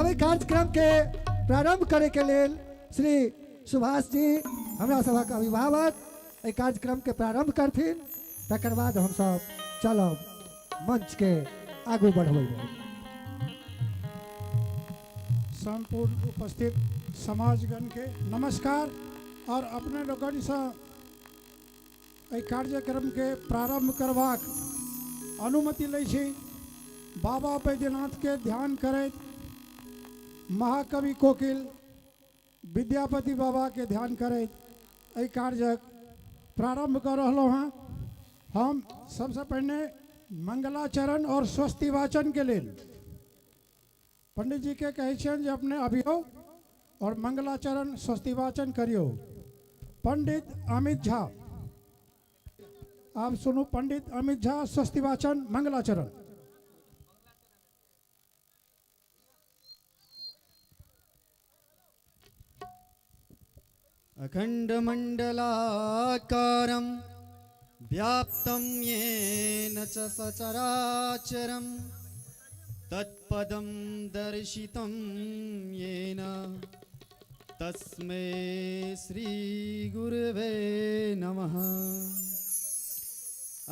अब कार्यक्रम के प्रारंभ करे के लेल श्री सुभाष जी हमरा सभा के अभिभावक कार्यक्रम के प्रारंभ करथिन। तकर बाद हम सब चलब मंच के आगू बढ़बै। संपूर्ण उपस्थित समाजगण के नमस्कार और अपने लोगन से कार्यक्रम के प्रारंभ करबाक अनुमति लै छी। बाबा बैद्यनाथ के ध्यान करैत महाकवि कोकिल विद्यापति बाबा के ध्यान करैत कार्यक प्रारंभ कर रहलहुँ हैं। हम सबसे पहले मंगलाचरण और स्वस्ति वाचन के लेल पंडित जी के कहै छियनि जे अपने अभियो और मंगलाचरण स्वस्ति वाचन करियो। पंडित अमित झा, आप सुनो। पंडित अमित झा स्वस्ति वाचन मंगलाचरण। अखंड मंडलाकारं व्याप्तं येन च सचराचरं तत्पदं दर्शितं येन तस्मै श्री गुरवे नमः।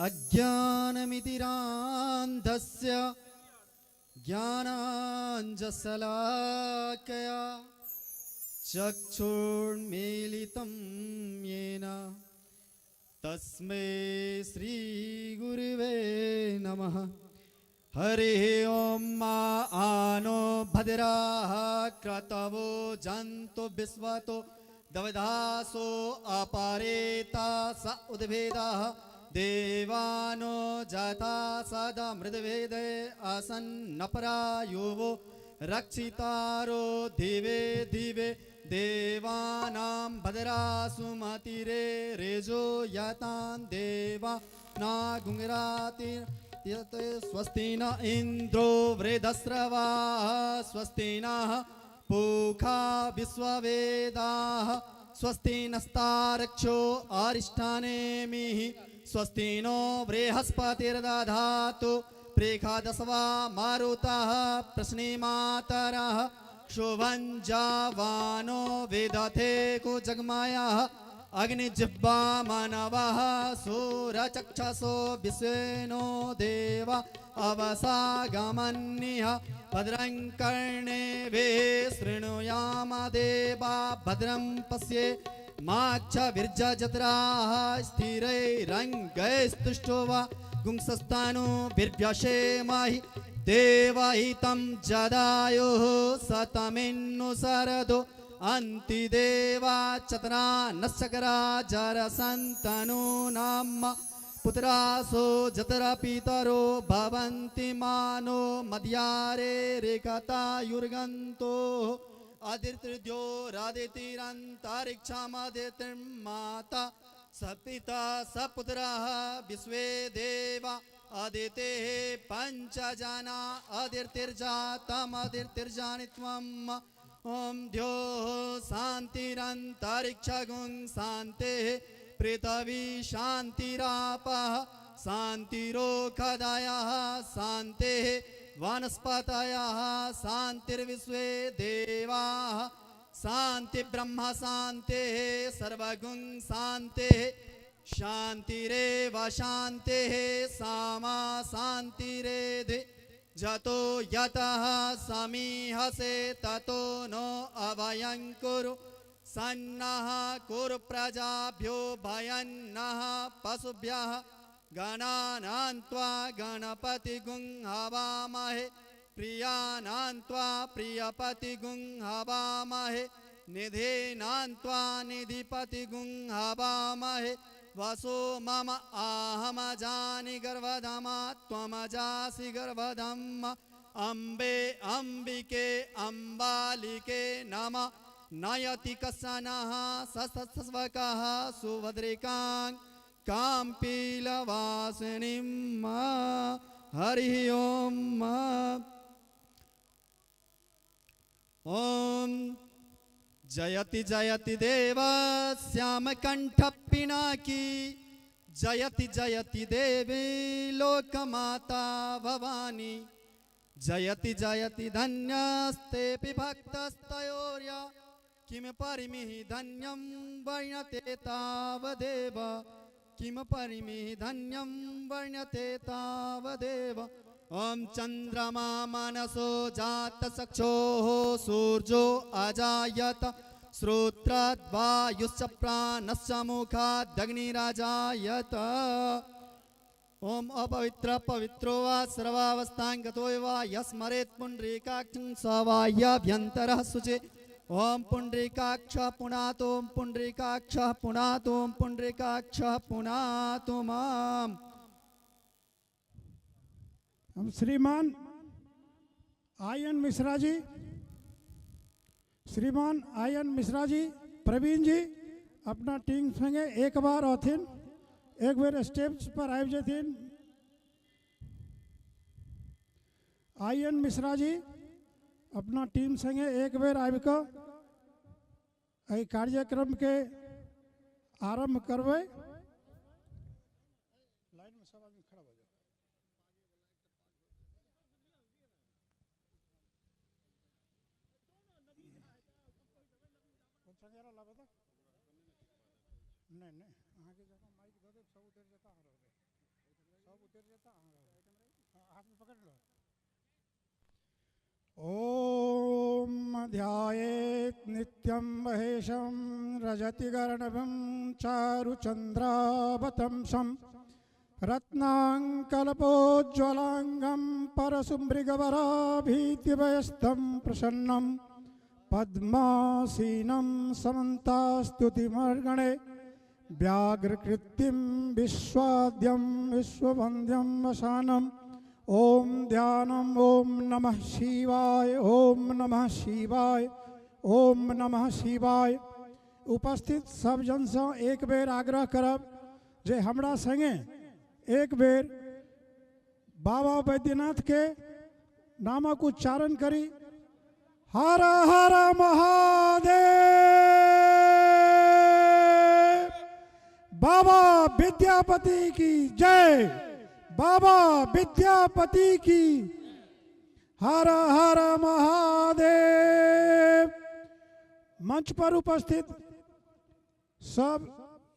अज्ञानमितिरान्धस्य ज्ञानाञ्जनशलाकया चक्षुर्मीलितं येन तस्मै श्री गुरवे नमः। हरिः ओम मा आनो भद्राः क्रतवो जन्तु विश्वतो दवदासो अपारेता स उद्भेदाः देवानो जाता सदा मृदवेदे आसन्नपरायुवो रक्षितारो दिवे दिवे देवानां भद्रासुमतिरे रेजो यतां देवा ना गुंगराति स्वस्ति न इंद्रो वृधस्रवाः स्वस्ति नः पूषा विश्ववेदाः स्वस्ति नस्तारक्षो अरिष्टानेमिः स्वस्ति नो बृहस्पतिर्दधातु प्रेखादशवा मारुतः प्रश्नेमातरः शुभञ्जावानो विदधे को जगमायाः अग्निजिह्वा मानवः सूरचक्षसो विश्वेनो देवा अवसागमन्यः भद्रं कर्णेभिः शृणुयाम देवा भद्रं पश्ये माक्षभिर्जत्राः स्थिरैरङ्गैस्तुष्टो वा गुंसस्तानो बिर्भ्यशेमहि देवहितं जदायुः सतमिन्नु सरदो अन्तिदेवा चतरा नश्चकरा जरसन्तनो नाम पुत्रासो जतरा पितरो भवन्ति मानो मध्यारे रेखतायुर्गन्तो आदित्यो रादितिरन्तरिक्षामदितिर्माता सपिता सपुत्रः विश्वे देवा आदिते पंचजना आदिर्तिर्जातमदिर्तिर्जानित्वम् ओम द्यो शांतिरन्तरिक्षगुं शान्तिः पृथ्वी शान्तिरापः शान्तिरोखदयः शान्तिः वनस्पतयः शान्तिर्विश्वे देवाः शांति ब्रह्म शांतिः सर्वगुं शांतिः शांतिरेव शांतिः सामा शांतिरेधि जतो यतः समीहसे ततो नो अभयं कुरु सन्नः कुरु प्रजाभ्यो भयन्नः पशुभ्यः गणानान्त्वा गणपतिगुं हवामहे प्रियानान्त्वा प्रियपतिगुं हवामहे निधीनान्त्वा निधिपतिगुं हवामहे वसो मम आहमजानि गर्भधमा त्वमजासि गर्भधम् अम्बे अम्बिके अम्बालिके नमः नयति कस्सनः सस्तस्वकः सुभद्रिकां काम्पीलवासिनीं हरिः ओम ओम जयति जयति देव श्यामकंठ पिनाकी जयति जयति देवी लोकमाता भवानी जयति जयति धन्यस्तेऽपि भक्तस्तयोर्या किम परिमिः धन्यं वर्ण्यते तावदेव किम परिमिः धन्यं वर्ण्यते तावदेव ॐ चन्द्रमा मनसो जातचक्षुः सूर्यो अजायत श्रोत्रद्वायुश्च प्राणश्च मुखादग्निराजायत ओम अपवित्र पवित्रो वा सर्वावस्थांगतो वा यस्मरेत् पुण्डरीकाक्षं सवाह्याभ्यन्तरः शुचे ओम पुण्डरीकाक्षः पुनातो पुण्डरीकाक्षः पुनातो पुण्डरीकाक्षः पुनातो माम्। हम श्रीमान आयन मिश्रा जी, श्रीमान आयन मिश्रा जी, प्रवीण जी अपना टीम संगे एक बार ऑथिन एक बेर स्टेज पर आबि जेथिन। आयन मिश्रा जी अपना टीम संगे एक बेर आबि कऽ एहि कार्यक्रम के आरंभ करबै। लाइन में सब आदमी खड़ा हो जाओ। नहीं नहीं अहाँ के जगह माइक दो दे, सब उतर जाता अहाँ रह गए, सब उतर जाता अहाँ रह गए, हाथ में पकड़ लो। ओम ध्यायेत् नित्यं महेशं रजतिगर्णभं चारुचन्द्रावतंसं रत्नाङ्कल्पोज्ज्वलाङ्गं परशुमृगवराभीतिभयस्थं प्रसन्नं पद्मासीनं समन्तास्तुतिमर्गणे व्याघ्रकृत्तिं विश्वाद्यं विश्ववन्द्यं वसानम् ओम ध्यानम ओम नमः शिवाय ओम नमः शिवाय ओम नमः शिवाय। उपस्थित सब जन से एक बेर आग्रह करब जे हमरा संगे एक बेर बाबा बैद्यनाथ के नामक उच्चारण करी। हर हर महादेव। बाबा विद्यापति की जय। बाबा विद्यापति की। हर हर महादेव। मंच पर उपस्थित सब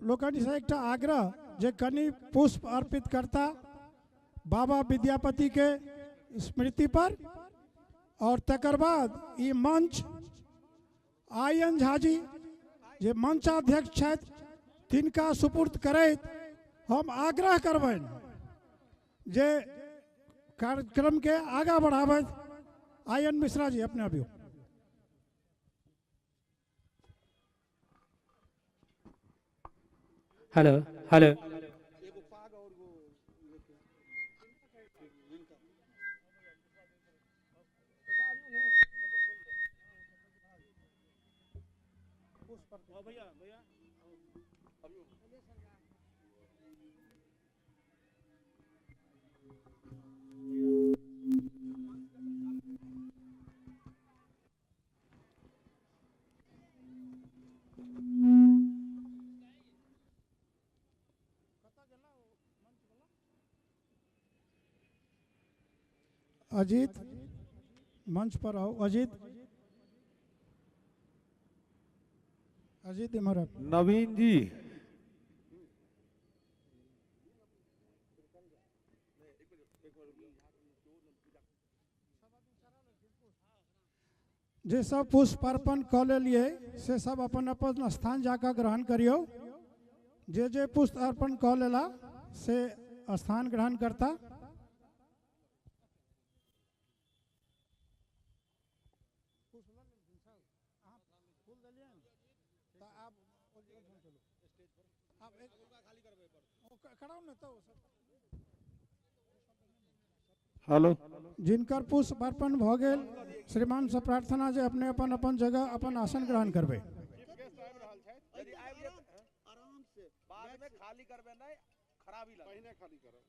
लोकनि से एकटा आग्रह जे कनि पुष्प अर्पित करता बाबा विद्यापति के स्मृति पर, और तकर बाद ई मंच आयन झा जी जे मंचाध्यक्ष छथि तिनका सुपुर्द करैत हम आग्रह करबनि जे कार्यक्रम के आगा बढ़ावे। आयन मिश्रा जी अपने अभियो। हेलो हेलो अजीत मंच पर आओ। अजीत अजीत इमर नवीन जी जे सब पुष्प अर्पण कऽ लेलिए से सब अपन अपन स्थान जाकर ग्रहण करियो। जे पुष्प अर्पण कऽ लेला से स्थान ग्रहण करता। हेलो जिनकर पुष्प अर्पण भ गेल श्रीमान से प्रार्थना जे अपने अपन अपन जगह अपन आसन ग्रहण करबे। आराम से बाद में खाली करबे नहीं, खराबी लगे पहिने खाली करो।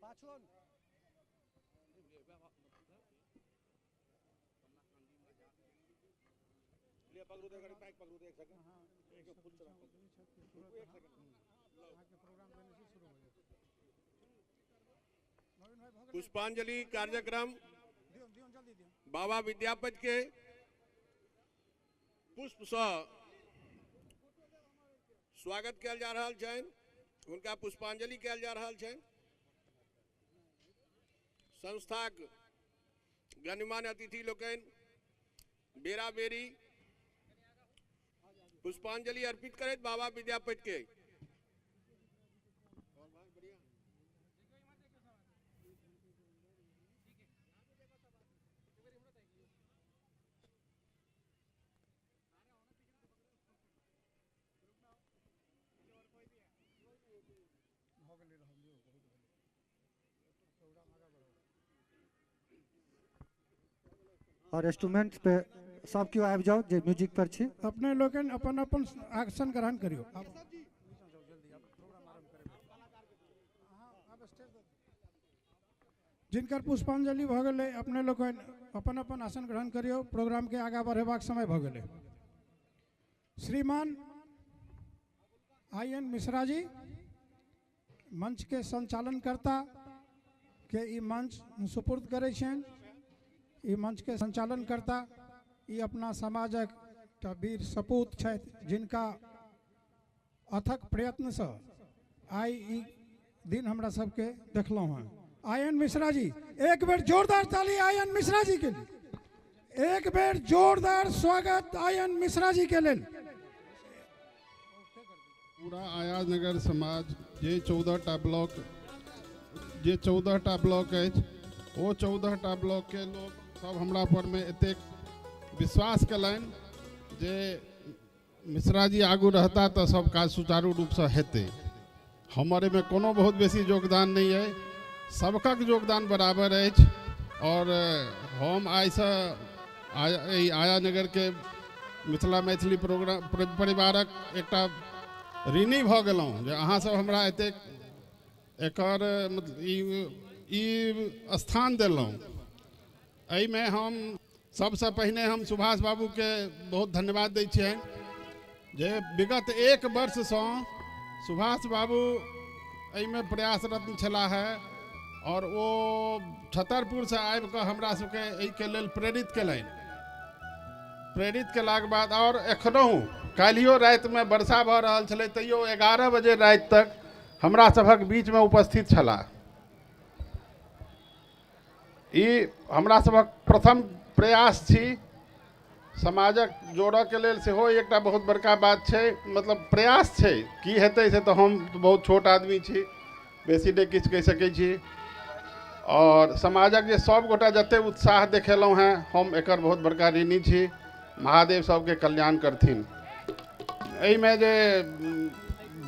पाछोन ले पकड़ो दे गाड़ी पैक पकड़ो दे 1 सेकंड एक फुल चला 1 सेकंड पुष्पांजलि कार्यक्रम बाबा विद्यापति के पुष्प से स्वागत किया जा रहा है, उनका पुष्पांजलि किया जा रहा है। संस्थाक गणमान्य अतिथि लोकन बेरा बेरी पुष्पांजलि अर्पित करे बाबा विद्यापति के। और इंस्ट्रूमेंट पे सब क्यों आबि जाओ जे म्यूजिक पर छी। अपने लोगन अपन अपन आसन ग्रहण करियो। जिनकर पुष्पांजलि भ गेलै अपने लोगन अपन अपन आसन ग्रहण करियो। प्रोग्राम के आगा बढ़ेबाक समय भ गेलै। श्रीमान IN मिश्रा जी मंच के संचालन करता के ई मंच सुपुर्द करे छन। ई मंच के संचालन करता ई अपना समाजक एकटा वीर सपूत छथि, जिनका अथक प्रयत्न से आई ई दिन हमरा सबके देखलहुँ हैं। IN मिश्रा जी, एक बेर जोरदार ताली IN मिश्रा जी के लिए। एक बेर जोरदार स्वागत IN मिश्रा जी के लिए। पूरा आयाज नगर समाज जे 14टा ब्लॉक है, वो 14टा ब्लॉक के लोग सब हमरा पर में एतेक विश्वास कलन जे मिश्रा जी आगू रहता तो सब काज सुचारू रूप से हेते। हमारे में कोनो बहुत बेसी योगदान नहीं है, सबका योगदान बराबर है। और हम आई से आया नगर के मिथिला मैथिली प्रोग्राम परिवारक एकटा ऋणी भ गेलहुँ जे अहाँ सब हमरा एतेक एकर ई स्थान देलहुँ। एहि में हम सबसे पहिने हम सुभाष बाबू के बहुत धन्यवाद दै छियनि जे विगत 1 वर्ष से सुभाष बाबू एहि में प्रयासरत छलाह है और वो छतरपुर से आबि कऽ हमरा सबके एहि के लेल प्रेरित केलनि। प्रेरित केलाक बाद और एखनहु काल्हियो राति में वर्षा भऽ रहल छलै तैयो 11 बजे राति तक हमरा सभक बीच में उपस्थित छलाह। ई हमरा सभक प्रथम प्रयास छी। समाजक जोड़ऽ के लेल सेहो एकटा बहुत बड़का बात छै, मतलब प्रयास छै। की हेतै से तो हम बहुत छोट आदमी छी, बेसी नहि किछु कहि सकै छी। और समाजक जे सब गोटा जते उत्साह देखेलहुँ हैं, हम एकर बहुत बड़का ऋणी छी। महादेव सबके कल्याण करथिन। एहि में जे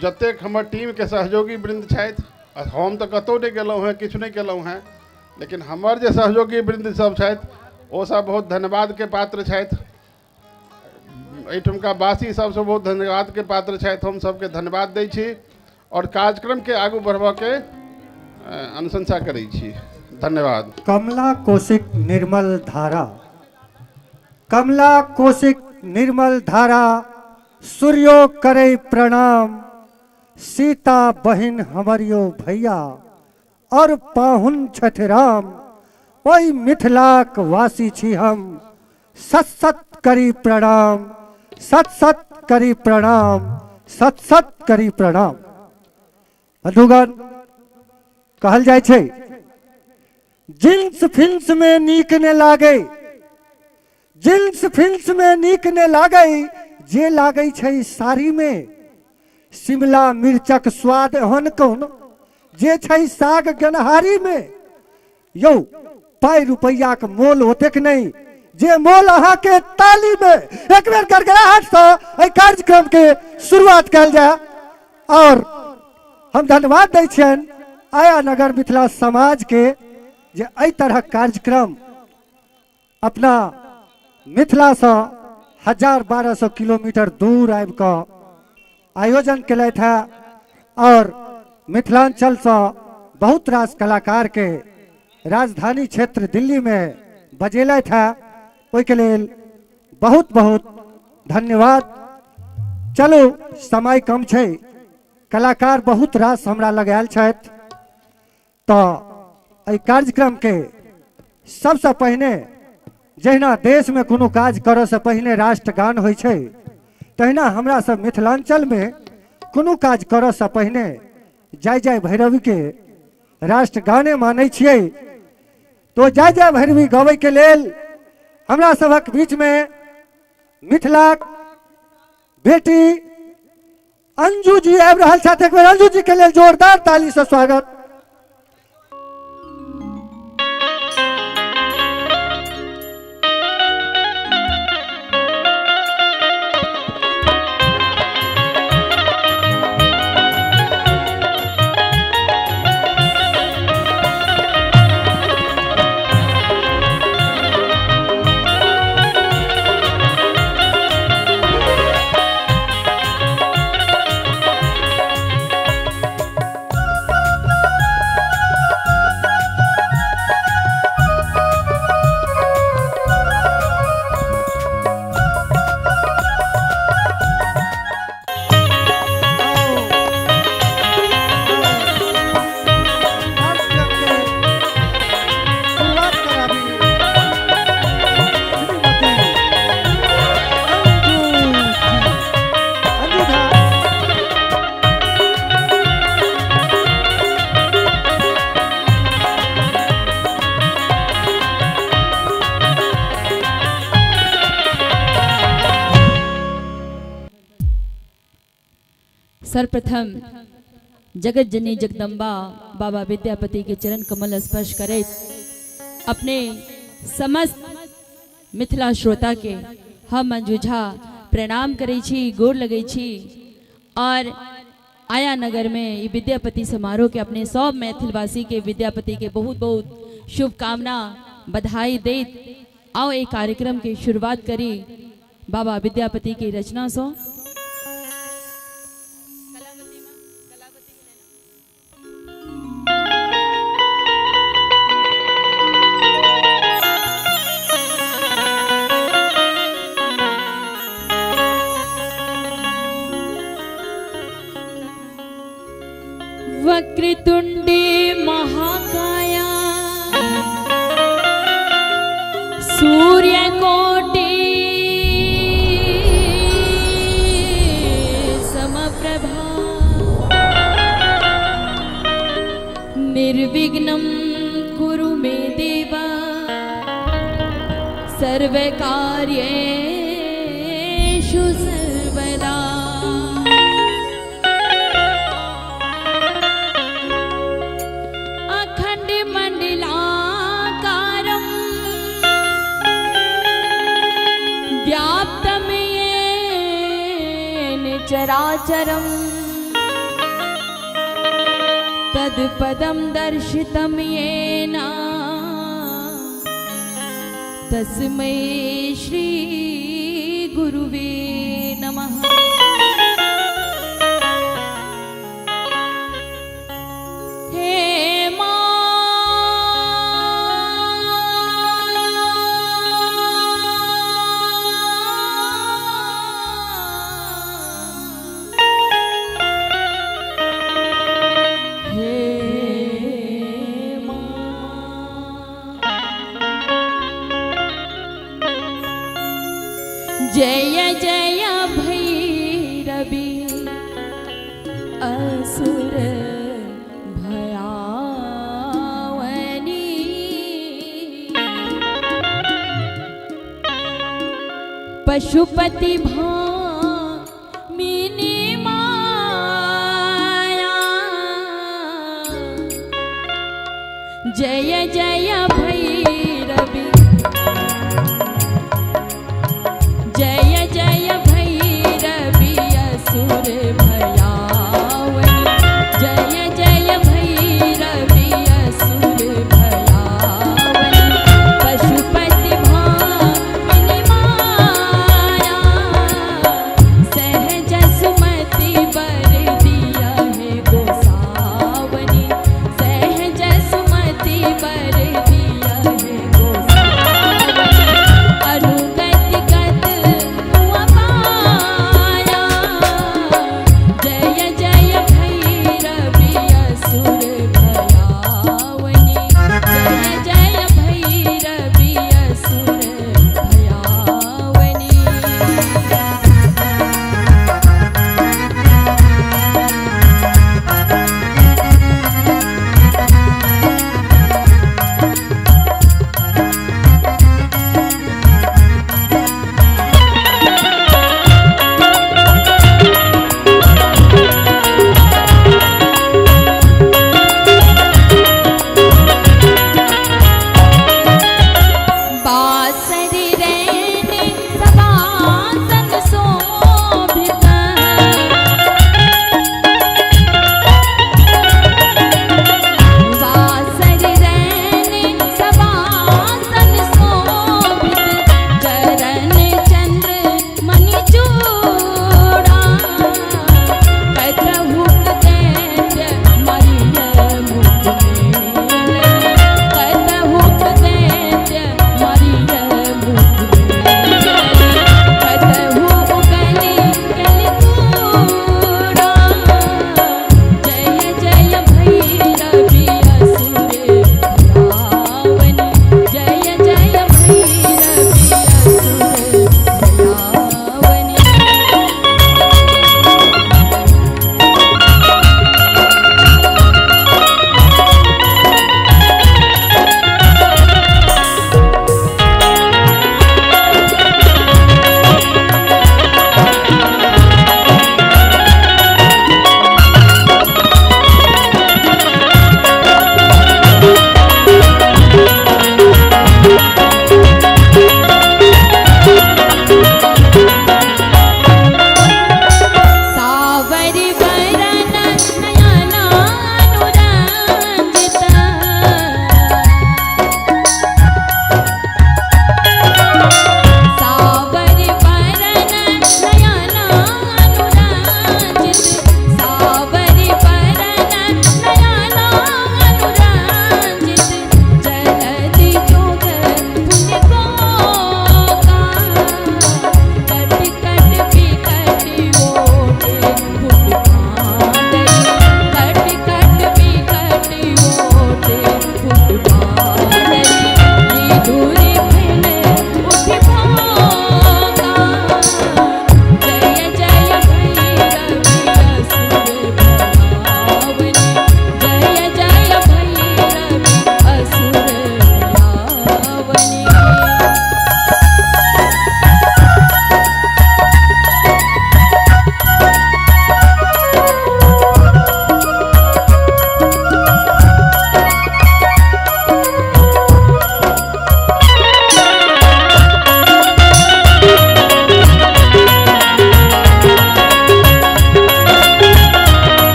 जतेक हमर टीम के सहयोगी वृंद छथि, हम तो कतहु नहीं गेलहुँ हैं, किछु नहीं केलहुँ हैं, लेकिन हमर जे सहयोगी वृंद सब छथि ओ सब बहुत धन्यवाद के पात्र छथि। एहिठुमका वासी सबसे बहुत धन्यवाद के पात्र छथि। हम सबके धन्यवाद दै छी और कार्यक्रम के आगू बढ़बऽ के अनुशंसा करै छी। धन्यवाद। कमला कौशिक निर्मल धारा, कमला कौशिक निर्मल धारा, सूर्यो करे प्रणाम। सीता बहिन हमरियो भैया और पाहुन छठ राम। ओई मिथिलाक वासी छी हम, सत सत करी प्रणाम, सत सत करी प्रणाम, सत सत करी प्रणाम। बंधुगण, कहल जाय छै जींस फिल्स में नीक ने लागे, जींस फिल्स में नीक ने लागे, जे लागे छै साड़ी में। शिमला मिर्चक स्वाद एहन कौन जे छै साग गेनहारी में। यौ पाई रुपैया के मोल ओतेक नहीं जे मोल अहाँ के ताली में। एक बेर गड़गड़ाहट से एहि कार्यक्रम के शुरुआत कल जाए और हम धन्यवाद दै छियनि आया नगर मिथिला समाज के जे एहि तरह कार्यक्रम अपना मिथिला से 1000-1200 किलोमीटर दूर आबि कऽ आयोजन केलथि है और मिथिलांचल से बहुत रास कलाकार के राजधानी क्षेत्र दिल्ली में बजेलथि है। ओहि के लेल बहुत बहुत धन्यवाद। चलो समय कम छै, कलाकार बहुत रास हमरा लग आयल छथि, तो एहि कार्यक्रम के सबसे पहिने जहिना देश में कोनो काज करऽ से पहिने राष्ट्रगान होइ छै, तहिना हमरा सब मिथिलांचल में कोनो काज करऽ से पहिने जय जय भैरवी के राष्ट्रगाने मानै छियै। तो जय जय भैरवी गाबै के लेल हमरा सबक बीच में मिथिला बेटी अंजू जी आबि रहल छथि। एक बेर अंजू जी के लेल जोरदार ताली से स्वागत। सर्वप्रथम जगत जननी जगदम्बा बाबा विद्यापति के चरण कमल स्पर्श करे अपने समस्त मिथिला श्रोता के हम मंजू झा प्रणाम करे छी, गोर लगे छी। और आया नगर में ये विद्यापति समारोह के अपने सब मैथिलवासी के विद्यापति के बहुत बहुत शुभकामना बधाई दे। आओ एक कार्यक्रम की शुरुआत करी बाबा विद्यापति की रचना सो। वक्रतुंडे महाकाया सूर्यकोटि समप्रभा निर्विघ्नं कुरु मे देवा सर्वकार्येषु सर्वदा। चराचरं तत्पदं दर्शितं येन तस्मै श्री गुरुवे नमः। जय जय भैरवी असुर भयावनी पशुपति भामिनी माया। जय जय भैरवी जय जय भैरवी असुर भयावनी। जय जय भैरवी असुर भयावनी पशुपति भामिनी माया। सहज सुमति बर दिया है गोसावनी। सहज सुमति बर दिया है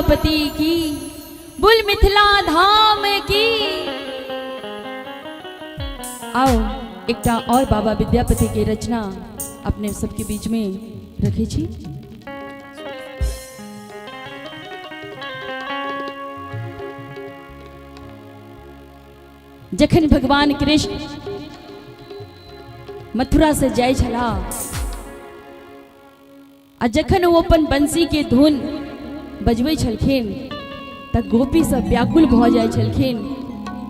विद्यापति की, बोल मिथिला धाम की। आओ एकटा और बाबा विद्यापति की रचना अपने सबके बीच में रखी छी। जखन भगवान कृष्ण मथुरा से जाय छला आ जखन वो अपन बंसी के धुन बजबै छलखिन त गोपी सब व्याकुल भ जाय छलखिन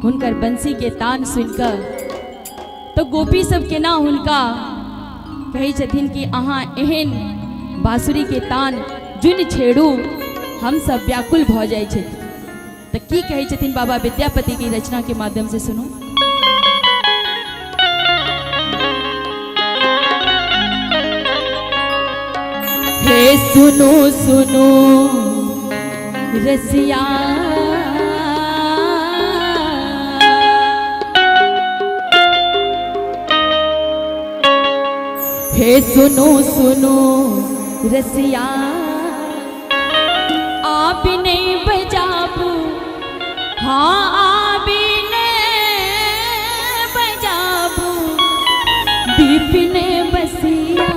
हुनकर बंसी के तान सुनिकऽ। तो गोपी सब केना हुनका कहै छथिन कि अहाँ एहन बांसुरी के तान जुन छेड़ू, हम सब व्याकुल भ जाय छथिन। तो की कहै छथिन बाबा विद्यापति की रचना के माध्यम से सुनो। हे सुनो सुनो रसिया, हे सुनो सुनो रसिया, आप नहीं बजाबू, हाँ आप नहीं बजाबू, दीपिन बसिया।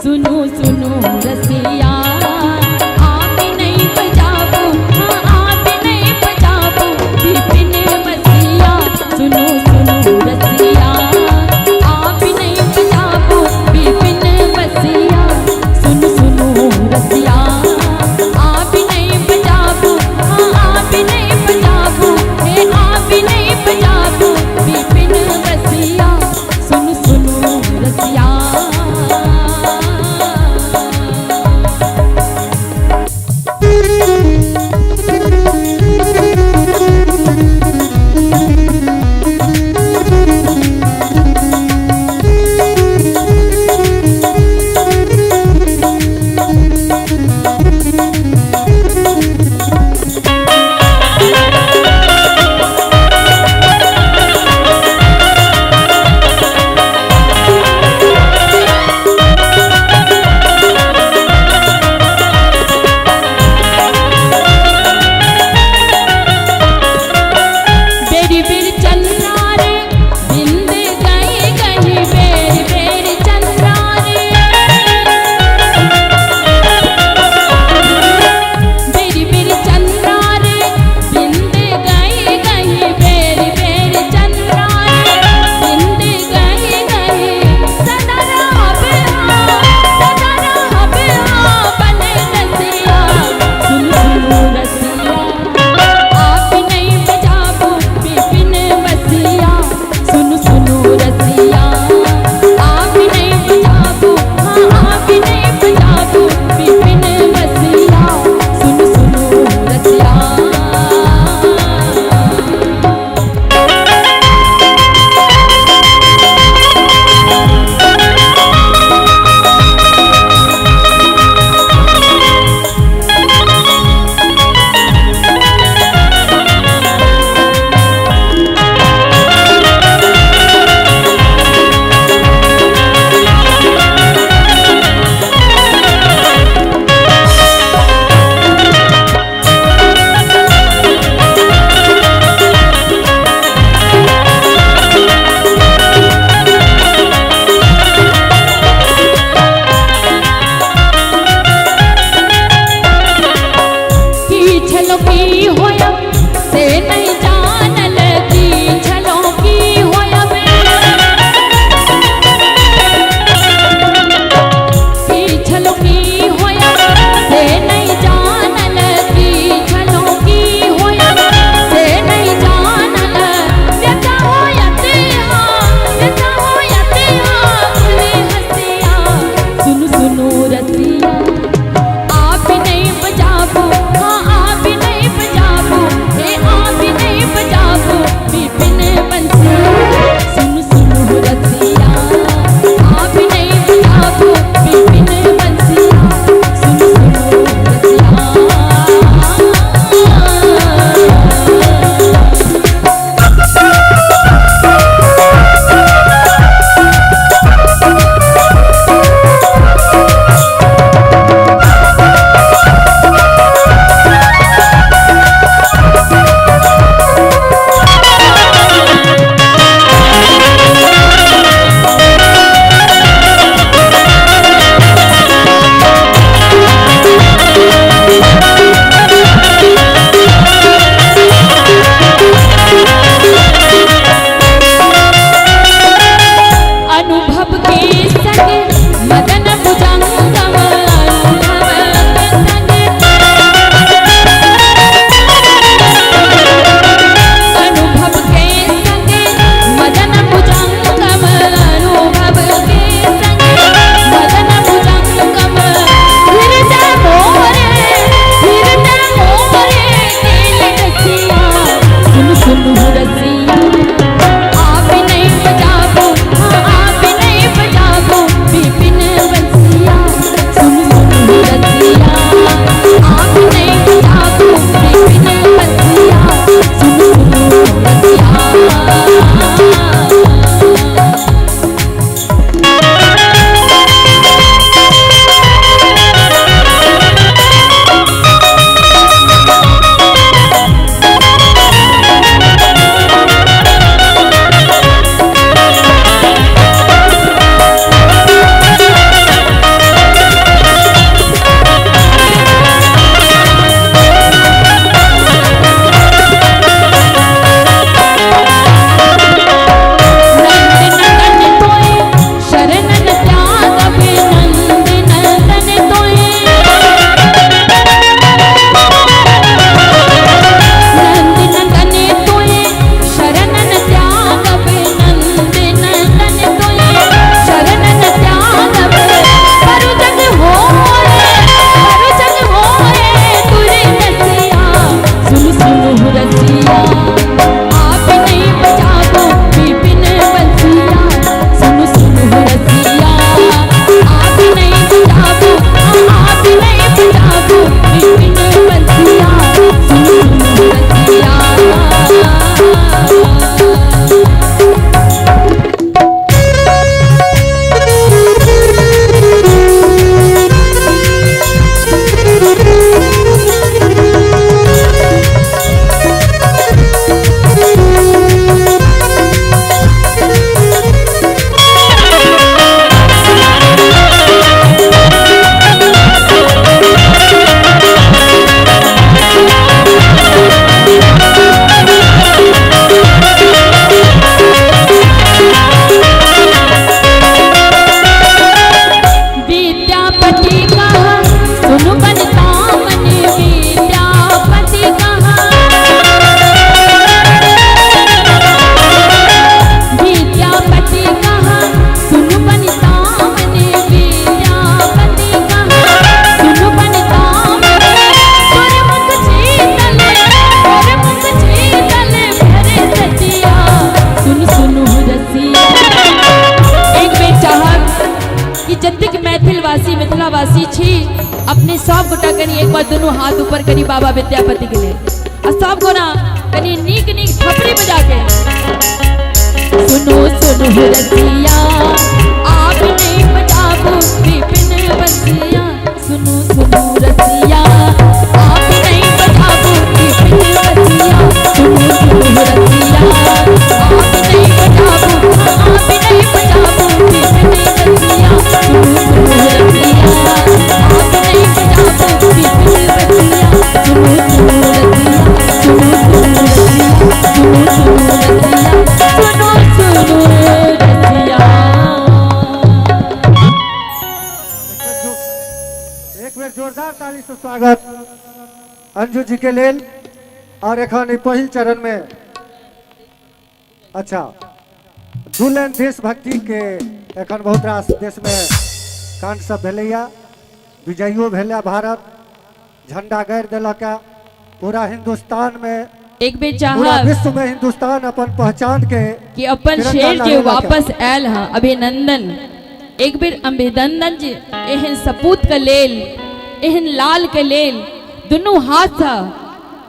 सुनो सुनो रसिया, आप नहीं बजाबू, हाँ आप नहीं बजाबू, दीपिन बसिया। सुनो सुनो रसिया, आप नहीं बजाबू, दीपिन बसिया। सुनो सुनो रसिया, आप नहीं बजाबू, हाँ आप नहीं बजाबू, हे आप नहीं बजाबू, दीपिन बसिया। सुनो सुनो रसिया। वासी मिथिला वासी छी अपने सब गोटा कनी एक बार दोनों हाथ ऊपर करी बाबा विद्यापति के लिए और सब गोना कनी नीक नीक थपड़ी बजा के सुनो सुनो रसिया आप नहीं बजाबो विपिन बसिया सुनो सुनो रसिया आप नहीं बजाबो विपिन बसिया सुनो सुनो रसिया आप नहीं बजाबो विपिन बसिया सुनो सुनो रसिया आप नहीं बजाबो विपिन बसिया सुनो सुनो रसिया सुनो सुनो रसिया सुनो सुनो रसिया सुनो सुनो रसिया। एक बेर जोरदार ताली से स्वागत अंजू जी के लेल। और एखन ई पहिल चरण में अच्छा दुल्हन देशभक्ति के एखन बहुत रास देश में कांड सब भेलैया, विजयो भेलै, भारत झंडा गाड़ि देलक पूरा हिंदुस्तान में, एक बेर पूरा चाहब विश्व में हिंदुस्तान अपन पहचान के कि अपन तिरंगा शेर जे लहराएलक। वापस आयल है अभिनंदन, एक बेर अभिनंदन जे एहन सपूत के लेल एहन लाल के लेल दोनों हाथ था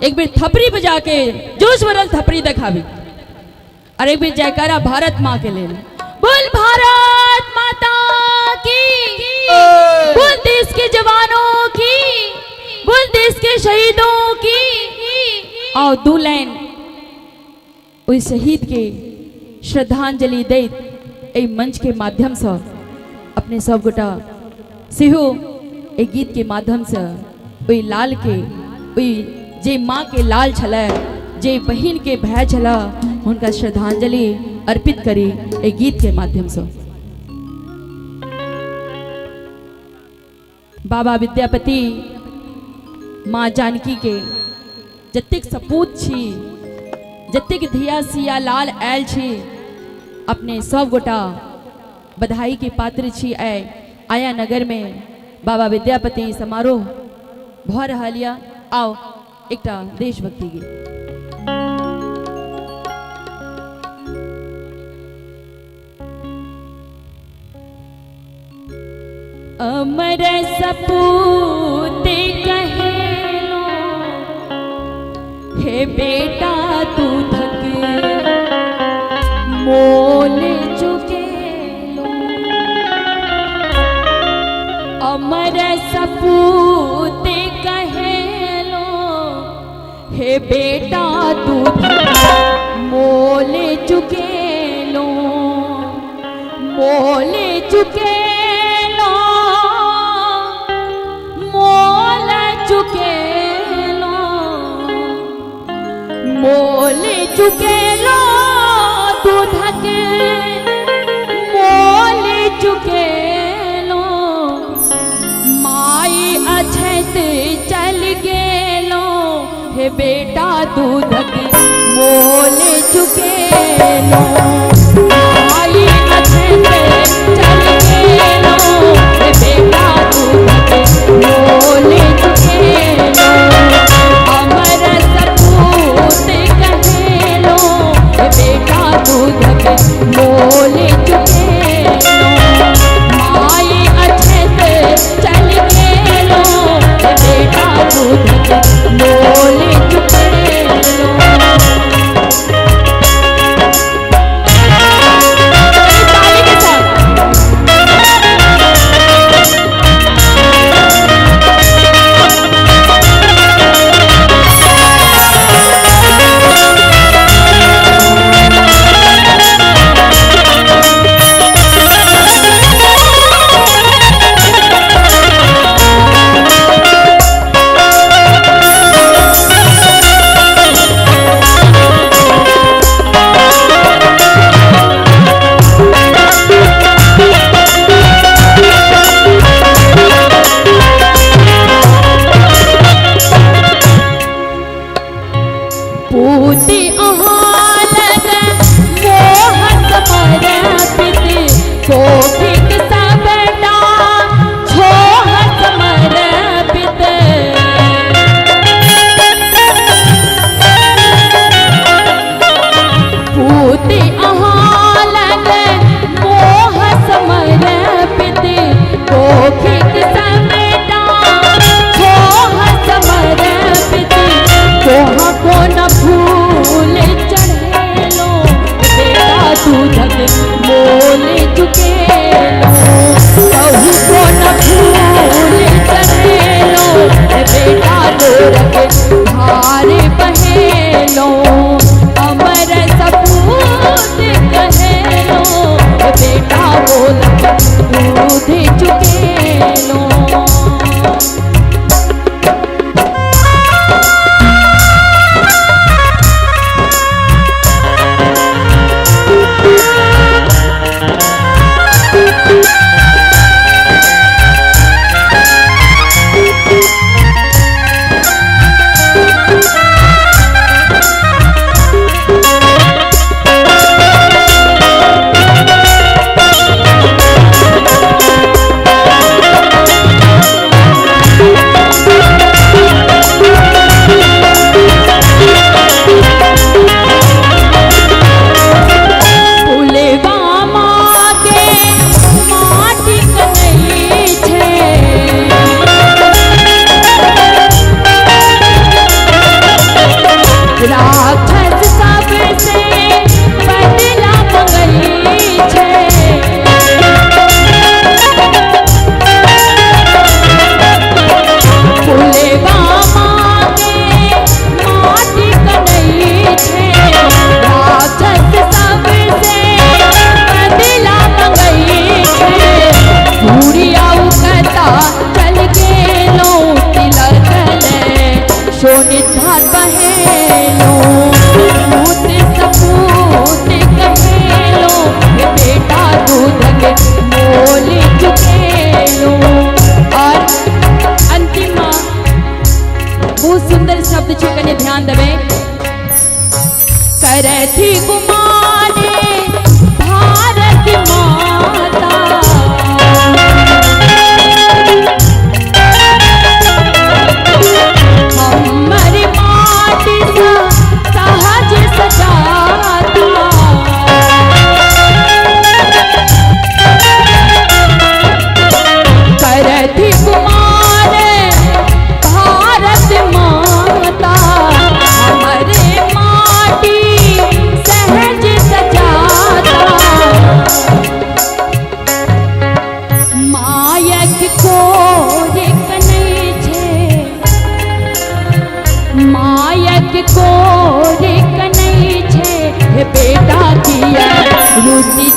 एक बेर थपड़ी बजा के जोश भरल थपड़ी दिखावी और एक बेर जयकारा भारत माँ के लेल। बोल भारत माता की, बोल देश के जवानों की, बोल देश के शहीदों की। और दू लाइन ओई शहीद के श्रद्धांजलि दैत एहि मंच के माध्यम से अपने सब गोटा सेहो एहि गीत के माध्यम से ओई लाल के, ओई जे माँ के लाल छलै, जे बहिन के भाई छला, हुनका श्रद्धांजलि अर्पित करी एहि गीत के माध्यम से। बाबा विद्यापति माँ जानकी के जतेक सपूत छी, जतेक धिया सिया लाल आयल छी, अपने सब गोटा बधाई के पात्र छी। आया नगर में बाबा विद्यापति समारोह भ रहल यऽ। आओ एकटा देशभक्ति गीत। अमर सपूत कहेलो हे बेटा तू थक मोल चुकेलो, अमर सपूत कहेलो हे बेटा तू थक मोल चुकेलो, मोल चुकेलो, मोल चुकेलो, मोल चुकेलो दूधक मोल चुकेलो, माई अछत चल गेलो हे बेटा दूधक मोल चुकेलो, माई अछत चल गेलो हे बेटा दूधक मोल चुकेलो, अमर सपूत कहेलो हे बेटा दूधक मोल चुकेलो, माई अछत चल गेलो हे बेटा दूधक मोल चुकेलो। ताली के साथ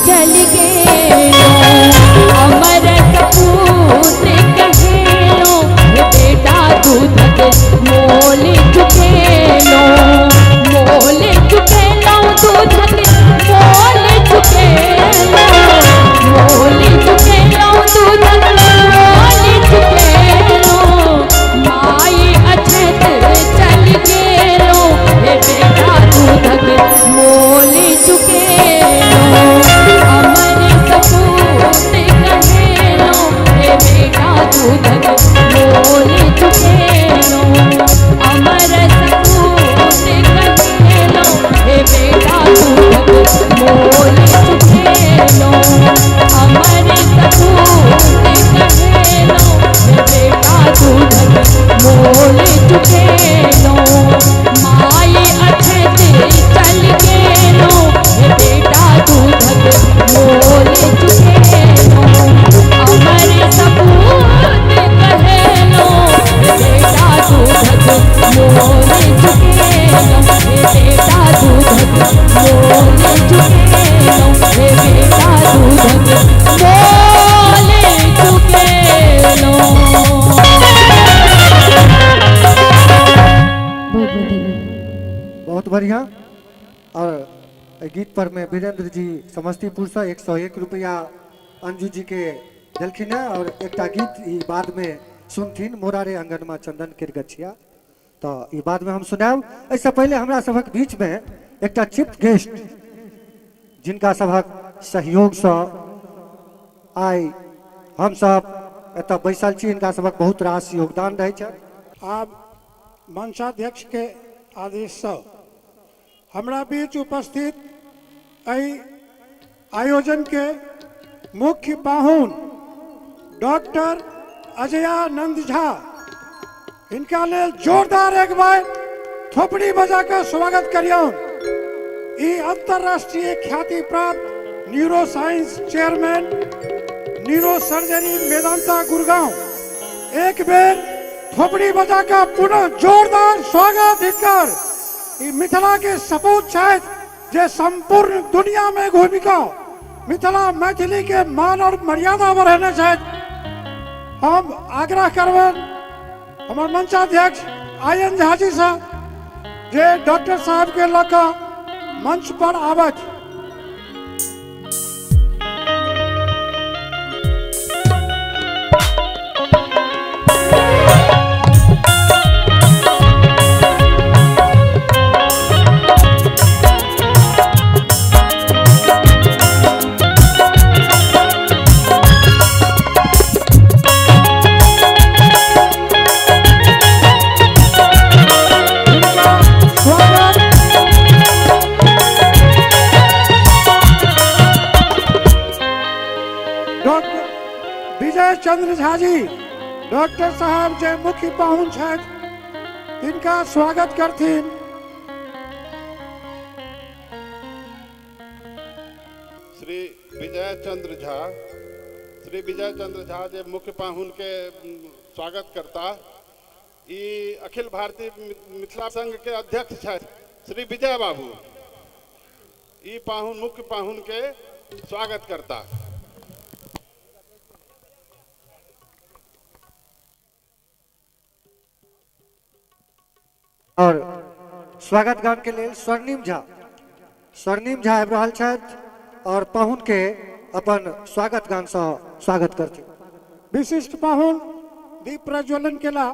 चल गेलो अमर सपूत कहेलो बेटा दूध के मोल चुकेलो दूध के मोल चुकेलो दूध के मोल चुकेलो माई अछत चल गेलो हे बेटा दूध के मोल चुकेलो अमर सपूत कहेलो हे बेटा दूध के मोल चुकेलो अमर सपूत कहेलो हे बेटा दूध के मोल चुकेलो अमर सपूत कहेलो हे बेटा दूध के मोल चुकेलो माई अछत चल गेलो हे बेटा दूध के मोल चुकेलो अमर सपूत कहेलो हे बेटा दूध के मोल चुकेलो हे बेटा दूध के मोल चुकेलो हे बेटा दूध के मोल चुकेलो। बहुत बढ़िया। और गीत पर में वीरेंद्र जी समस्तीपुर से 101 रुपया अंजू जी के दिलखिन है और एक गीत ई बाद में सुनथिन मोरारे अंगन में चंदन के गछिया तो ई बाद में हम सुनाब। ऐसा पहले हमरा सबक बीच में एक चीफ गेस्ट जिनका सबक सहयोग से आई हम सब एत बैसल छी इनका सबक बहुत रास योगदान रहे छै। आब मंचाध्यक्ष के आदेश से हमरा बीच उपस्थित एहि आयोजन के मुख्य पाहुन डॉक्टर अजयानंद झा इनका लेल जोरदार एक बार थोपड़ी बजा कर स्वागत करियौन। ई अंतरराष्ट्रीय ख्याति प्राप्त neuro science chairman neuro surgery Medanta Gurgaon एक बेर थोपड़ी बजा कर पुनः जोरदार स्वागत हिनकर। ई मिथिला के सपूत छथि जे संपूर्ण दुनिया में घूमि कऽ मिथिला मैथिली के मान और मर्यादा बढ़ेने छथि। हम आग्रह करबन हमर मंचाध्यक्ष आयन झा जी से जे डॉक्टर साहब के लऽ कऽ मंच पर आबथि। चंद्र झा जी डॉक्टर साहब जे मुख्य पाहुन छथि इनका स्वागत करथिन। श्री विजय चंद्र झा जे मुख्य पाहुन के स्वागत करता ई अखिल भारतीय मिथिला संघ के अध्यक्ष छथि श्री विजय बाबू ई पाहुन मुख्य पाहुन के स्वागत करता। और स्वागत गान के लिए स्वर्णिम झा आबि रहल छथि और पाहुन के अपन स्वागत गान से स्वागत करथिन। विशिष्ट पाहुन दीप प्रज्वलन केला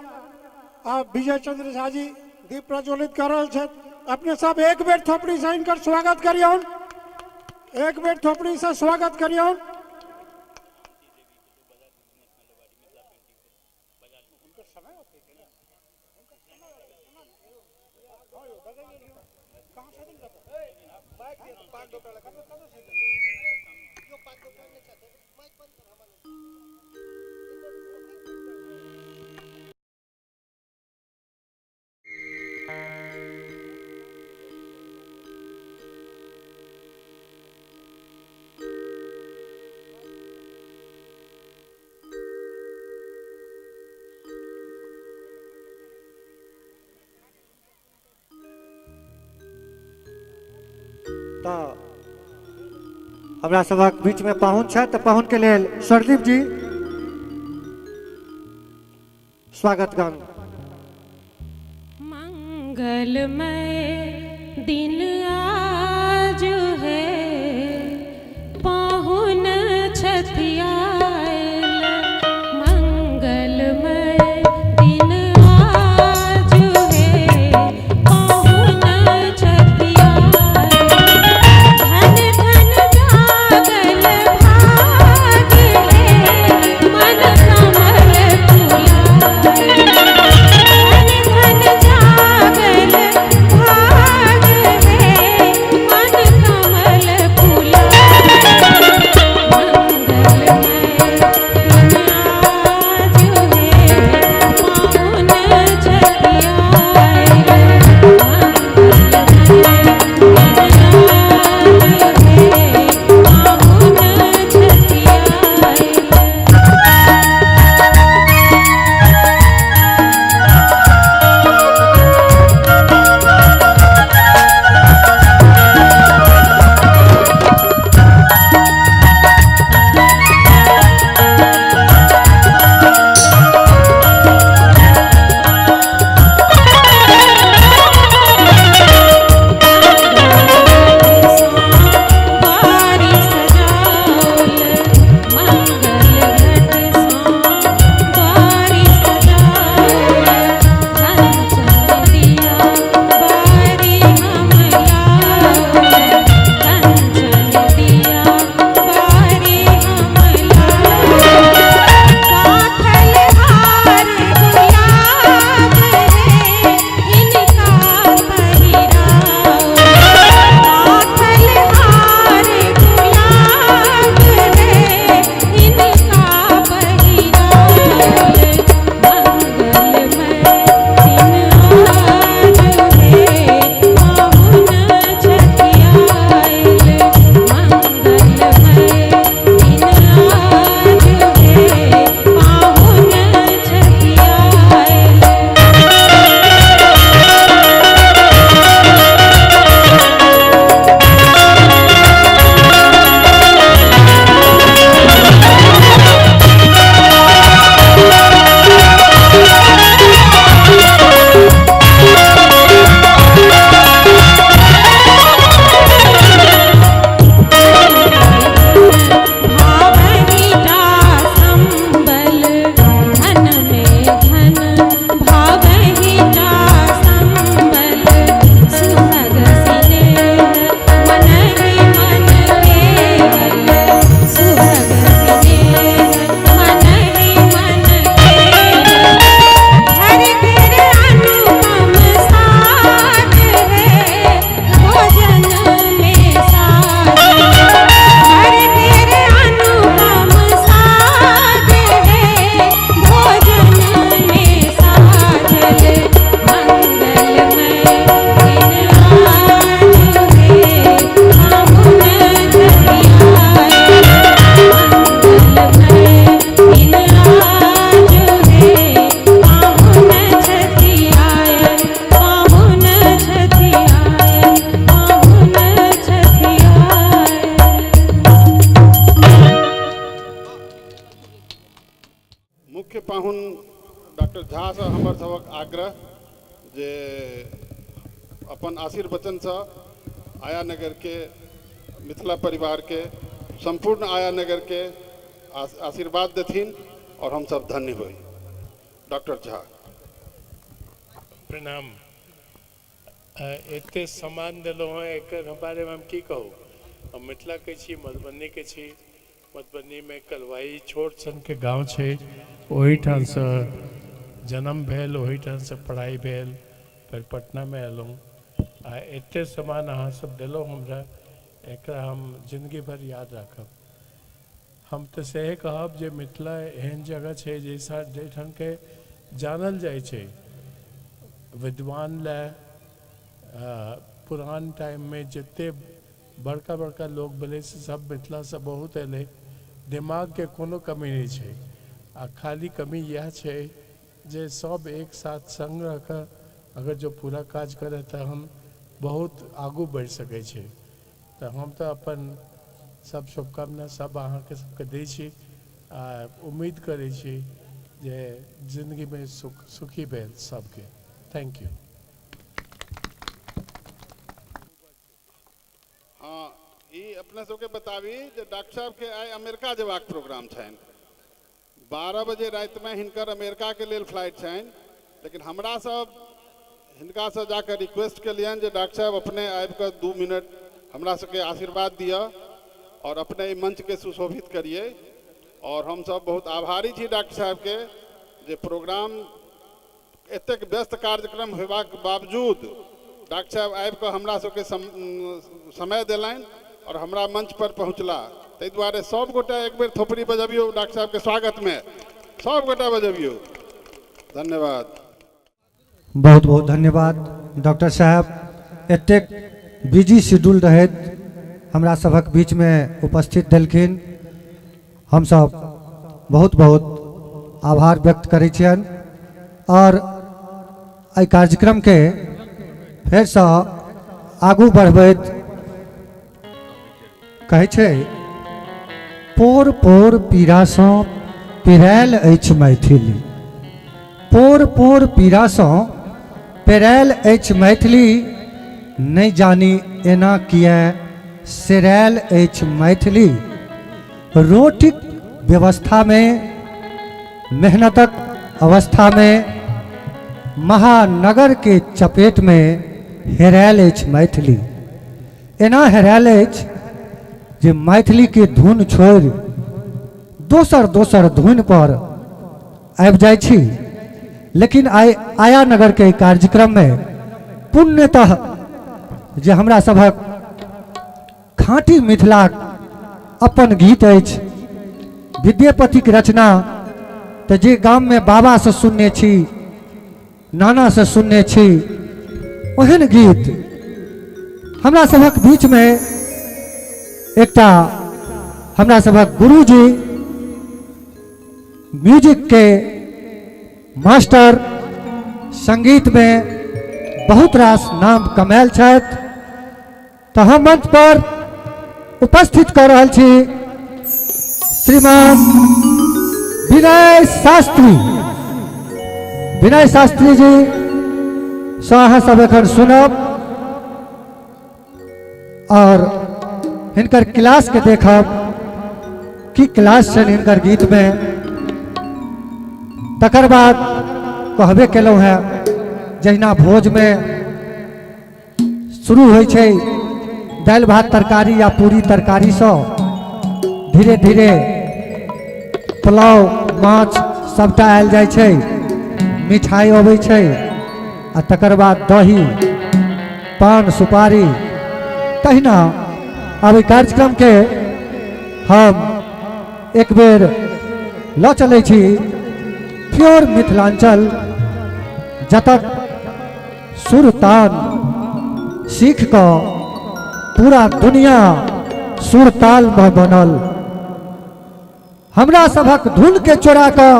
आ विजय चंद्र झा जी दीप प्रज्वलित कर रहल छथि। अपने सब एक बेर थोपड़ी से इनकर स्वागत करियौन, एक बेर थोपड़ी से स्वागत करियौन। हमरा सबक बीच में पाहुन छथि तऽ पाहुन के लेल सरदीप जी स्वागत गान। मंगलमय दिन आज है पाहुन छथियायल मंगलमय दिन आज है पाहुन छथियायल धन धन जागल भाग है मन कमल फुलायल धन धन जागल भाग है मन कमल फुलायल मंगलमय दिन आज है पाहुन छथियायल मंगलमय दिन आज है पाहुन बारी सजाओल मंगल घट सा बारी सजाओल कंचन दिया बारी हम लाओल कंचन दिया बारी हम लाओल काथल हार गुलाब है इनका पहिराओ काथल हार गुलाब है इनका पहिराओ मंगलमय दिन आज है पाहुन छथियायल मंगलमय दिन आज है पाहुन छथियायल भावहिता संबल धन में धन भावहिता संबल सुभग स्नेह मन ही मन केवल सुभग स्नेह मन ही मन केवल घर घर अनुपम साध है भोजन में साध घर घर अनुपम साध है भोजन में साधल मंगलमय दिन आज है पाहुन छथियायल मंगलमय दिन आज है पाहुन छथियायल पाहुन छथियायल पाहुन छथियायल। मुख्य पाहुन डॉक्टर झा से हमर सबक आग्रह जे अपन आशीर्वचन से आया नगर के मिथिला परिवार के संपूर्ण आया नगर के आशीर्वाद देथिन और हम सब धन्य होई। डॉक्टर झा प्रणाम। एते सम्मान दिलो हैं एकर बारे में हम की कहूँ। हम मिथिला के छी मधुबनी के छी। मधुबनी में कलवाई छोट सन के गांव छे ओही ठान से जन्म भेल ओही ठान से पढ़ाई भेल फिर पटना में एलहुँ आ एते सम्मान अहाँ सब दिलो हमरा एकरा हम जिंदगी भर याद रखब। हम तो से कहब जे मिथिला एहन जगह छे जैसा जैठान के जानल जाय छे विद्वान ले पुरान टाइम में जिते बड़का बड़का लोग बोले से सब मिथिला से बहुत अले दिमाग के कोनो कमी नहीं छे आ खाली कमी यह छे जे सब एक साथ संग रह कर अगर जो पूरा काज करे तो हम बहुत आगू बढ़ सके छे। तो हम तो अपन सब शुभकामना सब अहाँके सबके दै छी आ उम्मीद करै छी जे जिंदगीमे सुखी भेल सबके। Thank you. हाँ ई अपने सबके बताबी जे डॉक्टर साहब के आइ अमेरिका जेबाक प्रोग्राम छनि, 12 बजे राति में हिनकर अमेरिका के लेल फ्लाइट छनि, लेकिन हमरा सब हिनका से जाकर रिक्वेस्ट के लिए जे डॉक्टर साहब अपने आबि कऽ 2 मिनट हमरा सबके आशीर्वाद दिया और अपने ई मंच के सुशोभित करिए। और हम सब बहुत आभारी छी डॉक्टर साहब के जे प्रोग्राम एतेक व्यस्त कार्यक्रम होबाक बावजूद डॉक्टर साहब आबि कऽ हमरा सबके समय देलनि और हमरा मंच पर पहुँचला। ताहि दुआरे सब गोटा एक बेर थोपड़ी बजबियो डॉक्टर साहब के स्वागत में, सब गोटा बजबियो। धन्यवाद। बहुत बहुत धन्यवाद डॉक्टर साहब एतेक बिजी शेड्यूल रहैत हमरा सभक बीच में उपस्थित देलखिन। हम सब बहुत बहुत आभार व्यक्त करै छियनि और एहि कार्यक्रम के फेर से आगू बढ़बैत कहै छै पोर पोर पीड़ासँ पिरायल अछि मैथिली, पोर पोर पीड़ासँ पिरायल अछि मैथिली, नहीं जानी एना किया सिरायल अछि मैथिली। रोटिक व्यवस्था में मेहनतक अवस्था में महानगर के चपेट में हेरायल अछि मैथिली। एना हेरायल अछि जे मैथिली के धुन छोड़ि दोसर दोसर धुन पर आबि जाइ छी। लेकिन आया नगर के कार्यक्रम में पुण्यतः जे हमरा सभक खाँटी मिथिला अपन गीत अछि, विद्यापति के रचना तो जे गाम में बाबा से सुनने छी, नाना से सुनने छी, ओहन गीत हमरा सभक बीच में एकटा हमरा सभक गुरुजी म्यूजिक के मास्टर, संगीत में बहुत रास नाम कमायल छथि। तो हम मंच पर उपस्थित कर रहल छी श्रीमान विनय शास्त्री। विनय शास्त्री जी से अहाँ सब एखन सुनब और हिनकर क्लास के देखब की क्लास छनि हिनकर गीत में। तकर बाद कहबे केलहुँ है जहिना भोज में शुरू होइ छै दालि भात तरकारी या पूरी तरकारी से धीरे धीरे पुलाव माछ सबटा आयल जाइ छै, मिठाई अबै छै आ तकर बाद दही पान सुपारी। तहिना अब कार्यक्रम के हम एक बेर ल चलै छी प्योर मिथिलांचल, जतक सुर तान सीख कऽ पूरा दुनिया सुर ताल में बनल। हमरा सभक धुन के चोरा कऽ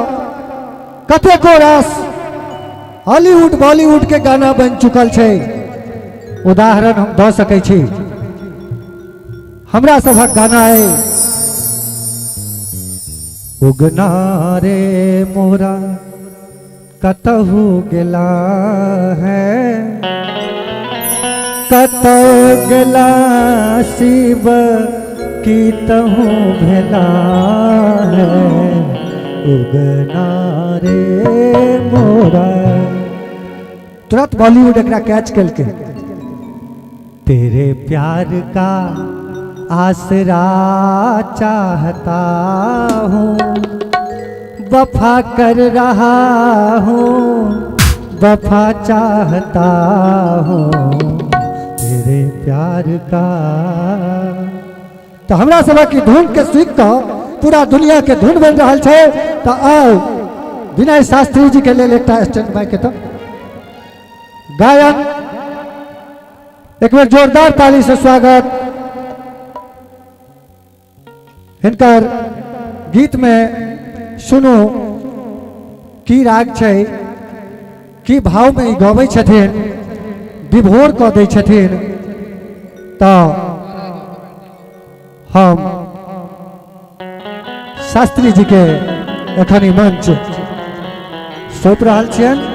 कतेको रास हॉलीवुड बॉलीवुड के गाना बन चुकल छै। उदाहरण हम दऽ सकै छी, हमरा सभक गाना है उगना रे मोरा कतहु गेला है, कतहु गेला शिव की तहु भेला है, उगना रे मोरा। तुरंत बॉलीवुड एकरा कैच करके तेरे प्यार का आसरा चाहता हूँ, वफा कर रहा हूँ, वफा चाहता हूँ तेरे प्यार का। तो हमरा सब की धुन के सीख कर पूरा दुनिया के धुन बन रहा है। तो आओ विनय शास्त्री जी के लिए एक स्टैंड बाय के तो गायन एक बार जोरदार ताली से स्वागत। हिनकर गीत में सुनो की राग छै, की भाव में गबै छथिन, विभोर कऽ दै छथिन। तो हम शास्त्री जी के एखन ई मंच सौंप रहल छियनि।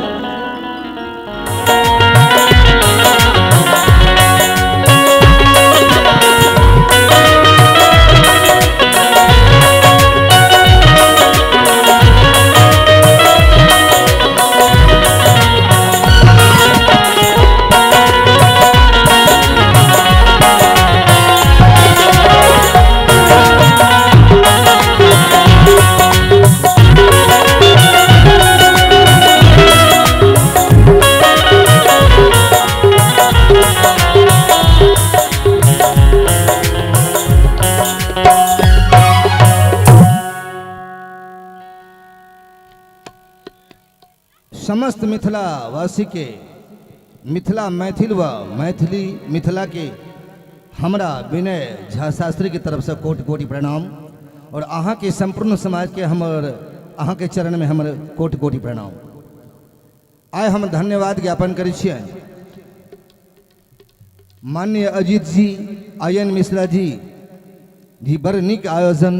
समस्त मिथिला वासी के मिथिला मैथिल व मैथिली मिथिला के हमरा विनय झा शास्त्री की तरफ से कोटि कोटि प्रणाम और अहाँ के संपूर्ण समाज के हमर अहाँ के चरण में हमर कोटि कोटि प्रणाम। आइ हम धन्यवाद ज्ञापन करै छियै माननीय अजीत जी आयन मिश्रा जी बड़ नीक आयोजन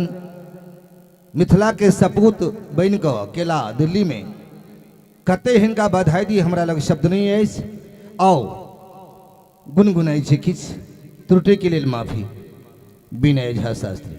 मिथिला के सपूत बन कऽ केला दिल्ली में कते हिनका बधाई दी हमरा लग शब्द नहीं है। आओ गुनगुनाई छै किछ त्रुटि के लेल माफी। विनय झा शास्त्री।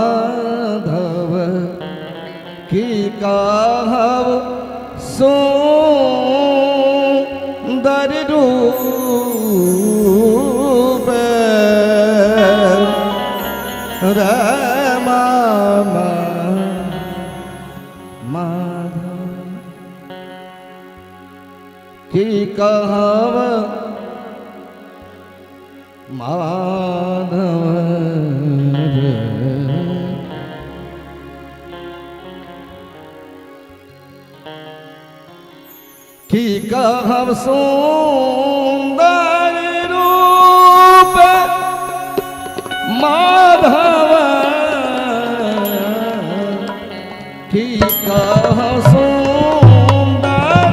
माधव की कहब सुंदर रूप रमा माधव की कहब माधव की कहब सुंदर रूप माधव की कहब सुंदर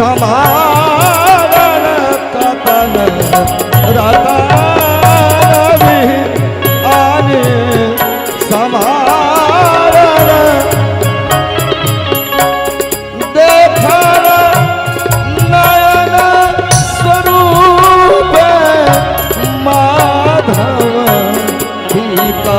समारण कतन रतन आने समारण देखन नयन स्वरूप माधव टीका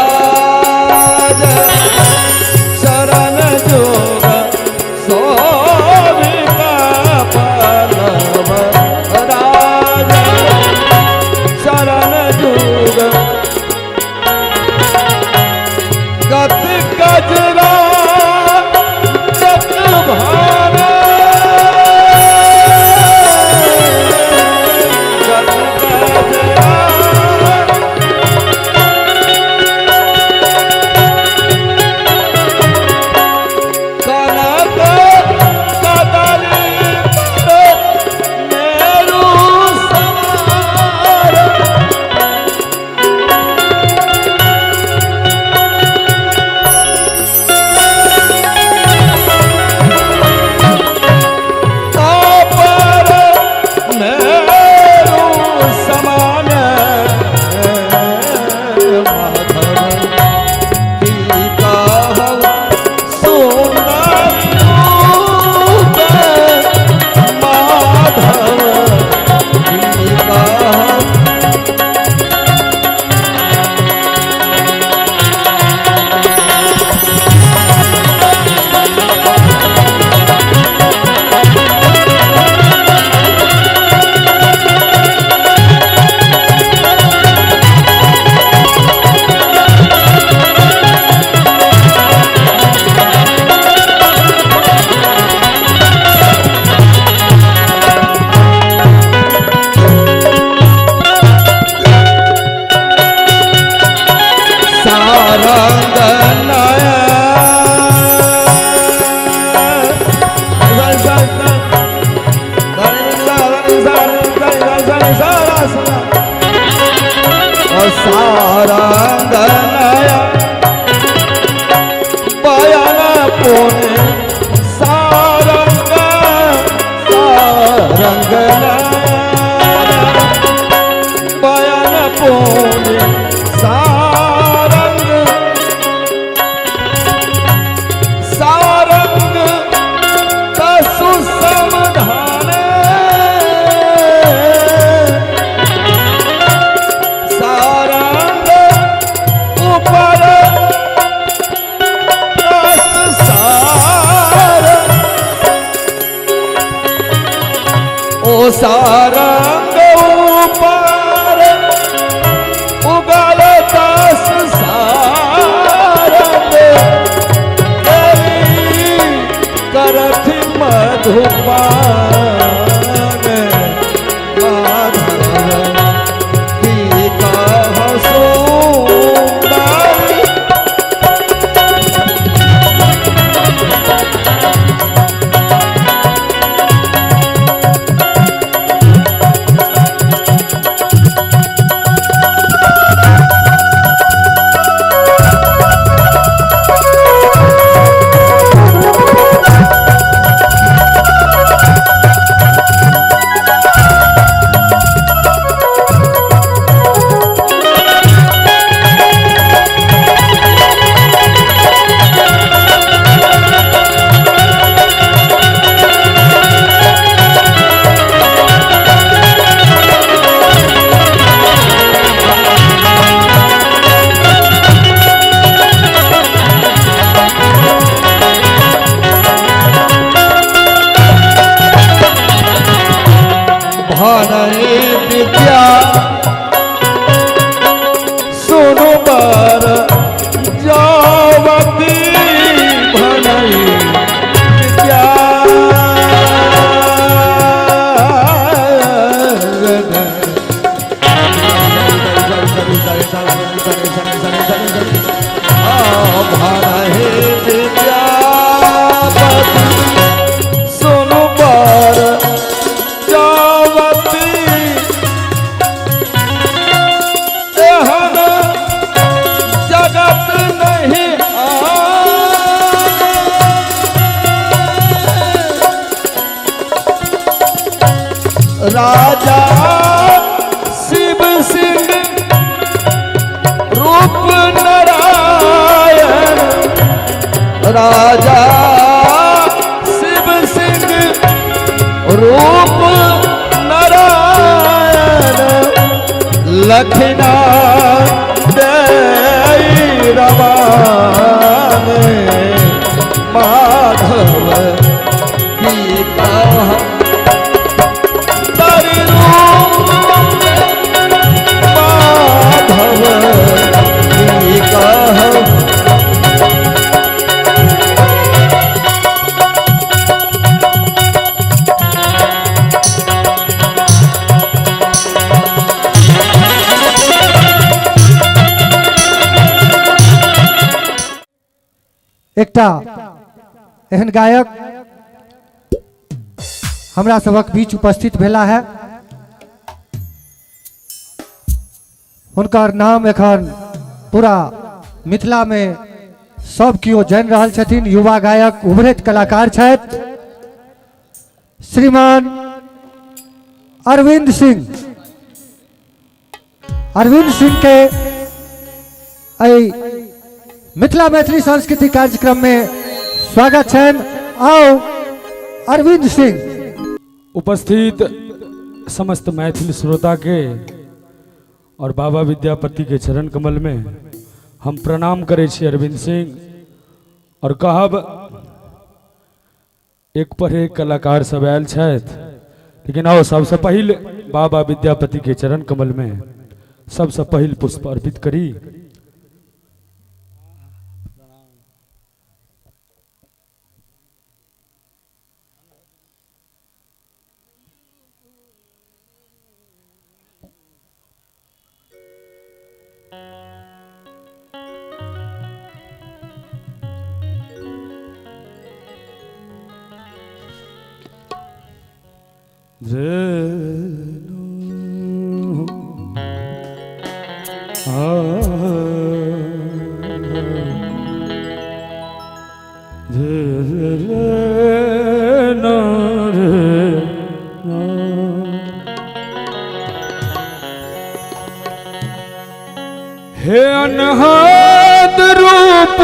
वल्लभराज शरण जोग सोविका वल्लभराज शरण जोग गति गजरा चक भारे गति गजरा सारंगनया बयन पुण्य सारंग सारंगनया बयन पुण्य सारंग सारंग तसु समधाने सारंग ऊपर उगल दस सारंग करथ मधुपान माधव टीका सुंदर विद्या सुनु बर जावती भनई विद्या सुनु बर जावती एहन जगत नहीं राजा शिव सिंह रूप नारायण राजा शिव सिंह रूप नारायण लखना दे रमान माधव की कहा माधव की कहा एकटा एहन गायक हमरा सबक बीच उपस्थित भेला है। हुनकर नाम एखन पूरा मिथिला में सब कियो जान रहल छथिन। युवा गायक उभरैत कलाकार छथि श्रीमान अरविंद सिंह। अरविंद सिंह के मिथिला मैथिली सांस्कृतिक कार्यक्रम में स्वागत छन। आओ अरविंद सिंह। उपस्थित समस्त मैथिली श्रोता के और बाबा विद्यापति के चरण कमल में हम प्रणाम करे छी अरविंद सिंह और कहब एक पर एक कलाकार सब आयल छथि, लेकिन आओ सबसे पहले बाबा विद्यापति के चरण कमल में सबसे पहले पुष्प अर्पित करी। हे अनहद रूप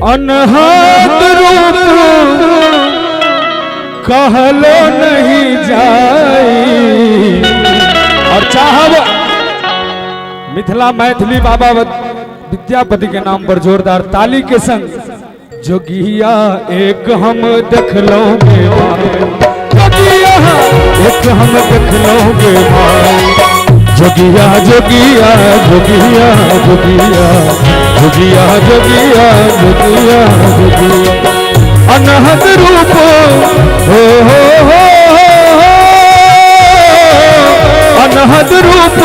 अनहद रूप कहलो नहीं जाई। और चाहब मिथिला मैथिली बाबा विद्यापति के नाम पर जोरदार ताली के संग जोगिया एक हम देख लोगे जोगिया एक हम देख लोगे जोगिया जोगिया जोगिया जोगिया जोगिया जोगिया जोगिया जोगिया अनहद रूप हो अनहद रूप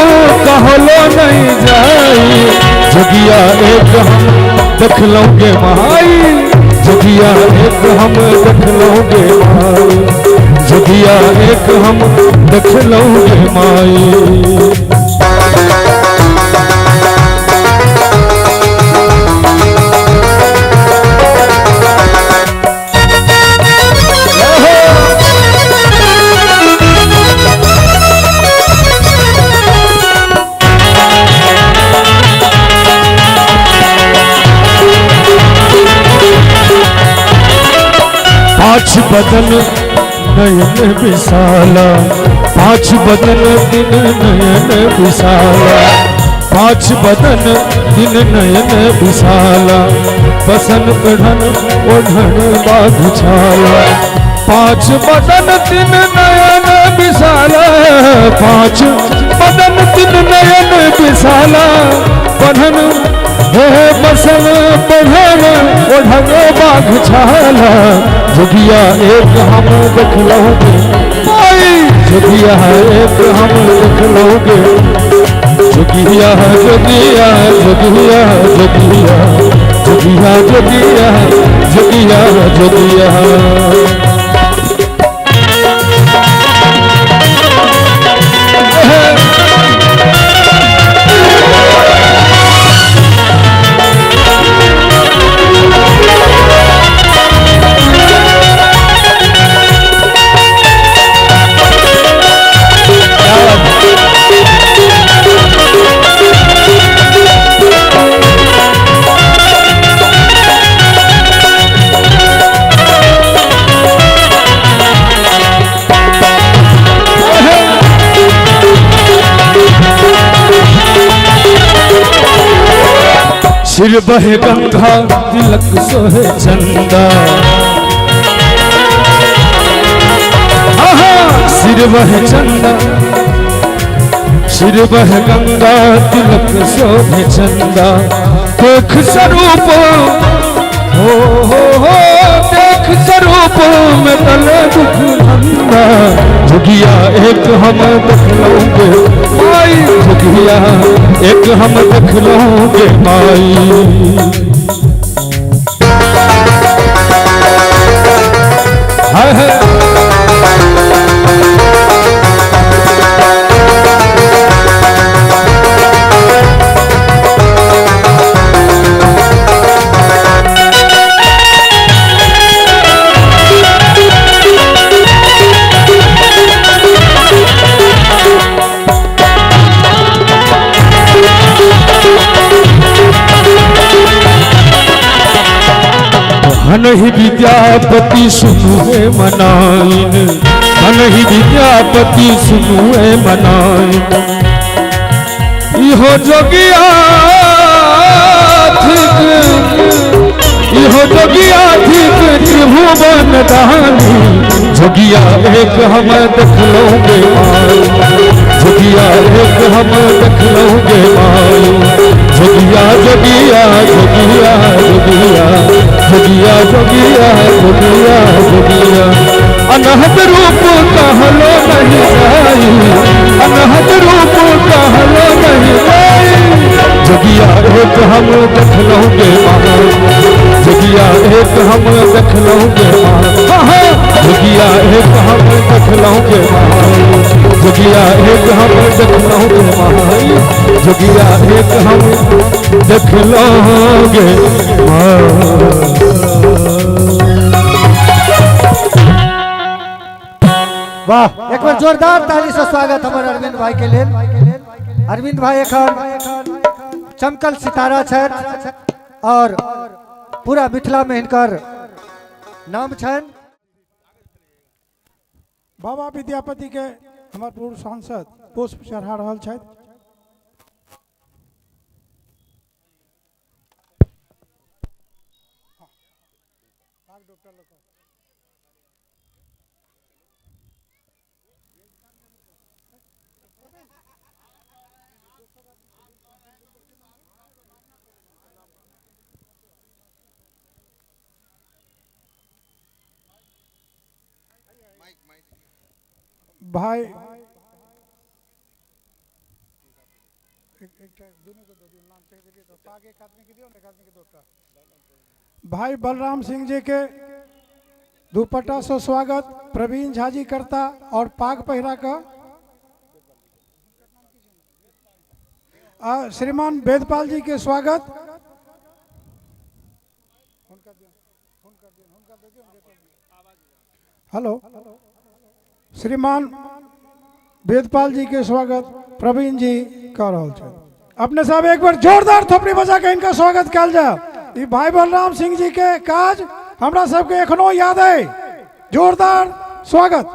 कहलो नहीं जाई। जोगिया एक हम देख लोगे माई जोगिया एक हम देख लोगे माई जोगिया एक हम देख लोगे माई। पाँच बदन नयन विशाला पाँच बदन दिन नयन विशाला पाँच बदन दिन नयन विशाला बसन बढ़न ओढ़न बाघ छाला पांच बदन तीन नयन विशाला, पांच बदन तीन नयन विशाला, बंधन हे बसन बंधन ओढ़न बाघ छाला, जोगिया एक हम देख लोगे माई, जोगिया एक हम देख लोगे, जोगिया जोगिया जोगिया जोगिया जोगिया जोगिया जोगिया जोगिया। सिर बहे गंगा तिलक सोहे चंदा, सिर बहे चंदा, सिर बहे गंगा तिलक सोहे चंदा, देख स्वरूप हो देख स्वरूप में तले दुख नंदा, जोगिया एक हम देख लोगे माई, जोगिया एक हम देख लोगे माई। हाय हाय हनहि विद्यापति सुनुए मनाइन, हनहि विद्यापति सुनुए मनाइन, इहो जोगिया इहो जोगिया ठीक त्रिभुवन दानी, जोगिया एक हम देख लोगे माई, जोगिया एक हम देख लोगे माई, जोगिया जोगिया जोगिया जोगिया जोगिया जोगिया जोगिया जोगिया। अनहद रूप कहलो नहीं जाई, अनहद रूप कहलो नहीं जाई, जोगिया एक हम देख लोगे माई, जोगिया एक हम देख लोगे माई, जोगिया एक हम देख लोगे माई, जोगिया एक हम देख लोगे माई, जोगिया एक हम देख लोगे माई। वाह, एक बार जोरदार ताली से स्वागत हमारे अरविंद भाई के लिए। अरविंद भाई एक चमकल सितारा छथि और पूरा मिथिला में इनकर नाम छन। बाबा विद्यापति के हमारे पूर्व सांसद पुष्प चढ़ा रहा छथि। भाई भाई बलराम सिंह जी के दुपट्टा से स्वागत, प्रवीण झा जी करता और पाग पहिरा का श्रीमान वेदपाल जी के स्वागत। हेलो, श्रीमान वेदपाल जी के स्वागत प्रवीण जी कर रहा है। अपने साहब एक बार जोरदार थोपड़ी बजा के इनका स्वागत कल जाए। भाई बलराम सिंह जी के काज हमरा सबके एखनो याद है। जोरदार स्वागत।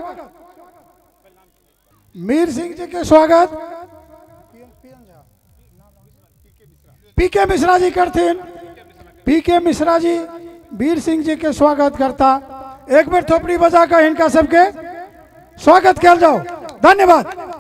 मीर सिंह जी के स्वागत पीके मिश्रा जी करथिन। पीके मिश्रा जी वीर सिंह जी के स्वागत करता। एक बेर थोपड़ी बजा कर इनका सबके स्वागत किया जाओ। धन्यवाद।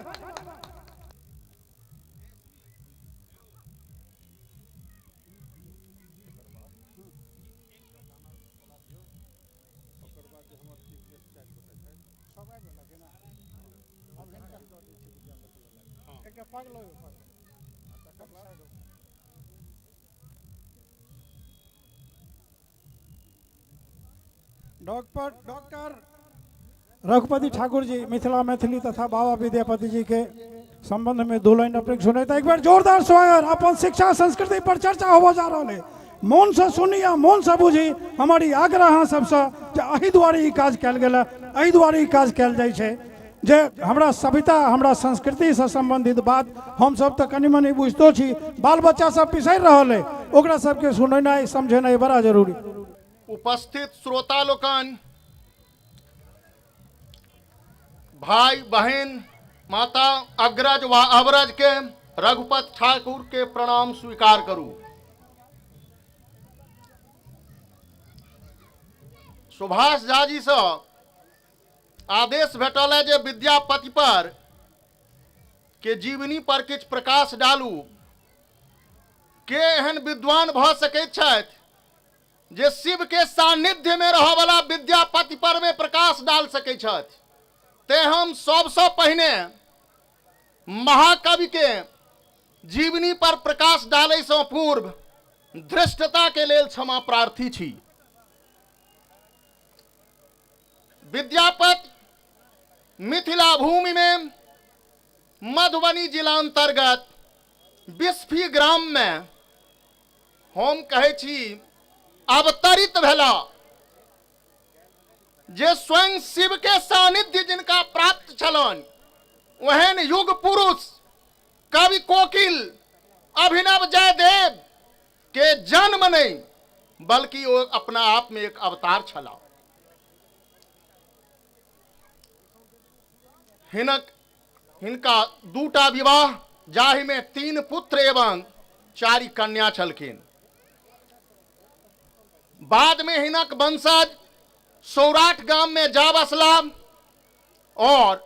डॉक्टर रघुपति ठाकुर जी मिथिला मैथिली तथा बाबा विद्यापति जी के संबंध में 2 लाइन अपने सुने था। एक बार जोरदार स्वागत। अपन शिक्षा संस्कृति पर चर्चा होबो जा रहा है। मौन से सुनिया, मौन से बुझी। हमारी आग्रह सबसे एहि दुआरे ई काज कल गेल, एहि दुआरे ई काज कल जाइ छै जे हमरा सभ्यता, हमरा संस्कृति से संबंधित बात हम सब तो कनि मनि बुझतो छी, बाल बच्चा सब पिसैर रहल है, ओकरा सबके सुनेनाइ समझेनाइ बड़ा जरूरी। उपस्थित श्रोता लोकन, भाई बहन, माता, अग्रज व अवरज के रघुपत ठाकुर के प्रणाम स्वीकार करूं। सुभाष झा जी से आदेश भेटल है जे विद्यापति पर के जीवनी पर किछ प्रकाश डालू। के एहन विद्वान भ सकैत छथि जे शिव के सानिध्य में रह वाला विद्यापति पर में प्रकाश डाल सकैत छथि। ते हम सबसे पहिने महाकवि के जीवनी पर प्रकाश डालै से पूर्व धृष्टता के लेल क्षमा प्रार्थी छी। विद्यापति मिथिला भूमि में मधुबनी जिला अंतर्गत बिस्फी ग्राम में हम कहे छी अवतरित भेला, जे स्वयं शिव के सानिध्य जिनका प्राप्त छलन, वहन युग पुरुष कवि कोकिल अभिनव जयदेव के जन्म नहीं बल्कि वो अपना आप में एक अवतार छला। हिनका 2टा विवाह, जाहि में 3 पुत्र एवं 4 कन्या छलखिन। बाद में हिनक वंशज सौराठ गांव में जा बसला और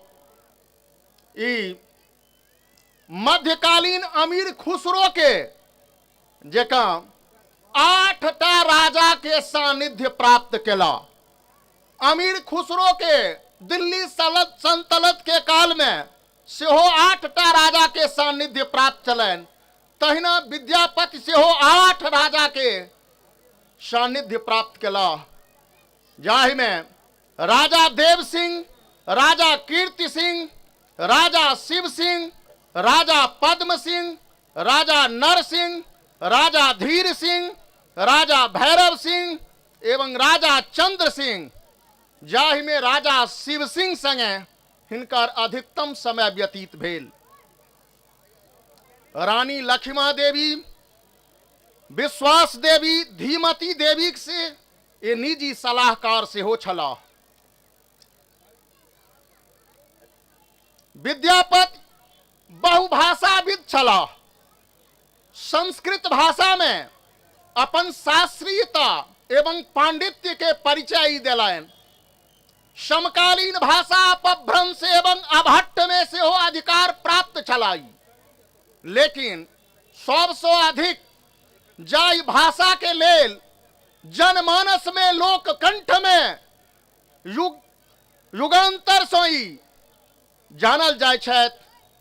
मध्यकालीन अमीर खुसरो के जेका 8टा राजा के सानिध्य प्राप्त केला। अमीर खुसरो के दिल्ली सल्तनत के काल में सेहो 8टा राजा के सानिध्य प्राप्त चलन। तहिना विद्यापति सेहो 8 राजा के सानिध्य प्राप्त केला, जाहि में राजा देव सिंह, राजा कीर्ति सिंह, राजा शिव सिंह, राजा पद्म सिंह, राजा नर सिंह, राजा धीर सिंह, राजा भैरव सिंह एवं राजा चंद्र सिंह, जाहि में राजा शिव सिंह संगे हिनकर अधिकतम समय व्यतीत भेल। रानी लक्ष्मा देवी, विश्वास देवी, धीमती देवी से ये निजी सलाहकार से हो छला। विद्यापति बहुभाषाविद छला। संस्कृत भाषा में अपन शास्त्रीयता एवं पांडित्य के परिचय दिलायन। समकालीन भाषा अपभ्रंश एवं अभट्ट में से हो अधिकार प्राप्त छलाई। लेकिन सबसे अधिक जाई भाषा के लेल जनमानस में लोक कंठ में युगांतर सोई जानल जाय छथि,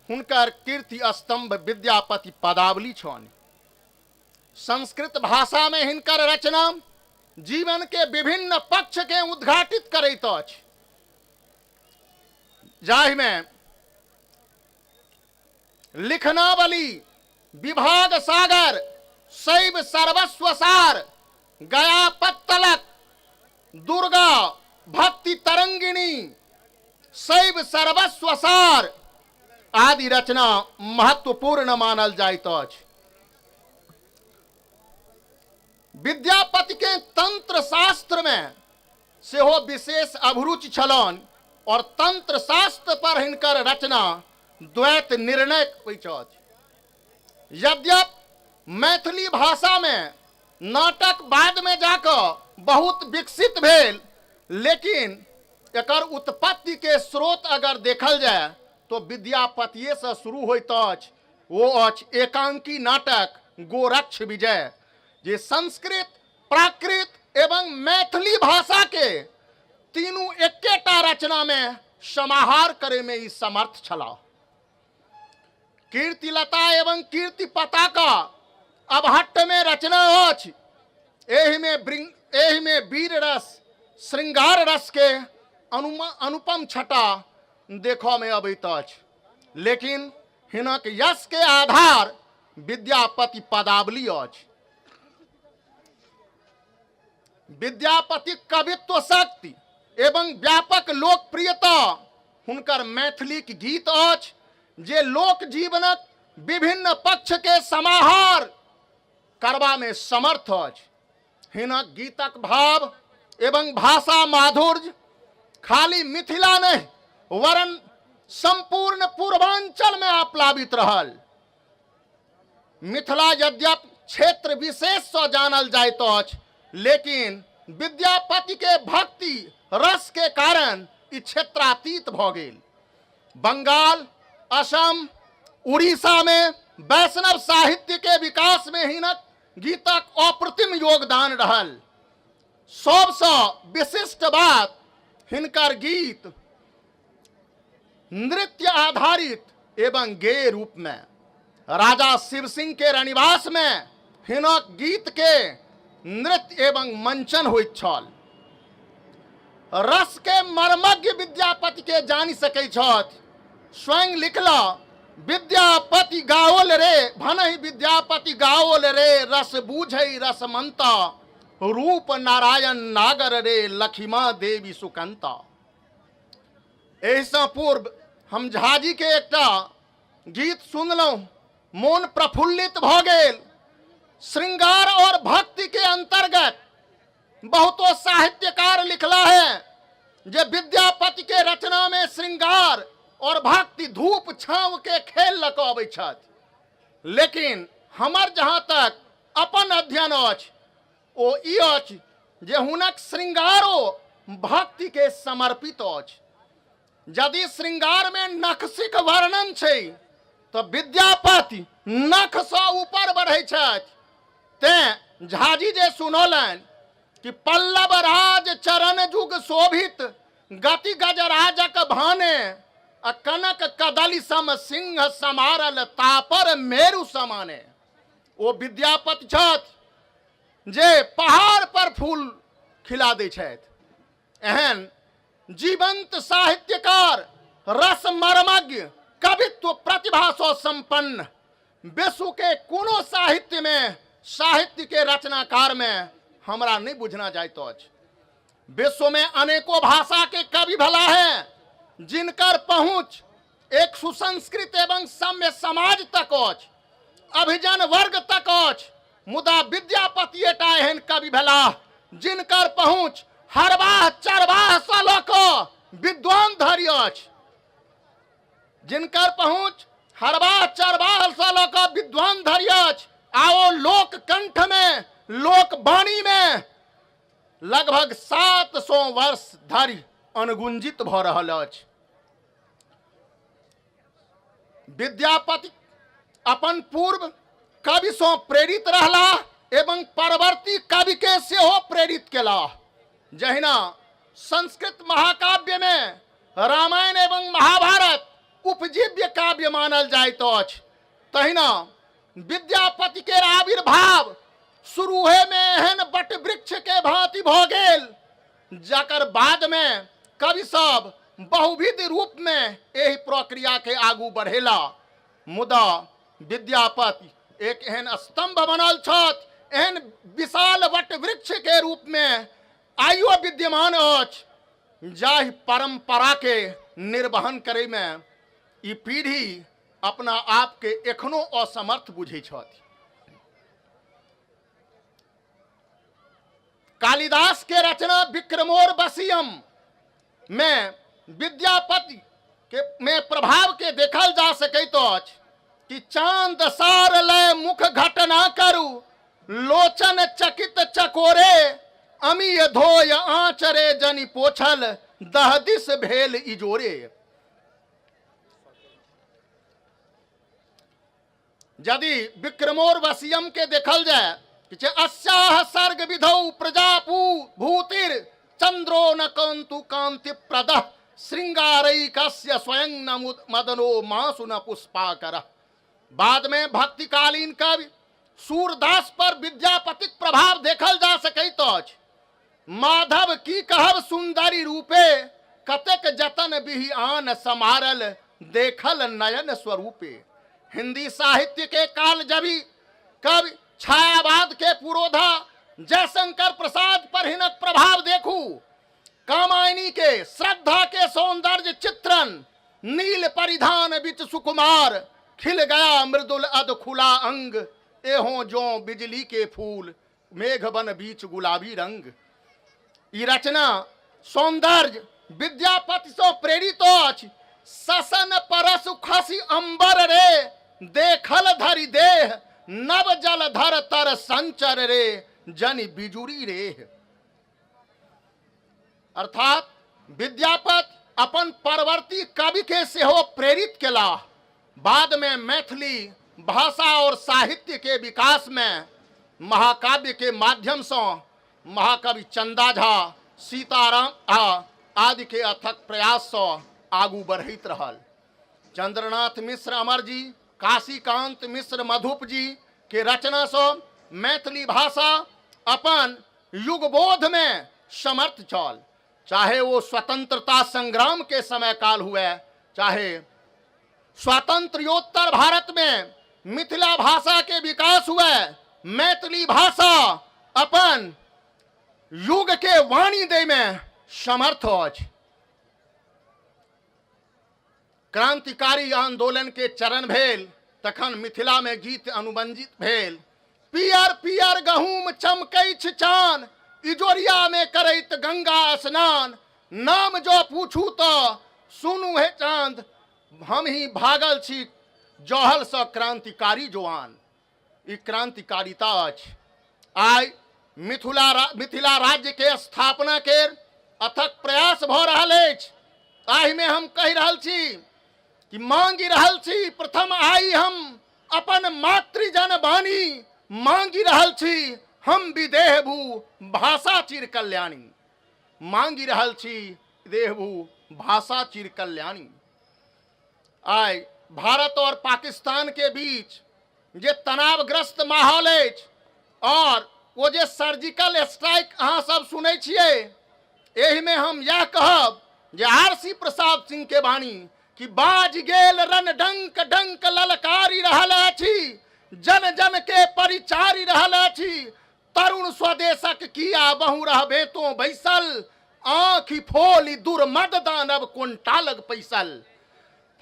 हुनकर कीर्ति स्तंभ विद्यापति पदावली छनि। संस्कृत भाषा में हिनकर रचना जीवन के विभिन्न पक्ष के उद्घाटित करैत अछि, जाहि में लिखनावली, विभाग सागर, शैव सर्वस्व सार, गया पत्तलक, दुर्गा भक्ति तरंगिणी, शैव सर्वस्व सार आदि रचना महत्वपूर्ण मानल जाइत अछि। विद्यापति के तंत्र शास्त्र में सेहो विशेष अभिरुचि छलन और तंत्र शास्त्र पर हिनकर रचना द्वैत निर्णय होइत अछि। यद्यपि मैथिली भाषा में नाटक बाद में जाकर बहुत विकसित भेल, लेकिन एकर उत्पत्ति के स्रोत अगर देखल जाए तो विद्यापतिये से शुरू होइत अछि। वो अछि एकांकी नाटक गोरक्ष विजय, जे संस्कृत, प्राकृत एवं मैथिली भाषा के तीनों एकेटा रचना में समाहार करे में ई समर्थ छला। कीर्तिलता एवं कीर्ति पताका अबहट्ट में रचना अछि। एहि में वीर रस, श्रृंगार रस के अनुपम छटा देखो में अबैत अछि। लेकिन हिनक यश के आधार विद्यापति पदावली अछि। विद्यापति कवित्व शक्ति एवं व्यापक लोकप्रियता हुनकर मैथिली गीत अछि, जे लोक जीवनक विभिन्न पक्ष के समाहार करबा में समर्थ अछि। हिनक गीतक भाव एवं भाषा माधुर्य खाली मिथिला नहीं वरन संपूर्ण पूर्वांचल में आप्लावित रहल। मिथिला यद्यपि क्षेत्र विशेष से जानल जाइत अछि, लेकिन विद्यापति के भक्ति रस के कारण ई क्षेत्रातीत भ गेल। बंगाल, असम, उड़ीसा में वैष्णव साहित्य के विकास में हिनक गीतक अप्रतिम योगदान रहल। सबसे विशिष्ट बात हिनकर गीत नृत्य आधारित एवं गेय रूप में राजा शिव सिंह के रनिवास में हिनक गीत के नृत्य एवं मंचन होइत छल। रस के मर्मज्ञ विद्यापति के जानि सकै छथि। स्वयं लिखला विद्यापति गाओल रे, भनहि विद्यापति गाओल रे, रस बूझै रसमंता, रूप नारायण नागर रे, लखिमा देवी सुकंता। एहिसँ पूर्व हम झाजी के एकटा गीत सुनलहुँ, मोन प्रफुल्लित भ गेल। श्रृंगार और भक्ति के अंतर्गत बहुतों साहित्यकार लिखला है जे विद्यापति के रचना में श्रृंगार और भक्ति धूप छाव के खेल लक अबै छथि। लेकिन हमर जहाँ तक अपन अध्ययन अछि ओ ई अछि जे हुनक श्रृंगारो भक्ति के समर्पित अछि। यदि श्रृंगार में नखसिक वर्णन छै तो विद्यापति नख से ऊपर बढ़ै छथि। तें झाजी जे सुनौलनि कि पल्लव राज चरण जुग शोभित, गति गजराजक भाने, आ कनक कदली सम सिंह समारल, तापर मेरु समाने। ओ विद्यापति छथि जे पहाड़ पर फूल खिला दै छथि। एहन जीवंत साहित्यकार, रस मर्मज्ञ, कवित्व प्रतिभा से संपन्न विश्व के कोनो साहित्य में, साहित्य के रचनाकार में हमरा नहीं बुझना जाइत अछि। विश्व में अनेकों भाषा के कवि भला है जिनकर पहुंच एक सुसंस्कृत एवं सभ्य समाज तक अछि, अभिजन वर्ग तक अछि। मुदा विद्यापति एटा एहन कवि भला जिनकर पहुंच हरवाह चरवाह से लऽ कऽ विद्वान धरि अछि। जिनकर पहुंच हरवाह चरवाह से लऽ कऽ विद्वान धरि अछि। आओ लोक कंठ में, लोक वाणी में लगभग 700 वर्ष धरि अनुगुंजित भ रहल अछि। विद्यापति अपन पूर्व कवि से प्रेरित रहला एवं परवर्ती कवि के सेहो प्रेरित केला। जहिना संस्कृत महाकाव्य में रामायण एवं महाभारत उपजीव्य काव्य मानल जाइत अछि, तहिना विद्यापति के आविर्भाव शुरूहे में एहन बट वृक्ष के भांति भ गेल, जकर बाद में कवि सब बहुविध रूप में एही प्रक्रिया के आगू बढ़ेला। मुदा विद्यापति एक एहन स्तंभ बनल छथि, एहन विशाल वट वृक्ष के रूप में आइयो विद्यमान अछि, जाहि परंपरा के निर्वहन करे में ई पीढ़ी अपना आप के एखनो असमर्थ बुझै छथि। कालिदास के रचना विक्रमोर्वशीयम में विद्यापति के में प्रभाव के देखल जा सकैत अछि कि चांद सार लय मुख घटना करू, लोचन चकित चकोरे, अमी धोय आचरे जनि पोछल दहदिस भेल इजोरे। यदि विक्रमोर्वशीयम के देखल जाए कि अस्याह सर्ग विधौ प्रजापू भूतिर चंद्रो न कांतु कांति प्रदः श्रृंगारैकस्य स्वयं न मदनो मासु न पुष्पाकर। बाद में भक्तिकालीन कवि सूरदास पर विद्यापतिक प्रभाव देखल जा सकैत अछि। माधव की कहब सुंदरी रूपे कतेक जतन बिहि आन समारल देखल नयन स्वरूपे। हिंदी साहित्य के काल जबी कवि छायावाद के पुरोधा जयशंकर प्रसाद पर हिनक प्रभाव देखू। कामायनी के श्रद्धा के सौंदर्य चित्रण, नील परिधान बिच सुकुमार, खिल गया मृदुल अध खुला अंग, एहों जो बिजली के फूल मेघ बन बीच गुलाबी रंग। ई रचना सौंदर्य विद्यापति से प्रेरित अछि। ससन परस खसी अंबर रे देखल धरि देह, नव जल धर तर संचर रे जनि बिजुरी रे। अर्थात विद्यापति अपन परवर्ती कवि के सेहो प्रेरित केला। बाद में मैथिली भाषा और साहित्य के विकास में महाकाव्य के माध्यम से महाकवि चंदा झा, सीताराम आदि के अथक प्रयास से आगू बढ़त रहल। चंद्रनाथ मिश्र अमर जी, काशीकांत मिश्र मधुप जी के रचना से मैथिली भाषा अपन युगबोध में समर्थ चल। चाहे वो स्वतंत्रता संग्राम के समय काल हुए, चाहे स्वातंत्र्योत्तर भारत में मिथिला भाषा के विकास हुए, मैथिली भाषा अपन युग के वाणी दे में समर्थ अछि। क्रांतिकारी आंदोलन के चरण भेल तखन मिथिला में गीत अनुबंधित भेल। पियर पियर गहूम चमकैछ चान, इजोरिया में करैत गंगा स्नान, नाम जो पूछू तो सुनू हे चांद, हम ही भागल छी जौहल से क्रांतिकारी जवान। ई क्रांतिकारिता अछि। आइ मिथिला राज्य के स्थापना के अथक प्रयास भ रहल अछि। ताहि में हम कहि रहल छी कि मांगी रहल छी प्रथम आई हम अपन मातृजन बानी, मांगी रहल छी हम विदेह भू भाषा चिर कल्याणी। मांगी रहल छी देह भू भाषा चिर कल्याणी। आइ भारत और पाकिस्तान के बीच जे तनावग्रस्त माहौल अछि और वो जे सर्जिकल स्ट्राइक अहाँ सब सुनै छियै, एहि में हम यह कहब जे आरसी प्रसाद सिंह के बानी कि बाज गेल रन डंक डंक ललकारी रहल अछि, जन जन के परिचारी रहल अछि, तरुण स्वदेशक किया बहु रहबे तो बैसल, आँखि फोली दुर्मद दानव कुंटालग पैसल।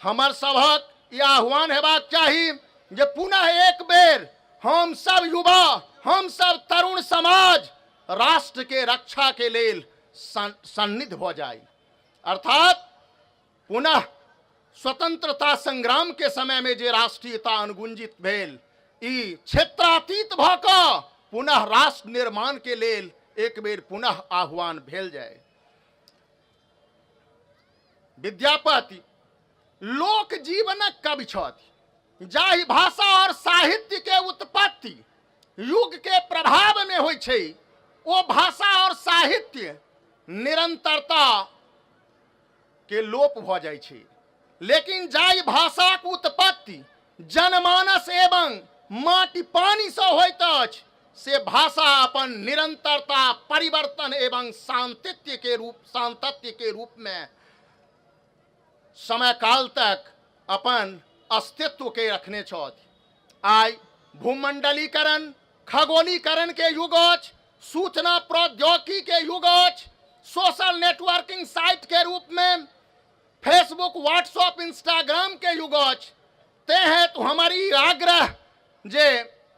हमर सबक यह आह्वान हेबाक चाही जे पुनः एक बेर हम सब युवा, हम सब तरुण समाज राष्ट्र के रक्षा के लेल सन्निध हो जाए। अर्थात पुनः स्वतंत्रता संग्राम के समय में जे राष्ट्रीयता अनुगुंजित भेल, ई क्षेत्रातीत भ क पुनः राष्ट्र निर्माण के लेल एक बेर पुनः आह्वान भेल जाए। विद्यापति लोक जीवनक कवि छथि, जाहि भाषा और साहित्य के उत्पत्ति युग के प्रभाव में होइ छै, ओ भाषा और साहित्य निरंतरता के लोप भ जाइ छै। लेकिन जाहि भाषाक उत्पत्ति जनमानस एवं माटि पानी से होइत अछि, से भाषा अपन निरंतरता, परिवर्तन एवं सांतत्य के रूप में समय काल तक अपन अस्तित्व के रखने छथि। आइ भूमंडलीकरण, खगोलीकरण के युग अछि, सूचना प्रौद्योगिकी के युग अछि, सोशल नेटवर्किंग साइट के रूप में फेसबुक, व्हाट्सएप, इंस्टाग्राम के युग अछि। ते हेतु हमारी आग्रह जे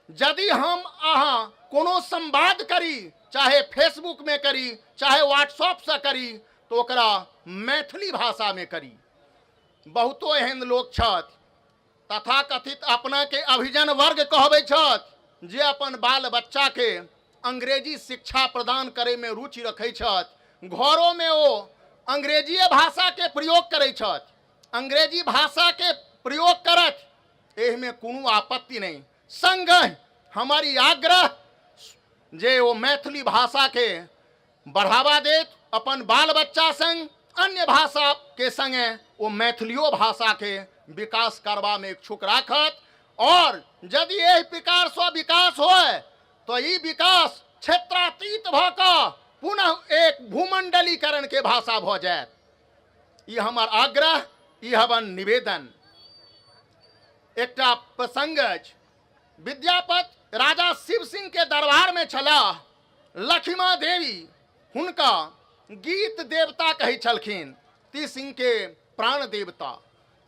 यदि हम अहाँ कोनो संवाद करी, चाहे फेसबुक में करी, चाहे व्हाट्सएप से करी, तो ओकरा मैथिली भाषा में करी। बहुतो एहन लोग छथि तथाकथित अपना के अभिजन वर्ग कहबै छथि जे अपन बाल बच्चा के अंग्रेजी शिक्षा प्रदान करे में रुचि रखै छथि, घरों में वो अंग्रेजीय भाषा के प्रयोग करै छथि, अंग्रेजी भाषा के प्रयोग करत, एहि में कोनो आपत्ति नहीं। संग हमारी आग्रह जे वो मैथिली भाषा के बढ़ावा देत, अपन बाल बच्चा संग अन्य भाषा के संगे वो मैथिलियो भाषा के विकास करवा में इच्छुक राखत, और यदि यही प्रकार से विकास होए तो ये विकास क्षेत्रातीत भ क पुनः एक भूमंडलीकरण के भाषा भ जाए। ये हमार आग्रह, ये हवन निवेदन। एकटा प्रसंग अछि, विद्यापति राजा शिव सिंह के दरबार में छला, लक्ष्मा देवी हुनका गीत देवता कही छलखिन, ती सिंह के प्राण देवता।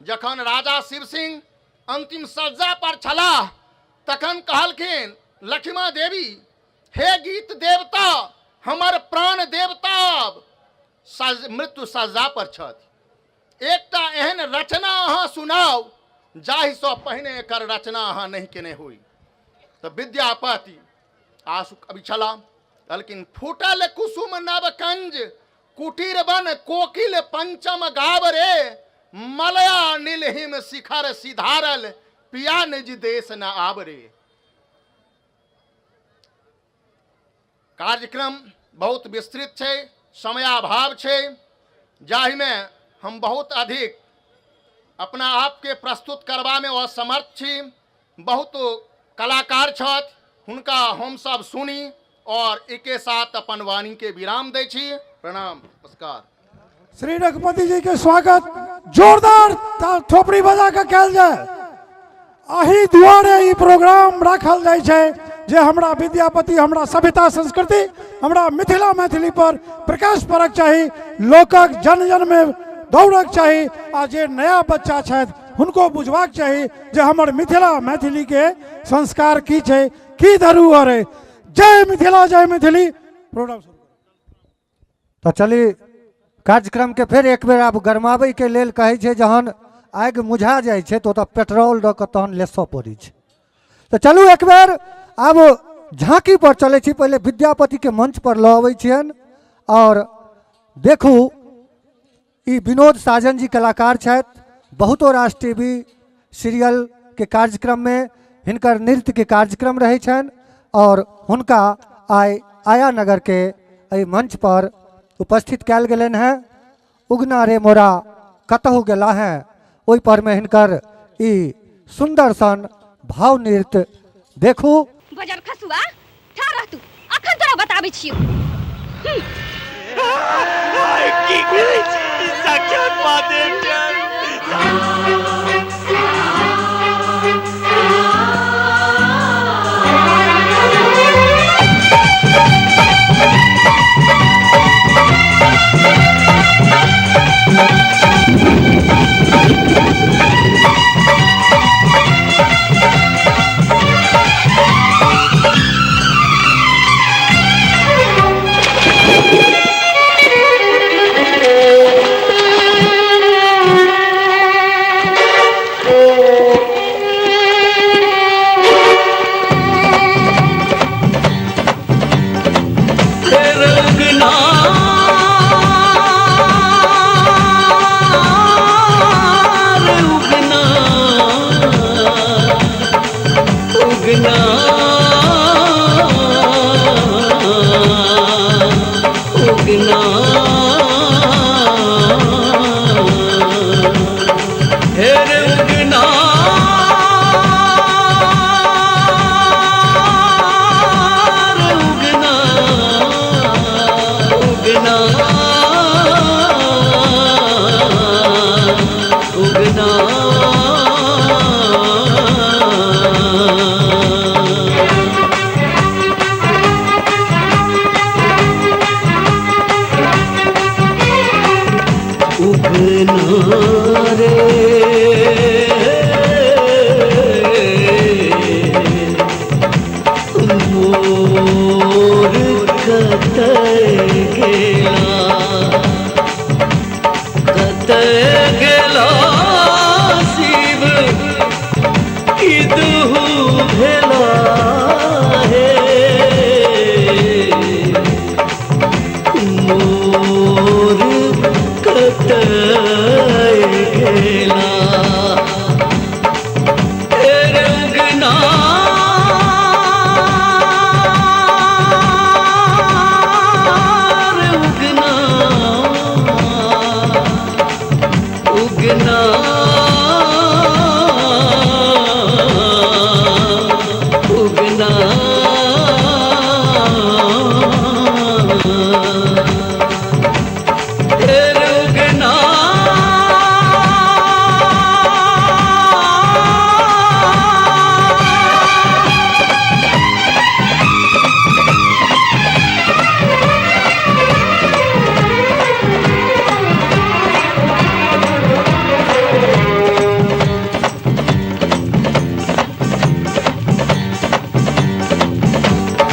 जखन राजा शिव सिंह अंतिम सज्जा पर छला तखन कहलखिन लक्ष्मा देवी, हे गीत देवता, हमर प्राण देवता मृत्यु सज्जा पर छथि, एकटा एहन रचना अहाँ सुनाउ जाहि सँ पहिने एकर रचना अहाँ नहीं केने हुई। तो विद्यापति आंसू कवि छला, कहलखिन फूटल कुसुम नव कंज, कुटीर बन कोकिल पंचम गाव रे, मलया नीलहिम शिखर सिधारल, पिया निज देश न आवरे। कार्यक्रम बहुत विस्तृत है, समयाभाव है, जाहि में हम बहुत अधिक अपना आप के प्रस्तुत करवा में असमर्थ छी। बहुत कलाकार छथि, हुनका हम सब सुनी और एके साथ अपन वाणी के विराम दै छी। प्रणाम, नमस्कार। श्री रघुपति जी के स्वागत जोरदार थोपड़ी बजा के कल जाए। अही दुआरे ई प्रोग्राम रखल जाय छै जे हमरा विद्यापति, हमरा सभ्यता संस्कृति, हमरा मिथिला मैथिली पर प्रकाश परक चाही, लोकक जन जन में दौड़क चाही, आ जे नया बच्चा छथि हुनको बुझबाक चाही जे हमर मिथिला मैथिली के संस्कार की छै, की धरोहर है। जय मिथिला, जय मैथिली। प्रोग्राम तो चली कार्यक्रम के फिर एक बेर आब गरमाबै के लेल कहै छै, जहन आग मुझा जाइ छै तो पेट्रोल दऽ कऽ तहन लेसऽ पड़ै छै। तो चलू एक बेर आब झांकी पर चलै छी। पहले विद्यापति के मंच पर लऽ अबै छियनि, और देखू ई विनोद साजन जी कलाकार छथि, बहुतो रास टीवी सीरियल के कार्यक्रम में हिनकर नृत्य के कार्यक्रम रहै छनि, और हुनका आइ आया नगर के एहि मंच पर उपस्थित कयल गेलनि हैं। उगना रे मोरा कतहु गेला हैं, ओहि पर में हिनकर ई सुंदर सन भाव नृत्य देखू। बजर खसुआ ठा रह तू, अखन तोरा बताबै छियौ। की कहै छी, साक्षात महादेव उगना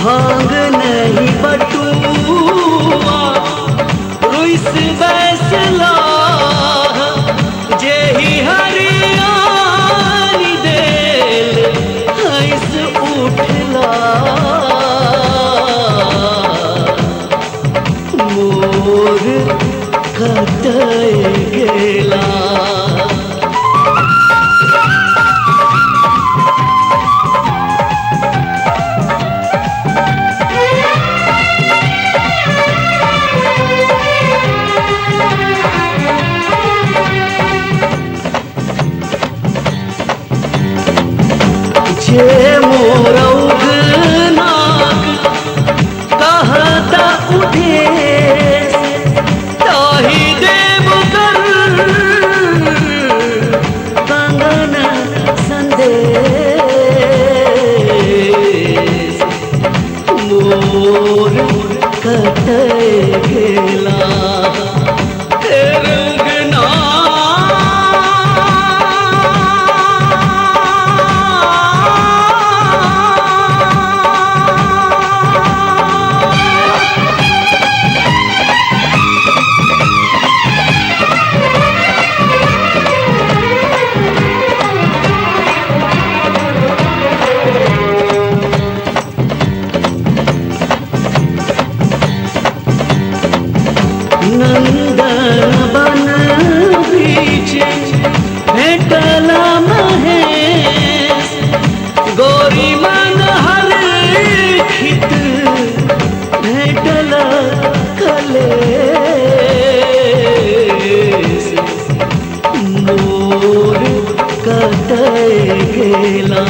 भांग नहीं बटुआ रुइस बैसला जेही हरियाणी देल हंस उठला मोर कतय गेला जे मोरौग नाग कहता उठे ताही देव कर कंगन संदेश मोर कतय गेला नंदन बन बीचे भेटला महेश गोरी मन हर खित भेटला कलेश मोर कतय गेला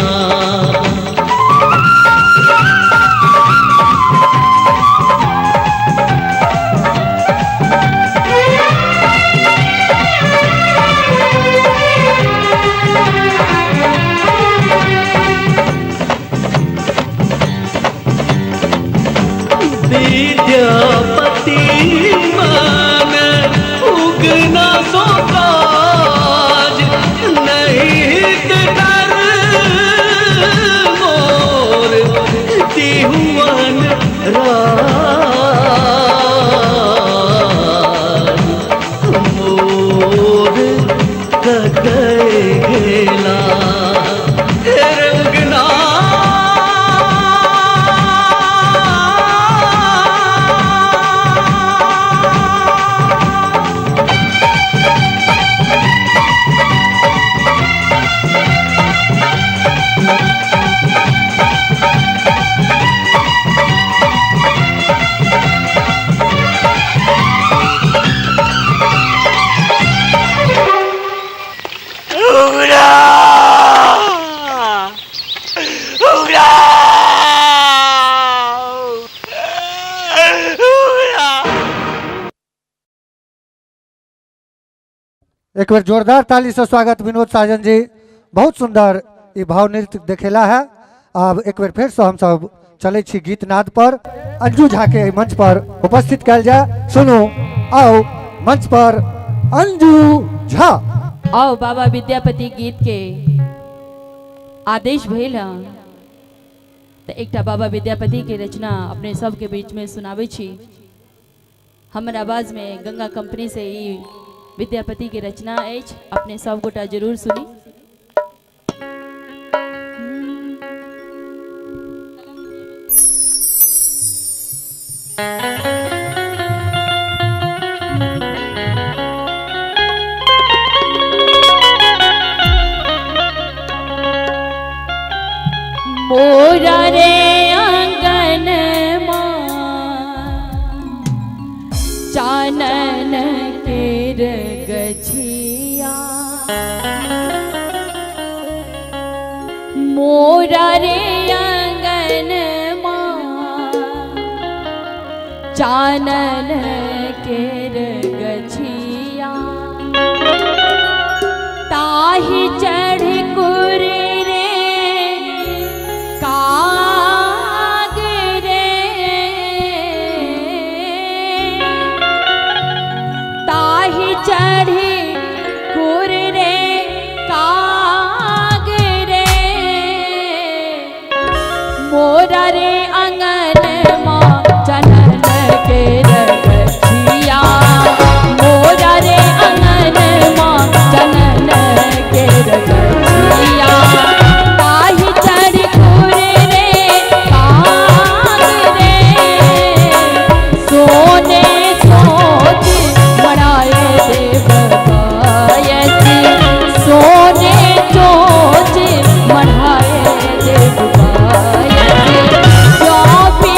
विद्यापति मन उगना सो काज नहीं कर मोर तिहुवन राज मोर कतय गेला रंगना एक बार जोरदार ताली से स्वागत विनोद साजन जी, बहुत सुंदर ये भाव नृत्य देखेला है। अब एक बार फिर से हम सब चले छी गीत नाद पर। अंजू झा के मंच पर उपस्थित कल जाए। सुनो आओ मंच पर अंजू झा। आओ बाबा विद्यापति गीत के आदेश भइल तो एकटा बाबा विद्यापति के रचना अपने सब के बीच में सुनावे छी। हमर आवाज में गंगा कंपनी से ई विद्यापति की रचना अछि, अपने सब गोटा जरूर सुनी। मोरा रे आंगन चानन केर गछिया, मोरा रे आंगन चानन केर गछिया, ताही चढ़ कुर रे काग रे, ताही चढ़ कुर रे काग रे, मोरा रे अंगन माँ चनन के रगछिया, मोरा रे अंगन माँ चनन के रगछिया, ताही चढ़ खुरे रे काग रे, सोने सोच मनाए देव गायसी, सोने सोच मनाए देव गायसी, जो भी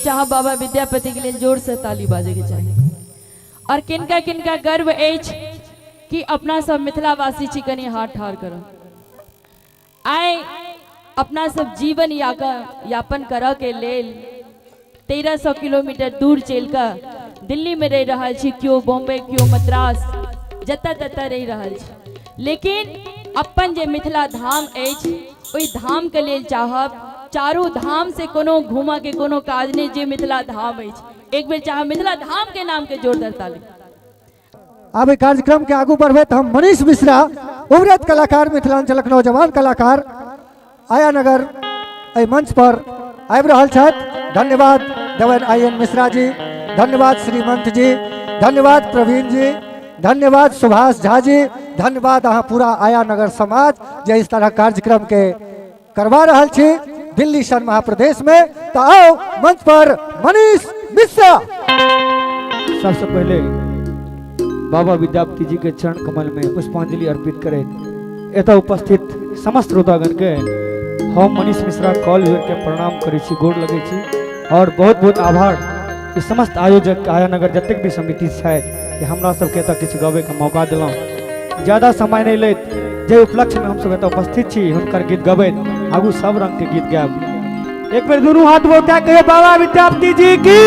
चाह बाबा विद्यापति के लिए जोर से ताली बाजे के चाहिए। और किनका किनका गर्व एज कि अपना सब मिथिलावासी चिकनी हाथ ठार करो आए अपना सब जीवन यापन कर के लेल 1300 किलोमीटर दूर चल कर दिल्ली में रह रहा छी, क्यों बॉम्बे क्यों मद्रास जता तता रह रहा छी, लेकिन अपन जे मिथिला धाम एज ओई धाम के लेल चाहब चारू धाम से कोनो घूमा के कोनो काज नहीं जे मिथिला धाम एज एक बेर चाह मिथिला धाम के नाम के जोरदार ताली। अब ई कार्यक्रम के आगू बढ़बे तो हम मनीष मिश्रा उभरत कलाकार मिथिलांचलक नौजवान कलाकार आया नगर एहि मंच पर आबि रहल छथि। धन्यवाद देवन IN मिश्रा जी, धन्यवाद श्रीमंत जी, धन्यवाद प्रवीण जी, धन्यवाद सुभाष झा जी, धन्यवाद अहाँ पूरा आया नगर समाज जे इस तरह कार्यक्रम के करवा रहल छी दिल्ली सन महाप्रदेश में। तो आओ मंच पर मनीष मिश्रा। सबसे पहले बाबा विद्यापति जी के चरण कमल में पुष्पांजलि अर्पित करें एतऽ उपस्थित समस्त श्रोतागण के हम मनीष मिश्रा कॉल के प्रणाम करै छी, गोर लगै छी और बहुत बहुत आभार इस समस्त आयोजक आया नगर जतेक भी समिति छथि कि हमरा सबके एतऽ किछु गाबै के मौका देलहुँ। ज्यादा समय नहीं लैत जे उपलक्ष्य में हमसब एतऽ उपस्थित छी हुनकर गीत गबैत आगू सब रंग के गीत गायब। एक बेर दुनू हाथ उठा के कहिए बाबा विद्यापति जी की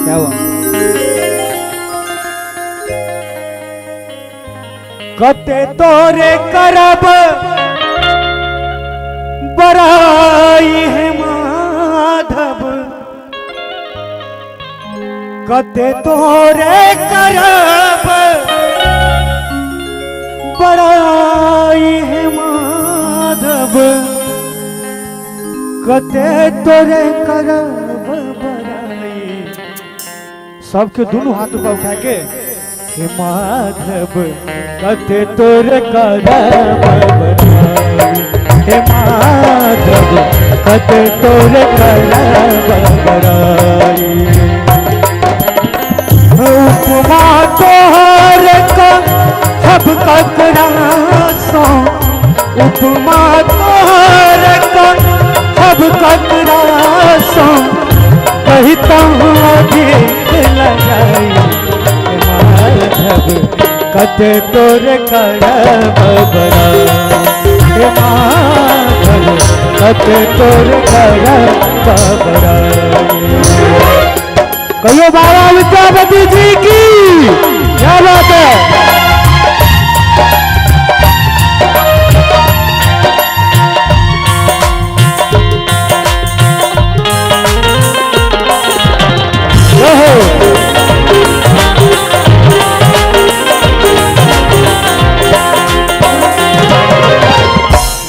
क्या हुआ। कते तोरे करब बड़ाई है माधव, कते तोरे करब बड़ाई है माधव, कते तोरे करब बड़ाई। सबके दोनों हाथ ऊपर उठा के हे माधव कते तोरे करब बड़ाई, हे माधव कते तोरे करब बड़ाई। उपमा तोहर का सब ककरासों, उपमा तोहर का सब ककरासों, कहता हूँ अधिक लगाई। माधव कते तोरे करब बड़ाई, हे माधव कते तोरे करब बड़ाई। कहियो बाबा विद्यापति जी की क्या बात है।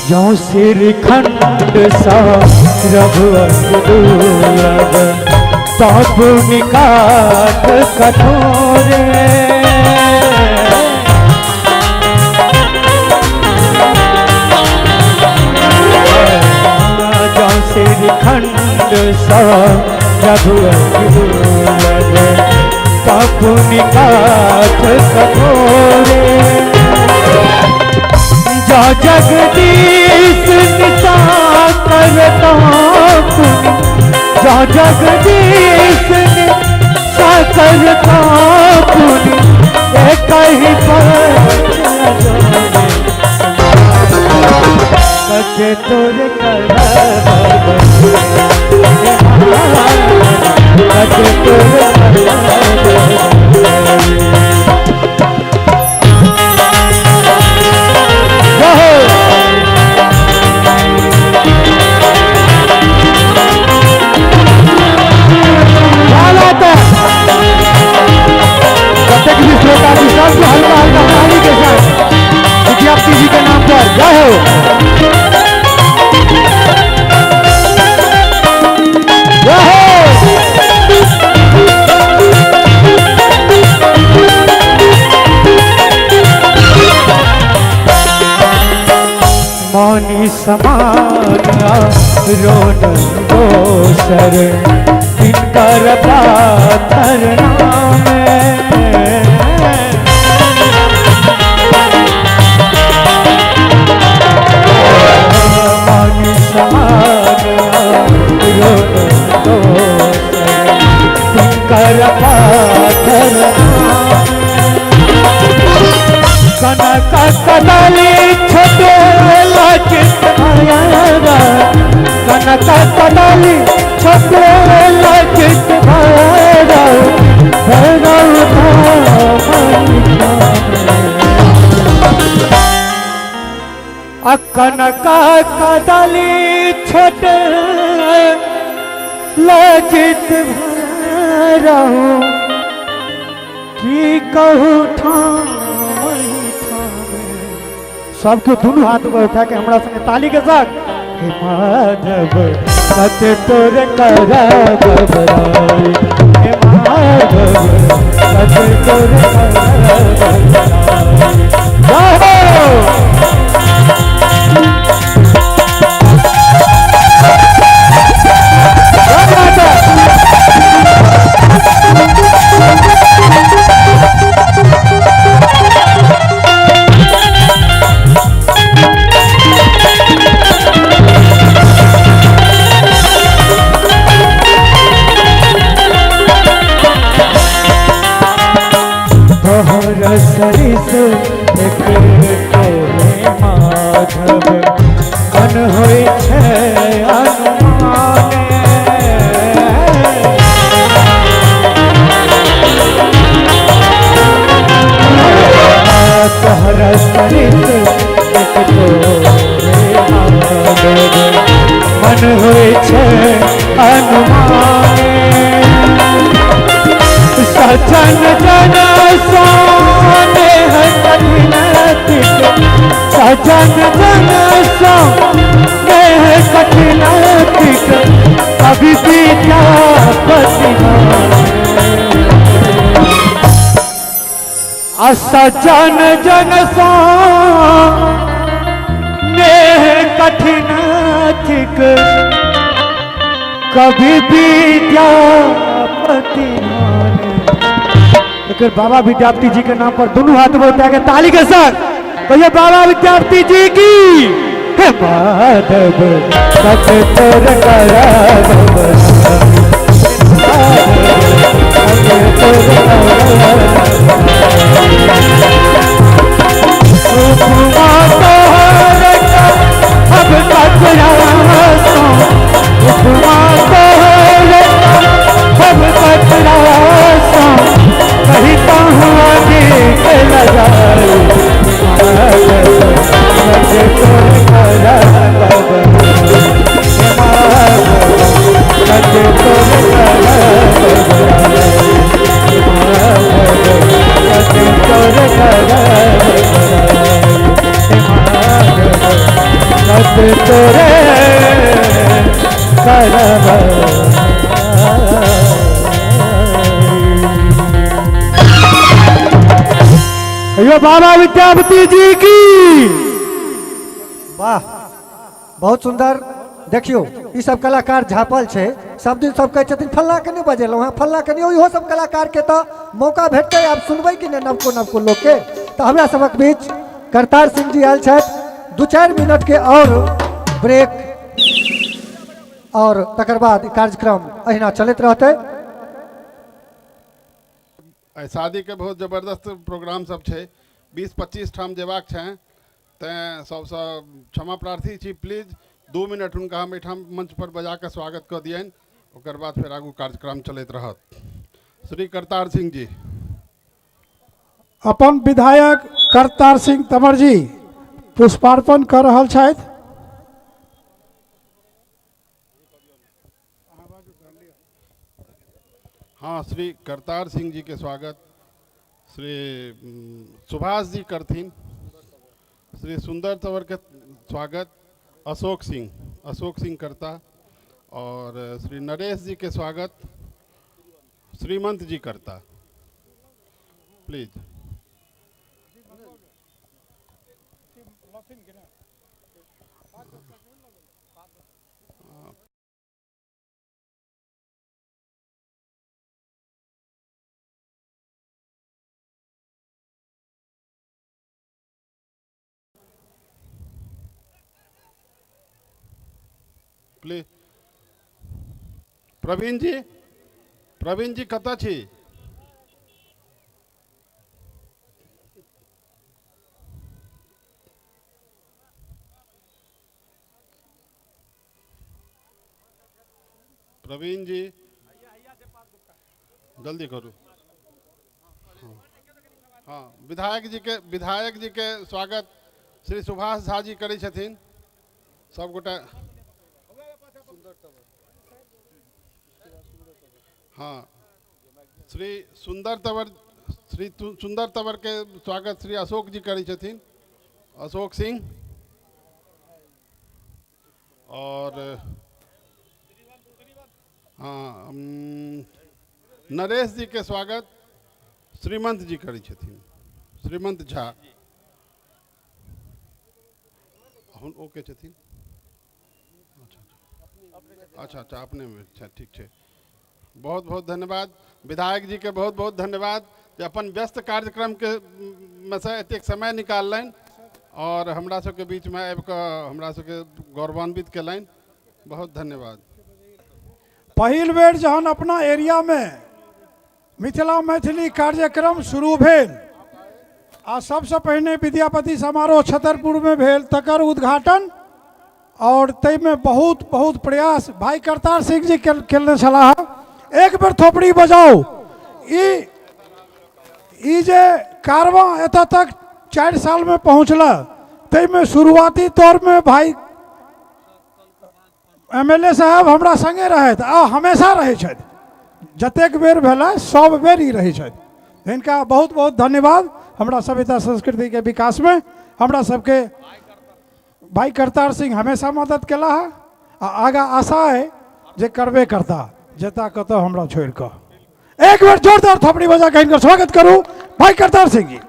जो श्रीखंड सा रघुवर तब निकाट कठोरे, जो श्रीखंड सा रघुवर तब निकाट कठोरे, जो जगदीश निशा करता जो जगदीश निशा करता पुनि एक ही कते तोरे करब कते तोरे श्रोता की सबको हल्का हल्का ताली के साथ विद्यापति जी के नाम पर जय हो जय हो। मौनी समाना रोन दोसर इनकर पाथर नाम समान रोन दोसर कनक कदली छोटे लचित भैरव भैरव कनक कदली छोटे लचित भैरव की कहू सबके दोनों हाथ में उठा के हमारा संगे ताली के साथ हे माधव सत तोर करब बराई हे माधव सत तोर करब बराई सरिस एक तोरे माधव मन होई छै अनुमाने तोहर सरिस एक तोरे माधव मन होई छै अनुमाने सजन जन सोने कठिन तिक सजन जन सोने कठिन तिक कभी विद्यापति सजन जन सोने कठिन तिक कभी विद्यापति लेकिन बाबा विद्यापति जी के नाम पर दोनों हाथ में उठा के ताली के साथ कहिए बाबा विद्यापति जी की हे माधव सत तोर करब कहीं हुआ देख लगा तोरे कहियो बाबा विद्यापति जी की वाह बहुत सुंदर। देखियो ई सब कलाकार झापल छे, सब दिन सब कहे छथिन फल्ला के नहीं बजेलहुँ हाँ फल्ला के नहीं, इहो सब कलाकार के तो मौका भेटते आप सुनबै कि नहीं नवको लोग के। तो हमरा सबक बीच करतार सिंह जी आयल छथि, 2-4 मिनट के और ब्रेक और तकर बाद कार्यक्रम अहिना चलते रहते। शादी के बहुत जबरदस्त प्रोग्राम सब छे, 20-25 ठाम जेबाक छै, तें सबसे क्षमा प्रार्थी छी। प्लीज 2 मिनट हुनका हम एठाम मंच पर बजा के स्वागत कर दियन, ओकर बाद फिर आगू कार्यक्रम चलते रहत। श्री करतार सिंह जी अपन विधायक करतार सिंह तंवर जी पुष्पार्पण कर रहल छथि। हाँ, श्री करतार सिंह जी के स्वागत श्री सुभाष जी करथिन, श्री सुंदर तंवर के स्वागत अशोक सिंह करता, और श्री नरेश जी के स्वागत श्रीमंत जी करता। प्लीज प्लीज प्रवीण जी कतऽ छी? प्रवीण जी जल्दी करू। हाँ, विधायक जी के स्वागत श्री सुभाष झा जी करै छथिन। सब गोटा हाँ, श्री सुंदर तंवर के स्वागत श्री अशोक जी करै छथिन, अशोक सिंह। और हाँ, नरेश जी के स्वागत श्रीमंत जी करै छथिन, श्रीमंत झा। ओके छथिन। अच्छा अपने में अच्छा, ठीक है। बहुत बहुत धन्यवाद विधायक जी के, बहुत बहुत धन्यवाद जे अपन व्यस्त कार्यक्रम के में से एतेक समय निकाललनि और हमरा सबके बीच में आबि कऽ हमरा सबके गौरवान्वित केलनि। बहुत धन्यवाद। पहिल बेर जहन अपना एरिया में मिथिला मैथिली कार्यक्रम शुरू भेल आ सबसे पहिने विद्यापति समारोह छतरपुर में भेल, तकर उद्घाटन और तै में बहुत बहुत प्रयास भाई करतार सिंह जी केने छलाह। एक बेर थोपड़ी बजाओ। ई जे कारवां एतऽ तक 4 साल में पहुँचला, तै में शुरुआती तौर में भाई MLA साहब हमरा संगे रहत आ हमेशा रहै छथि, जतेक बेर भेला सब बेर ही रहै छथि। इनका बहुत बहुत धन्यवाद। हमरा सभ्यता संस्कृति के विकास में हमरा सबके भाई करतार सिंह हमेशा मदद केला है आ आगा आशा है जे करबे करता, जेता कतो हमरा छोड़ कऽ। एक बेर जोरदार थपड़ी बजा के इनकर स्वागत करूं भाई करतार सिंह जी।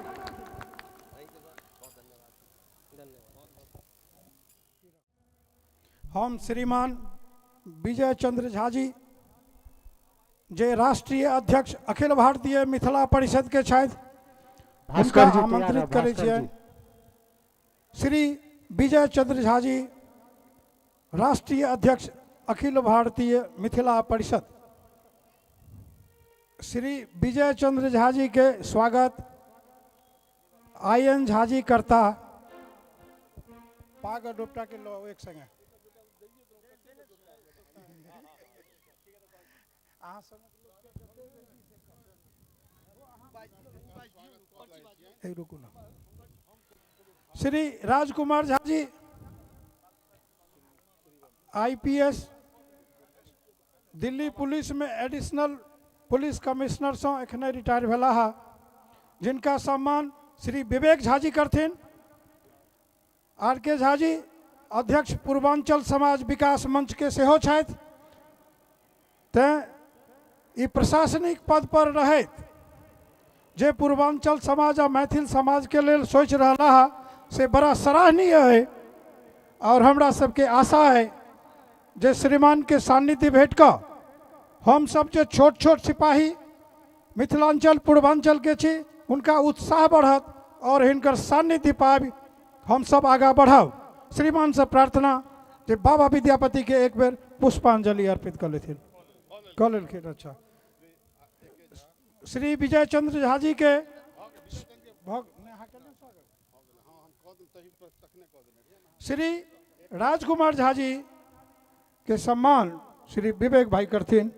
हम श्रीमान विजय चंद्र झा जी जे राष्ट्रीय अध्यक्ष अखिल भारतीय मिथिला परिषद के छथि, हुनका आमंत्रित करै छियनि। श्री विजय चंद्र झा जी राष्ट्रीय अध्यक्ष अखिल भारतीय मिथिला परिषद। श्री विजय चंद्र झा जी के स्वागत IN झा जी करता। पाग डोपटा के लो एक संगे रुकू ना। श्री राजकुमार झा जी IPS दिल्ली पुलिस में एडिशनल पुलिस कमिश्नर से एखने रिटायर भेला है, जिनका सम्मान श्री विवेक झा जी करथिन। RK झा जी अध्यक्ष पूर्वांचल समाज विकास मंच के सेहो छथि। तें ई प्रशासनिक पद पर रहैत जे पूर्वांचल समाज आ मैथिल समाज के लेल सोच रहा है से बड़ा सराहनीय है। और हमरा सबके आशा है जे श्रीमान के सान्निध्य भेट का हम सब जो छोट छोट सिपाही मिथिलांचल पूर्वांचल के छी, उनका उत्साह बढ़त और हिनकर सान्निध्य पाबि हम सब आगा बढ़ब। श्रीमान से प्रार्थना जे बाबा विद्यापति के एक बेर पुष्पांजलि अर्पित कर लेथिन। अच्छा, श्री विजय चंद्र झा जी के श्री राजकुमार झा जी के सम्मान श्री विवेक भाई करथिन।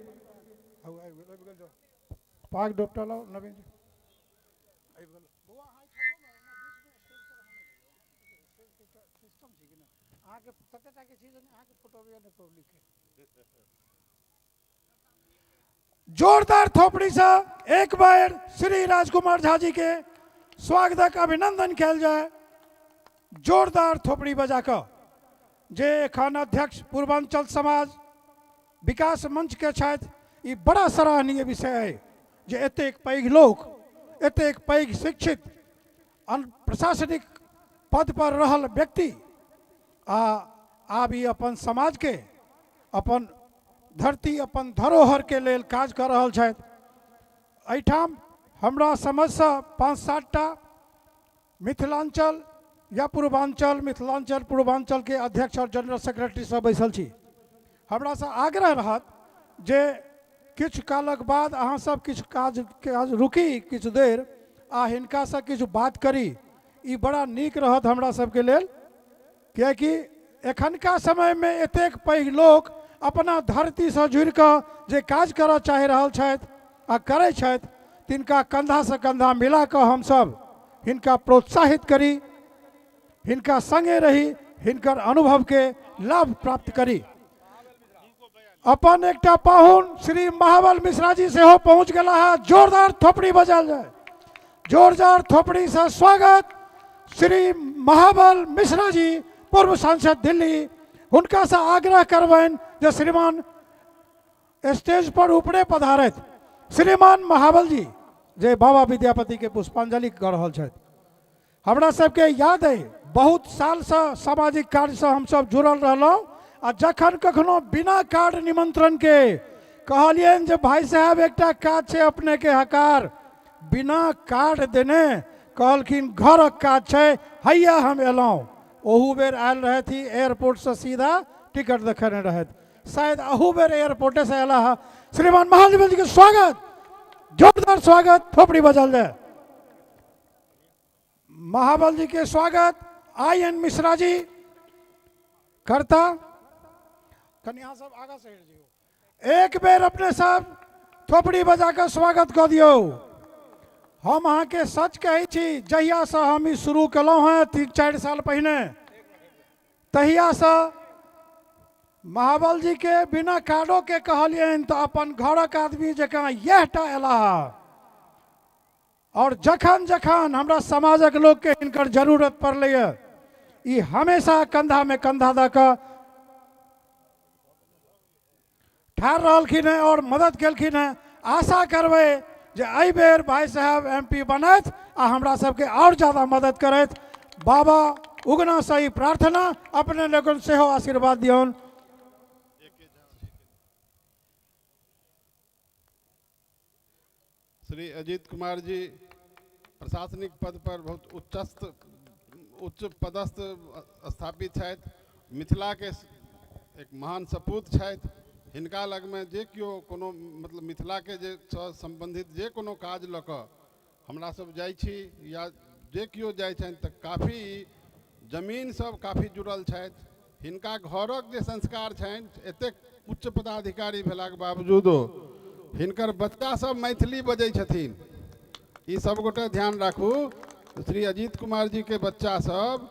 पाग डोपटा लो नवीन जी। जोरदार थोपड़ी से एक बार श्री राजकुमार झा जी के स्वागत अभिनंदन कल जाए। जोरदार थोपड़ी बजा कर जे एखन अध्यक्ष पूर्वांचल समाज विकास मंच के छथि, ई बड़ा सराहनीय विषय है जे एतेक पैघ लोक, एतेक पैघ शिक्षित प्रशासनिक पद पर रहल व्यक्ति आब ई अपन समाज के, अपन धरती, अपन धरोहर के लेल काज कर रहल छथि। एहिठाम हमरा समझ से 5-7 टा मिथिलांचल या पूर्वांचल, मिथिलांचल पूर्वांचल के अध्यक्ष और जनरल सेक्रेटरी सब बैसल छी। हमरा से आग्रह रहत जे किछु कालक बाद अहाँ सब किछु काज रुकी किछु देर आ हिनका से किछु बात करी, ई बड़ा नीक रहत हमरा सबके लेल। कियाकि एखनका समय में एतेक पैघ लोक अपना धरती से जुड़ कऽ जे काज करऽ चाहि रहल छथि आ करै छथि तिनका कंधा से कंधा मिला कऽ हमसब हिनका प्रोत्साहित करी, हिनका संगे रही, हिनकर अनुभव के लाभ प्राप्त करी। अपन एकटा पाहुन श्री महाबल मिश्रा जी सेहो पहुंच गेला है। जोरदार थोपड़ी बजाल जाए, जोरदार थोपड़ी से स्वागत श्री महाबल मिश्रा जी, पूर्व सांसद दिल्ली। हुनका से आग्रह करबनि जे श्रीमान स्टेज पर ऊपरे पधारत। श्रीमान महाबल जी जे बाबा विद्यापति के पुष्पांजलि कर रहल छथि। हमरा सबके याद है बहुत साल से सामाजिक कार्य से हम सब जुड़ल रहलहुँ आ जखन कखनो बिना कार्ड निमंत्रण के कहलियन जे भाई साहब एकटा काज छै अपने के हकार, बिना कार्ड देने कहलखिन घरक काज छै, हैया हम एलहुँ। ओहू बेर आयल रहती एयरपोर्ट से सीधा टिकट देखने रहत, शायद अहू बेर एयरपोर्टे से अला है। श्रीमान महाबल जी के स्वागत, जोरदार स्वागत, थोपड़ी बजल जाए। महाबल जी के स्वागत IN मिश्रा जी करता। कन्या सब आगा से हट जियो, एक बेर अपने सब थोपड़ी बजा के स्वागत कर दियो। हम अहाँ के सच कहै छी, जहिया से हम ई शुरू कलहुँ हैं 3-4 साल पहिने, तहिया से महाबल जी के बिना कार्डो के कहलियन तो अपन घरक आदमी जकाँ यहटा एला। और जखन जखन हमरा समाजक लोग के हिनकर जरूरत पड़लै, ई हमेशा कंधा में कंधा दऽ कऽ ठाड़ रहलखिन हैं और मदद केलखिन हैं। आशा करबै जे एहि बेर भाई साहब MP बनैत आ हमरा सबके और ज्यादा मदद करैत। बाबा उगना से ही प्रार्थना, अपने लोगन सेहो आशीर्वाद दियौन। श्री अजीत कुमार जी प्रशासनिक पद पर बहुत उच्च पदस्थ स्थापित छथि। मिथिला के एक महान सपूत छथि। हिनका लग में जे कियो कोनो मतलब मिथिला के जे संबंधित जे कोनो काज लऽ कऽ हमरा सब जाइ छी या जे कियो जाइ छनि तऽ काफ़ी जमीन सब काफ़ी जुड़ल छथि। हिनका घरक जे संस्कार छनि, एतेक उच्च पदाधिकारी भेलाक बावजूदो हिनकर बच्चा सब मैथिली बजै छथिन। ई सब गोटे ध्यान राखू, श्री अजीत कुमार जी के बच्चा सब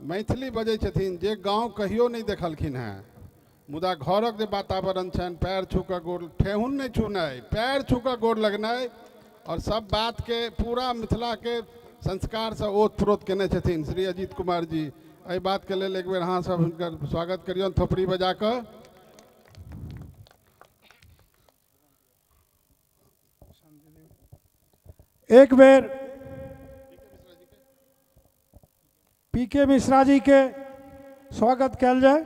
मैथिली बजै छथिन, जे गांव कहियो नहीं देखलखिन हैं। मुदा घरक जे वातावरण छनि, पैर छू कऽ गोर, ठेहुन नहीं छूनाइ, पैर छू कऽ गोर लगनाइ, और सब बात के पूरा मिथिला के संस्कार से ओत प्रोत केने छथिन श्री अजीत कुमार जी। एहि बात के लेल एक बेर अहाँ सब हुनकर स्वागत करियौन थोपड़ी बजा कऽ। एक बेर PK मिश्रा जी के स्वागत कल जाए।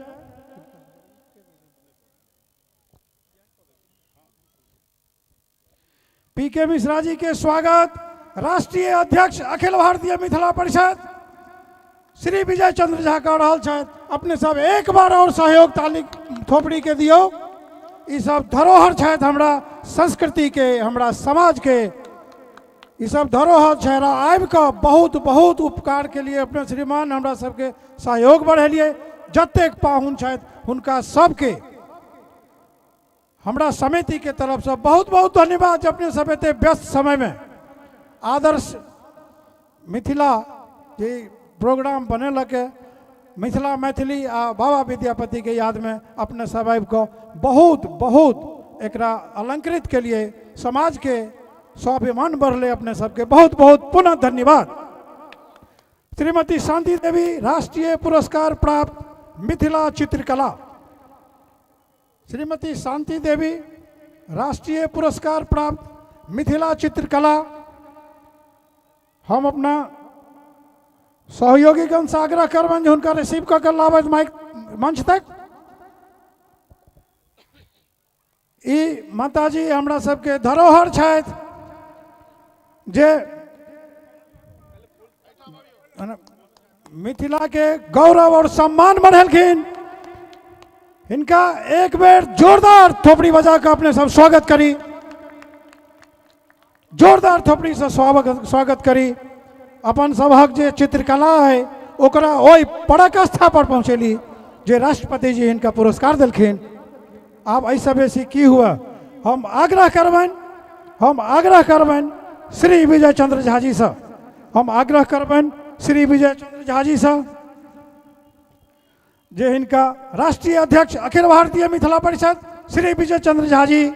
PK मिश्रा जी के स्वागत राष्ट्रीय अध्यक्ष अखिल भारतीय मिथिला परिषद श्री विजय चंद्र झा कर रहल छथि। अपने सब एक बार और सहयोग ताली थोपड़ी के दियो। ई सब धरोहर छथि हमरा संस्कृति के, हमरा समाज के। ई सब धरोहर छहरा आबि कऽ बहुत बहुत उपकार के लिए अपने श्रीमान हमरा सबके सहयोग बढ़ेलिए। जतेक पाहुन छथि हुनका सबके हमरा समिति के तरफ से बहुत बहुत धन्यवाद। अपने सब एते व्यस्त समय में आदर्श मिथिला जे प्रोग्राम बने लगे, मिथिला मैथिली आ बाबा विद्यापति के याद में अपने सब आबि कऽ बहुत बहुत एकरा अलंकृत के लिए समाज के स्वाभिमान बढ़ले। अपने सबके बहुत बहुत पुनः धन्यवाद। श्रीमती शांति देवी राष्ट्रीय पुरस्कार प्राप्त मिथिला चित्रकला। श्रीमती शांति देवी राष्ट्रीय पुरस्कार प्राप्त मिथिला चित्रकला। हम अपना सहयोगीगण से आग्रह करबनि जे हुनका रिसीव कऽ के लाबथि माइक मंच तक। ई माताजी हमरा सबके धरोहर छथि जे मिथिला के गौरव और सम्मान बढ़ेलखिन। इनका एक बेर जोरदार थोपड़ी बजा कर अपने सब स्वागत करी, जोरदार थोपड़ी से स्वागत करी। अपन सभक जे चित्रकला है ओकरा ओहि परक स्था पर पहुँचेली जे राष्ट्रपति जी इनका पुरस्कार दिलखिन। आब ऐसे बेसी की हुआ। हम आग्रह करबनि श्री विजय चंद्र झा जी से, हम आग्रह करबनि श्री विजय चंद्र झा जी से जे हिनका राष्ट्रीय अध्यक्ष अखिल भारतीय मिथिला परिषद श्री विजय चंद्र झा जी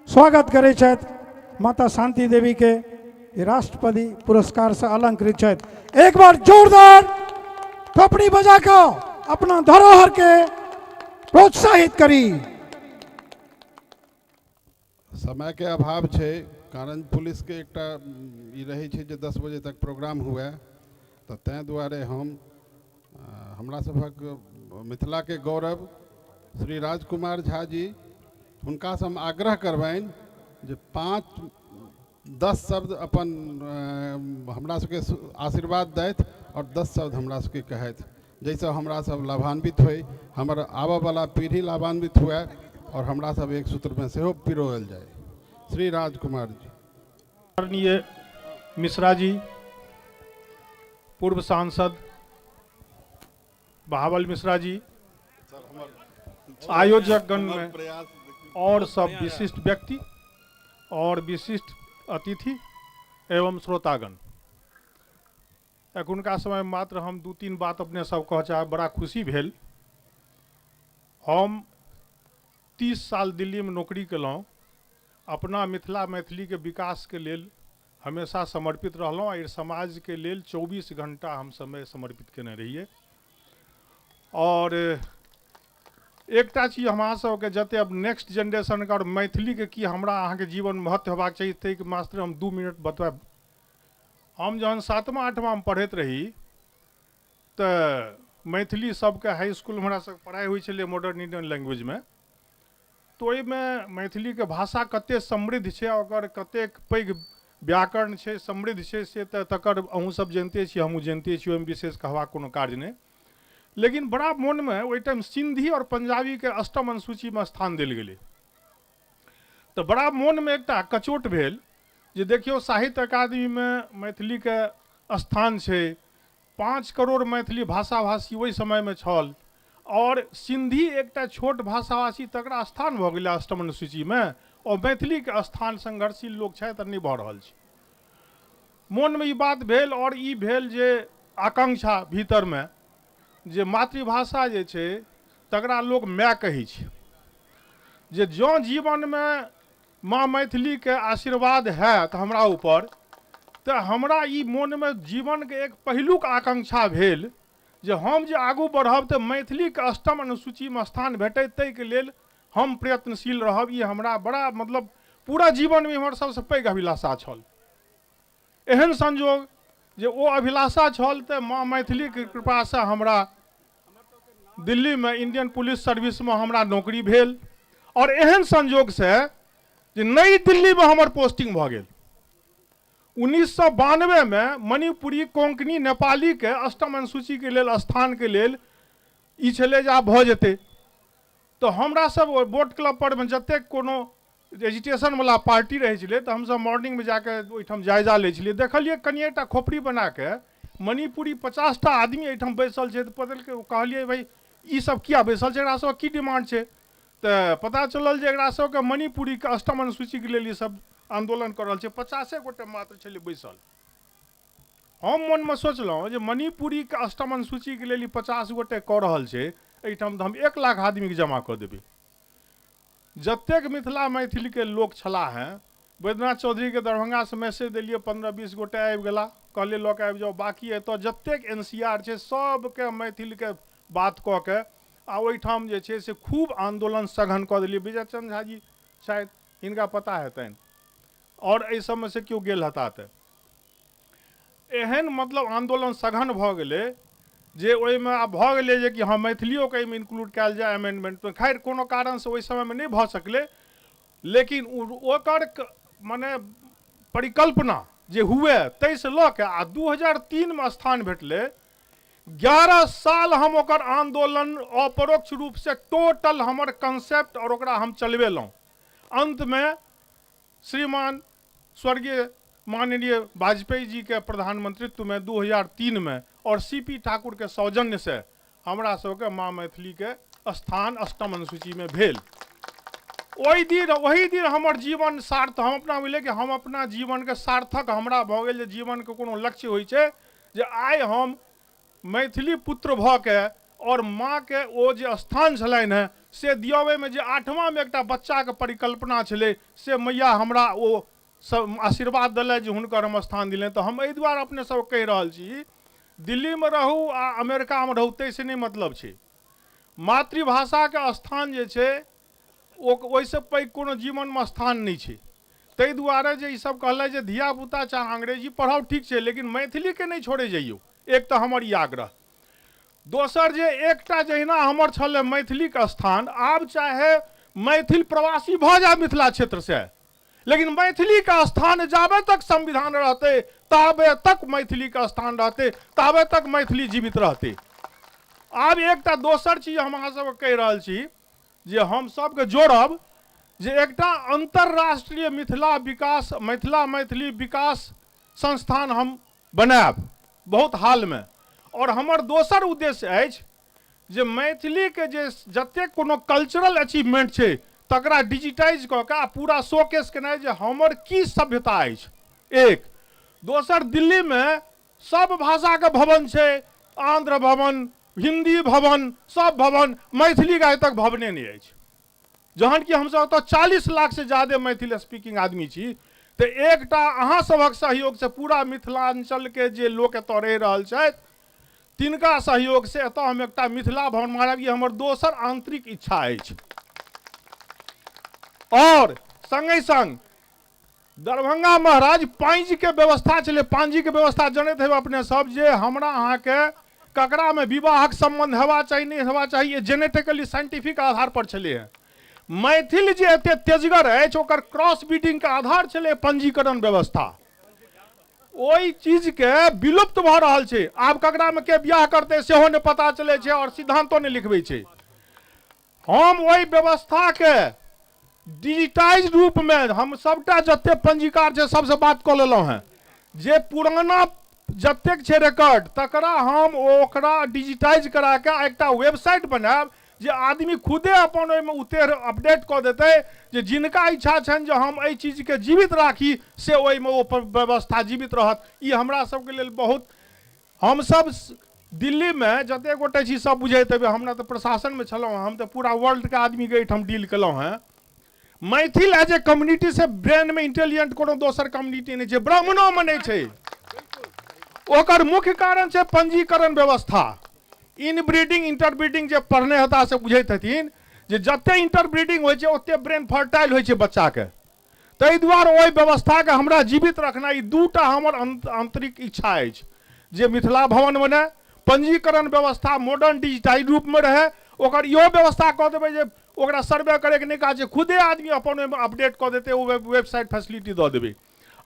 स्वागत करै छथि। माता शांति देवी के राष्ट्रपति पुरस्कार से अलंकृत छथि। एक बार जोरदार थोपड़ी बजा कऽ अपना धरोहर के प्रोत्साहित करी। समय के अभाव छै, कारण पुलिस के एकटा ई रहै छै जे 10 बजे तक प्रोग्राम हुए, तऽ ताहि दुआरे हमरा सभक मिथिला के गौरव श्री राजकुमार झा जी, हुनका से हम आग्रह करबनि जे 5-10 शब्द अपन हमरा सबके आशीर्वाद दैथ और 10 शब्द हमरा सबके कहैथ, जैसे हमरा सब लाभान्वित होई, हमर आबऽ वाला पीढ़ी लाभान्वित हुए और हमरा सब एक सूत्र में सेहो पिरोल जाए। श्री राजकुमार जी। आदरणीय मिश्रा जी, पूर्व सांसद बहावल मिश्रा जी, आयोजक गण में और सब विशिष्ट व्यक्ति और विशिष्ट अतिथि एवं श्रोतागण, एखुनका समय मात्र हम 2-3 बात अपने सब कह चाहे। बड़ा खुशी भेल। हम 30 साल दिल्ली में नौकरी केलहुँ, अपना मिथिला मैथिली के विकास के लेल हमेशा समर्पित रहलहुँ और समाज के लेल 24 घंटा हम समय समर्पित केने रहिए। और एकटा चीज हमरा सबके जते अब नेक्स्ट जनरेशन के और मैथिली के की हमरा अहाँ के जीवन महत्व होबाक चाहिए, तै के मात्र हम 2 मिनट बताएब। हम जहन 7वां 8वां में पढ़ैत रही तऽ मैथिली सबके हाई स्कूल में हमरा सबके पढ़ाई होइ छलै मॉडर्न इंडियन लैंग्वेज में, तो ओहिमे मैथिली के भाषा कते समृद्ध छै, ओकर कतेक पैघ व्याकरण छै, समृद्ध छै, से तऽ तकर अहूँ सब जानते छी, हमहूँ जानते छी, ओहिमे विशेष कहबाक कोनो कार्य नहि। लेकिन बड़ा मन में ओहि टाइम सिंधी और पंजाबी के अष्टम अनुसूची में स्थान देल गेलै, तो बड़ा मन में एकटा कचोट भेल जे देखियो साहित्य अकादमी में मैथिली के स्थान छै, 5 करोड़ मैथिली भाषाभाषी ओहि समय में छल, और सिंधी एकटा छोट भाषाभाषी तकरा स्थान भऽ गेलै अष्टम अनुसूची में, और मैथिली के स्थान संघर्षशील लोक छथि नहि भऽ रहल छै। मन में ई बात भेल, और ई भेल जे आकांक्षा भीतर में जे मातृभाषा जे छै तकरा लोक माय कहै छै, जे जँ जीवन में माँ मैथिली के आशीर्वाद हैत हमरा ऊपर, तऽ हमरा ई मन में जीवन के एक पहिलुक आकांक्षा भेल जे हम जे आगू बढ़ब तऽ मैथिली के अष्टम अनुसूची में स्थान भेटै, ताहिके लेल हम प्रयत्नशील रहब। ई हमरा बड़ा मतलब पूरा जीवन में हमर सबसे पैघ अभिलाषा छल। एहन संजोग जे ओ अभिलाषा छल तऽ माँ मैथिली के कृपा से हमरा दिल्ली में इंडियन पुलिस सर्विस में हमरा नौकरी भेल, और एहन संजोग से जे नई दिल्ली में हमर पोस्टिंग भऽ गेल। 1992 में मणिपुरी कोंकणी नेपाली के अष्टम अनुसूची के लेल स्थान के लेल ई छलै जे आब भऽ जेतै, तो हमरा सब बोट क्लब पर में जतेक कोनो एजुटेशन वाला पार्टी रहै छलै तऽ हमसब मॉर्निंग में जाके ओहिठाम जायजा लै छलियै। देखलियै कनिएटा खोपड़ी बना के मणिपुरी 50टा आदमी एहिठाम बैसल छै, तऽ कहलियै भाई ई सब किया बैसल छै, एकरा सब की डिमांड छै, तऽ पता चलल जे एकरा सबके मणिपुरी के अष्टम अनुसूची के लेल ई सब आंदोलन कर रहल छै। 50 गोटे मात्र छलै बैसल। हम मन में सोचलहुँ जे मणिपुरी के अष्टम अनुसूची के लेल 50 गोटे कऽ रहल छै, एहिठाम तऽ हम 1 लाख आदमी के जमा कऽ देबै। जतेक मिथिला मैथिली के लोक छलाह हैं, बैद्यनाथ चौधरी के दरभंगा से मैसेज देलियै, 15-20 गोटे आबि गेला, कहलियै लऽ के आबि जाओ। बाकी एतऽ जतेक NCR छै सबके मैथिल के बात कऽ के आ ओहिठाम जे छै से खूब आंदोलन सघन कऽ देलियै। विजय चंद्र झा जी शायद हिनका पता हेतनि, और एहि सबमे से केओ गेल हेता तऽ एहन मतलब आंदोलन सघन भऽ गेलै जे ओहिमे आब भऽ गेलै जे कि हाँ मैथिलियों के एहिमे इंक्लूड कयल जाय अमेंडमेंट में। खैर कोनो कारण से ओहि समय में नहीं भऽ सकलै, लेकिन ओकर मने परिकल्पना जे हुए ताहिसँ लऽ के आ 2003 में स्थान भेटलै। 11 साल हम ओकर आंदोलन अपरोक्ष रूप से टोटल हमर कंसेप्ट और ओकरा हम चलबेलहुँ। अंत में श्रीमान स्वर्गीय माननीय वाजपेयी जी के प्रधानमंत्रित्व में 2003 में और CP ठाकुर के सौजन्य से हमरा सबके माँ मैथिली के स्थान अष्टम अनुसूची में भेल। वही दिन हमर जीवन सार्थक हम अपना मिले कि हम अपना जीवन के सार्थक हमरा भऽ गेल, जे जीवन के कोनो लक्ष्य होइ छै जे आइ हम मैथिली पुत्र भऽ के और माँ के ओ जे स्थान छलनि हैं से दियावे में जे 8वां में एकटा बच्चा के परिकल्पना छलै से मैया हमरा ओ सब आशीर्वाद दिले जे हुनकर हम स्थान दिले। तो हम एहि दुआरे अपने सब कहि रहल छी, दिल्ली में रहू आ अमेरिका में रहू ताहिसँ नहि मतलब छै। मातृभाषा के स्थान जे छै ओहिसँ पैघ कोनो जीवन में स्थान नहीं छै। ताहि दुआरे जे ई सब कहले जे धिया पुता चाहे अंग्रेजी पढ़ाओ ठीक छै, लेकिन मैथिली के नहीं छोड़े जाइयो। एक तो हमर ई आग्रह, दोसर जे एकटा जहिना हमर छलै मैथिली के स्थान, आब चाहे मैथिल प्रवासी भऽ जाए मिथिला क्षेत्र से, लेकिन मैथिली का स्थान जाबे तक संविधान रहते ताबे तक मैथिली का स्थान रहते, ताबे तक मैथिली जीवित रहते। आब एकटा दोसर चीज हम अहाँ सब कहि रहल छी जे हम सबके जोड़ब जे एकटा अंतरराष्ट्रीय मैथिली विकास संस्थान हम बनायब बहुत हाल में। और हमर दोसर उद्देश्य अछि जे मैथिली के जे जतेक कोनो कल्चरल अचीवमेंट छै तकरा डिजिटाइज कऽ के पूरा शोकेस केनाइ जे हमर की सभ्यता अछि। एक दोसर, दिल्ली में सब भाषा के भवन छै, आंध्र भवन, हिंदी भवन, सब भवन, मैथिली का तक भवने नहीं अछि। जहन कि हमसब तो 40 लाख से ज्यादा मैथिली स्पीकिंग आदमी छी, तो एकटा अहाँ सबक सहयोग से पूरा मिथिलांचल के जे लोक एतऽ रहि रहल छथि तिनका सहयोग से एतऽ हम एकटा मिथिला भवन मारब, ई हमर दोसर आंतरिक इच्छा अछि। और संगे संग दरभंगा महाराज पांजी के व्यवस्था चले, पांजी के व्यवस्था जनैत हेबै अपने सब, जे हमरा अहाँ के ककरा में विवाहक संबंध हेबा चाहिए नहीं हेबा चाहिए जेनेटिकली साइंटिफिक आधार पर चले हैं। मैथिल जे एते तेजगर अछि ओकर क्रॉस ब्रीडिंग के आधार चले पंजीकरण व्यवस्था, ओई चीज के विलुप्त भऽ रहल छै। आब ककरा में के बियाह करते सेहो ने पता चले छै और सिद्धांतो ने लिखबै छै। हम ओई व्यवस्था के डिजिटाइज रूप में हम सबटा जते पंजीकार छै सबसे बात कऽ लेलहुं हैं, जे पुराना जतेक छै रिकॉर्ड तकरा हम ओकरा डिजिटाइज करा के एकटा वेबसाइट बनायब जे आदमी खुदे अपन ओहिमे उतेर अपडेट कऽ देतै जे जिनका इच्छा छनि जे हम एहि चीज के जीवित राखी से ओहिमे ओ व्यवस्था जीवित रहत। ई हमरा सबके लेल बहुत, हम सब दिल्ली में जते गोटे छी सब बुझैत हेबै, हमरा तऽ प्रशासन में छलहुँ, हम तऽ पूरा वर्ल्ड के आदमी के एहिठाम डील केलहुँ हैं। मैथिल एज ए कम्युनिटी से ब्रेन में इंटेलिजेंट कोनो दोसर कम्युनिटी नहीं छै, ब्राह्मणों में नहीं छै। ओकर मुख्य कारण छै पंजीकरण व्यवस्था। इनब्रीडिंग इंटरब्रीडिंग जे पढ़ने हेता से बुझैत हथिन जे जते इंटरब्रीडिंग होइ छै ओते ब्रेन फर्टाइल होइ छै बच्चा के। ताहि दुआरे ओहि व्यवस्था के हमरा जीवित रखनाइ, ई दूटा हमर आंतरिक इच्छा अछि जे मिथिला भवन बने, पंजीकरण व्यवस्था मॉडर्न डिजिटाइज रूप में रहे, ओकर इहो व्यवस्था कऽ देबै जे ओकरा सर्वे करे के नहि काज छै, खुदे आदमी अपन ओहिमे अपडेट कऽ देतै, ओ वेबसाइट फैसिलिटी दऽ देबै।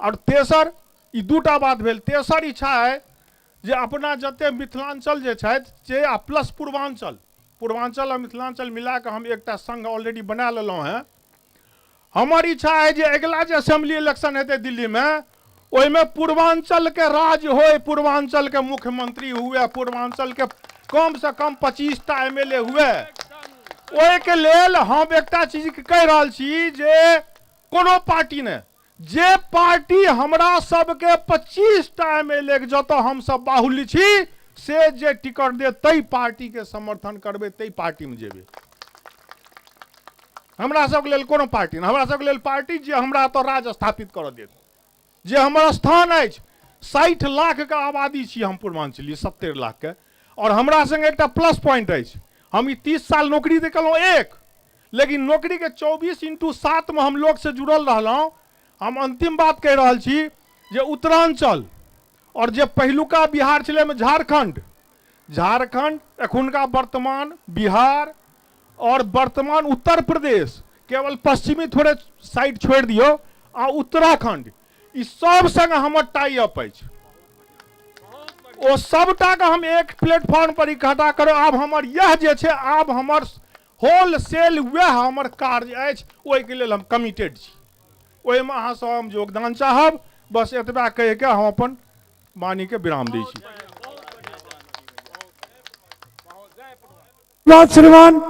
और तेसर, ई दूटा बात भेल। तेसर इच्छा है जे अपना जते मिथिलांचल जे छथि जे आ प्लस पूर्वांचल और मिथिलांचल मिला के हम एकटा संघ ऑलरेडी बना लेलहुँ हैं। हमर इच्छा है जे अगला जे असेंबली इलेक्शन हेतै दिल्ली में ओहिमे पूर्वांचल के राज होय, पूर्वांचल के मुख्यमंत्री हुए, पूर्वांचल के कम से कम 25टा MLA हुए। ओहि के लेल हम एकटा चीज कहि रहल छी जे कोनो पार्टी ने, जे पार्टी हमरा सबके 25टा MLA के जतऽ हम सब बाहुल्य छी से जे टिकट दे तई पार्टी के समर्थन करबै, तई पार्टी में जेबै। हमरा सबके लेल कोनो पार्टी नहीं, हमरा सबके लेल पार्टी जे हमरा तो राज स्थापित करऽ देत, जे हमर स्थान अछि। 60 लाख के आबादी छी हम पूर्वांचली, 70 लाख के। और हमरा संगे एकटा प्लस पॉइंट अछि, हम ई 30 साल नौकरी दे केलहुँ एक, लेकिन नौकरी के 24x7 में हम लोग से जुड़ल रहलहुँ। हम अंतिम बात कह रहल छी जे उत्तरांचल और जे पहिलुका बिहार छलै में झारखंड एखुनका वर्तमान बिहार और वर्तमान उत्तर प्रदेश, केवल पश्चिमी थोड़े साइड छोड़ दियो, आ उत्तराखंड, ई सब संग हमर टाई अप अछि। ओ सबटा के हम एक प्लेटफॉर्म पर इकट्ठा करो। आब हमर यह जे छै, आब हमर होलसेल वह हमर कार्य अछि, ओहि के लेल हम कमिटेड छी। ओहिमे अहाँ सब हम योगदान चाहब। बस एतबा कह के हम अपन वाणी के विराम दै छी। श्रीमान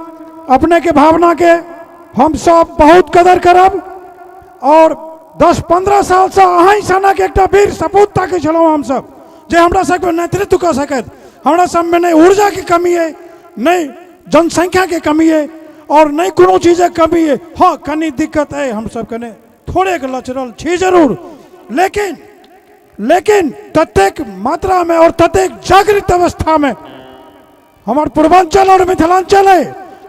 अपने के भावना के हम सब बहुत कदर करब और 10-15 साल से अहीं सनक एक वीर सपूत ताकि छलहुँ हम सब जे हमरा सबके नेतृत्व कर सकत। हमरा सब में नहीं ऊर्जा की कमी है, नहीं जनसंख्या के कमी है और नहीं कोनो चीज के कमी है। हाँ कनी दिक्कत है, हम सब कने थोड़े के लचरल छी जरूर, लेकिन ततेक मात्रा में और ततेक जागृत अवस्था में हमारे पूर्वांचल और मिथिलांचल है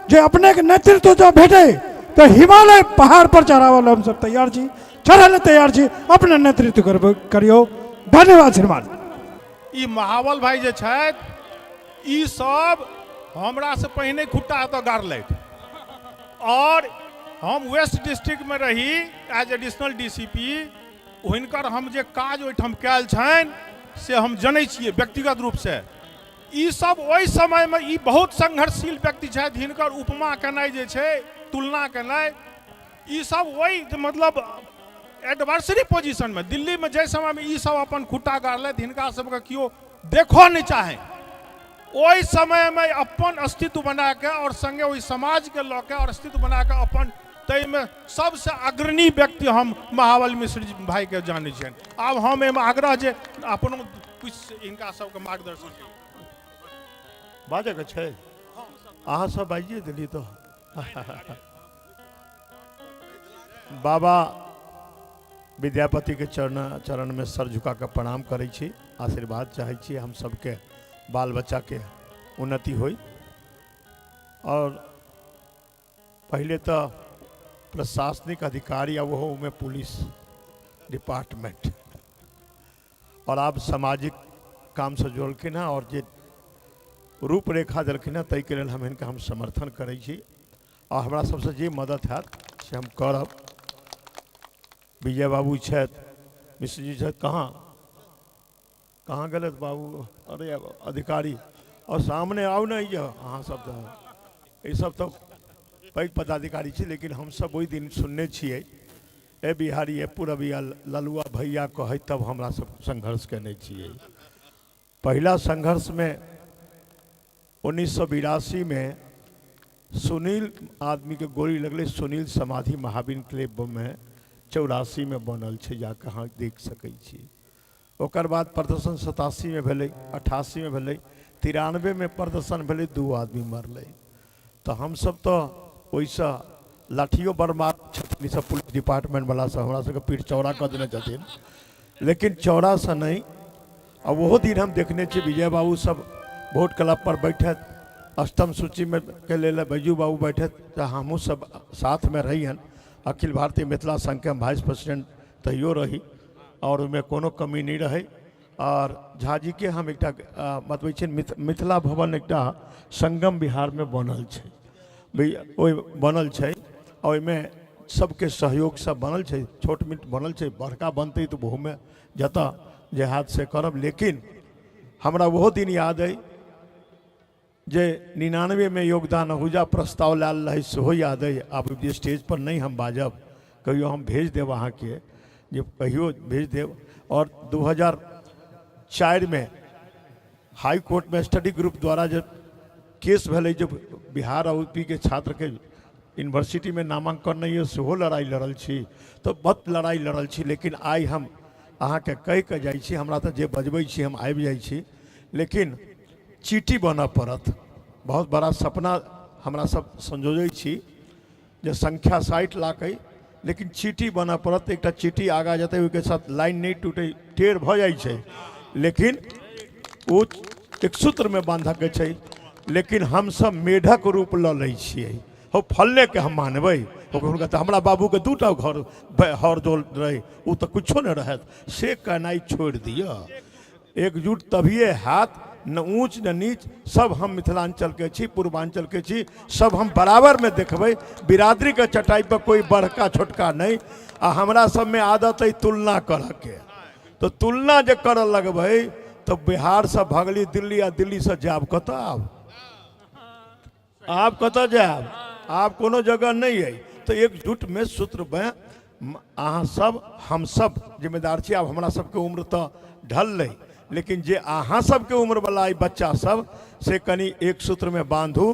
जो अपने के नेतृत्व जो भेटे तो हिमालय पहाड़ पर चढ़ावल हम सब तैयार छी, चढ़े तैयार छी, अपने नेतृत्व करियो। धन्यवाद श्रीमान। ई महावल भाई जे छथि ई सब हमरा से पहिने खुट्टा तो गाड़लथि और हम वेस्ट डिस्ट्रिक्ट में रही एज एडिशनल डीसीपी। हुनकर हम जे काज ओहिठाम कयल छनि से हम जनै छियै व्यक्तिगत रूप से। ई सब ओहि समय में ई बहुत संघर्षशील व्यक्ति छथि, हिनकर उपमा केनाइ जे छै, तुलना केनाइ, ई सब वही मतलब एडवर्सरी पोजीशन में दिल्ली में जै समय में ई सब अपन खुट्टा गाड़लथि हिनका सबके केओ देखो नहीं चाहे। ओहि समय में अपन अस्तित्व बना के और संगे ओहि समाज के लऽ के और अस्तित्व बना के अपन तय में सबसे अग्रणी व्यक्ति हम महाबल मिश्र भाई के जाने छियनि। आब हम एहिमे आग्रह जे अपनो कुछ हिनका सबके मार्गदर्शन बाजऽ के छै, अहाँ सब बाजिए देलियै तो बाबा विद्यापति के चरण में सर झुका के प्रणाम करै छी, आशीर्वाद चाहै छी हम सबके बाल बच्चा के उन्नति होई। और पहले तो प्रशासनिक अधिकारी आ वो में पुलिस डिपार्टमेंट और आप सामाजिक काम से जोड़लखिन हैं और जे रूपरेखा देलखिन हैं ताहि के लेल हम इनका हम समर्थन करै छी और हमरा सबसे जे मदद हैत से हम करब। विजय बाबू छथि, मिश्र जी छथि, कहाँ गलत बाबू, अरे अधिकारी और सामने आओ ना ये अहाँ सब तो ये सब तो पैघ पदाधिकारी छी, लेकिन हम सब वही दिन सुनने छियै ए बिहारी ए पूरबिया ललुआ भैया कहे तब हमरा सब संघर्ष केने छियै। पहला संघर्ष में 1982 में सुनील आदमी के गोली लगले, सुनील समाधि महावीर क्लब में 84 में बनल छै, जा कहाँ देख सकै छी। ओकर बाद प्रदर्शन 87 में भेलै, 88 में भेलै, 93 में प्रदर्शन भेलै, 2 आदमी मरलै। तो हम सब तो वैसा लाठियों बरमार छथिन सब पुलिस डिपार्टमेंट वाला सब हमरा सबके पीठ चौड़ा कर देने छथिन, लेकिन चौड़ा से नहीं। और वो दिन हम देखने छी विजय बाबू सब वोट क्लब पर बैठत, अष्टम सूची में के लेल बैजू बाबू बैठत, तो हमहूँ सब साथ में रहियन। अखिल भारतीय मिथिला संघ के वाइस प्रेसिडेंट तैयो रही और उसमें कोनो कमी नहीं रहे। और झा जी के हम एक बतबै छी मिथिला भवन एक संगम बिहार में बनल छै, बनल छै और ओहिमे सबके सहयोग से बनल छै, छोट मिट बनल छै, बड़का बनते तो बहु में जता जे हाथ से करब। लेकिन हमरा वो दिन याद है जे 99 में योगदान अहुजा प्रस्ताव लाल रहे सेहो याद है। आप जे स्टेज पर नहीं हम बाजब, कहियो हम भेज देव अहाँ के, जे कहियो भेज देव। और 2004 में हाई कोर्ट में स्टडी ग्रुप द्वारा जब केस भेलै, जब बिहार और यूपी के छात्र के यूनिवर्सिटी में नामांकन नहीं है सेहो लड़ाई लड़ल छी, तो बहुत लड़ाई लड़ल छी। लेकिन आई हम अहाँ के कह के जाइ छी, हमरा तो जे बजबै छी हम आबि जाइ छी, लेकिन चीटी बना पड़त। बहुत बड़ा सपना हमरा सब संजोजै छी जे संख्या 60 लाख है, लेकिन चीटी बना पड़त। एक चीटी आगा जते के साथ लाइन नहीं टूटे, टेढ़ भ जाइ छै, लेकिन वो एक सूत्र में बांधक के छै। लेकिन हम सब मेढक रूप ल लै छियै, हो फल्ले के हम मानबै। हुनका तो हमरा बाबू के 2टा घर हर जोल रहे, वो तो कुछो नहीं रहत, से कहनाई छोड़ दिया। एकजुट तभिए हाथ, न ऊंच न नीच, सब हम मिथिलांचल के छी, पूर्वांचल के छी, सब हम बराबर में देखबै। बिरादरी के चटाई पर कोई बड़का छोटका नहीं। आ हमरा सब में आदत है तुलना कर के, तो तुलना जे कर लगबै तो बिहार से भगली दिल्ली, आ दिल्ली से जाब कत, आप कत जाब, आप कोनो जगह नहीं है। तो एकजुट में सूत्र में अहाँ सब हम सब जिम्मेदार छी। अब हमरा सबके उम्र तो ढल, लेकिन जे अहाँ सबके उम्र वाला बच्चा सब से कनी एक सूत्र में बांधू,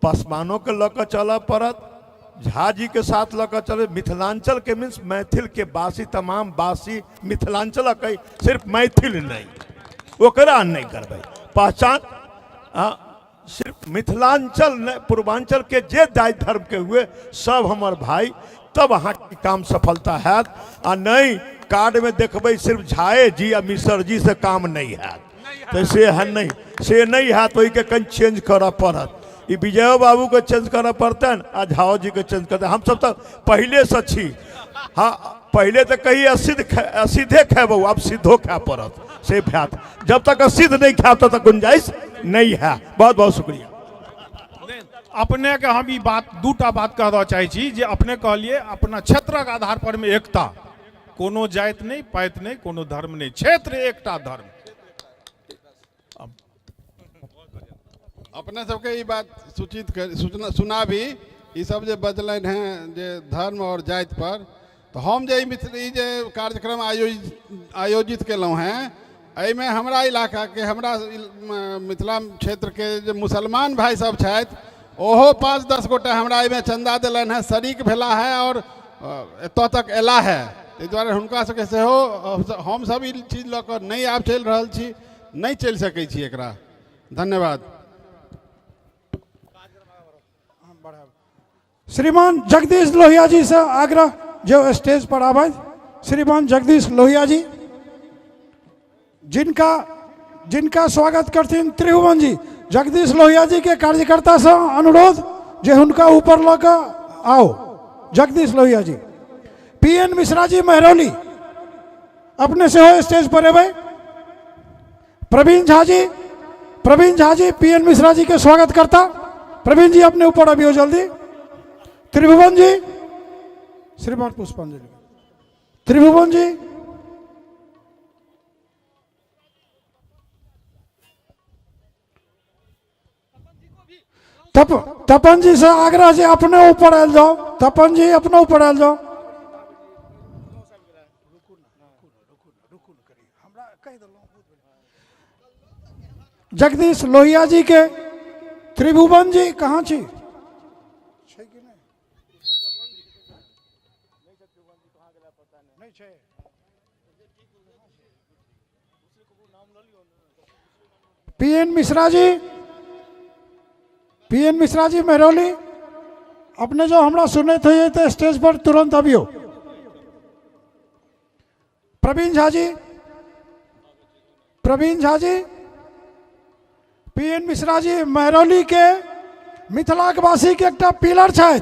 पसमानों के लऽ कऽ चलऽ पड़त, झा जी के साथ लगा चले मिथिलांचल के मीन्स मैथिल के बासी तमाम बासी मिथिलांचल के सिर्फ मैथिल नहीं ओकरा नहीं करबै पहचान सिर्फ मिथिलांचल नहीं पूर्वांचल के जे जाति धर्म के हुए सब हमार भाई तब अहाँ के काम सफलता है आ नहीं कार्ड में देखबै सिर्फ झाए जी या मिसर जी से काम नहीं है तो से नहीं है तो के कहीं चेंज करऽ पड़त ई विजय बाबू के चेंज करऽ पड़तन आ झाओ जी के चेंज करते हम सब तो पहले से छी हाँ पहले तो कही असिधे खेबो अब सिद्धो खाए पड़त से भैत जब तक असिध नहीं खाए तब तक गुंजाइश नहीं है। बहुत बहुत शुक्रिया। अपने के हम ई बात दूटा बात कह दऽ चाहै छी जे अपने कहलिए अपना क्षेत्रक आधार पर में एकता कोनो जाति नहीं पाति नहीं कोनो धर्म नहीं क्षेत्र एकटा धर्म अपने सबके ये बात सूचित कर सुना भी ये सब जे बजलन हैं जे धर्म और जाति पर तो हम जे जे कार्यक्रम आयोजित केलहुँ हैं एहिमे हमरा इलाका के हमरा मिथिला क्षेत्र के जे मुसलमान भाई सब छथि ओहो 5-10 गोटे हमरा एहिमे चंदा दिलन हैं शरीक भेला है और एतऽ तक एला है ताहि दुआरे हुनका सबके सेहो हम सब ई चीज लऽ कऽ नहीं आब चलि रहल छी नहीं चलि सकै छी एकरा। धन्यवाद। श्रीमान जगदीश लोहिया जी से आग्रह जो स्टेज पर आवे श्रीमान जगदीश लोहिया जी जिनका स्वागत करथिन त्रिभुवन जी जगदीश लोहिया जी के कार्यकर्ता से अनुरोध जे हुनका ऊपर लऽ कऽ आओ जगदीश लोहिया जी। पीएन मिश्रा जी महरौली अपने से हो स्टेज पर अबै। प्रवीण झा जी पीएन मिश्रा जी के स्वागत करता प्रवीण जी अपने ऊपर अभी हो जल्दी। त्रिभुवन जी श्रीमान पुष्पांजलि त्रिभुवन जी तपन जी से आग्रह से अपने ऊपर आयल जाओ तपन जी अपने ऊपर आयल जाओ। जगदीश लोहिया जी के त्रिभुवन जी कहाँ छी पीएन मिश्रा जी महरौली अपने जो हमरा सुने थे तो स्टेज पर तुरंत अभियो। प्रवीण झा जी पीएन मिश्रा जी महरौली के मिथिलावासी के एकटा पिलर छथि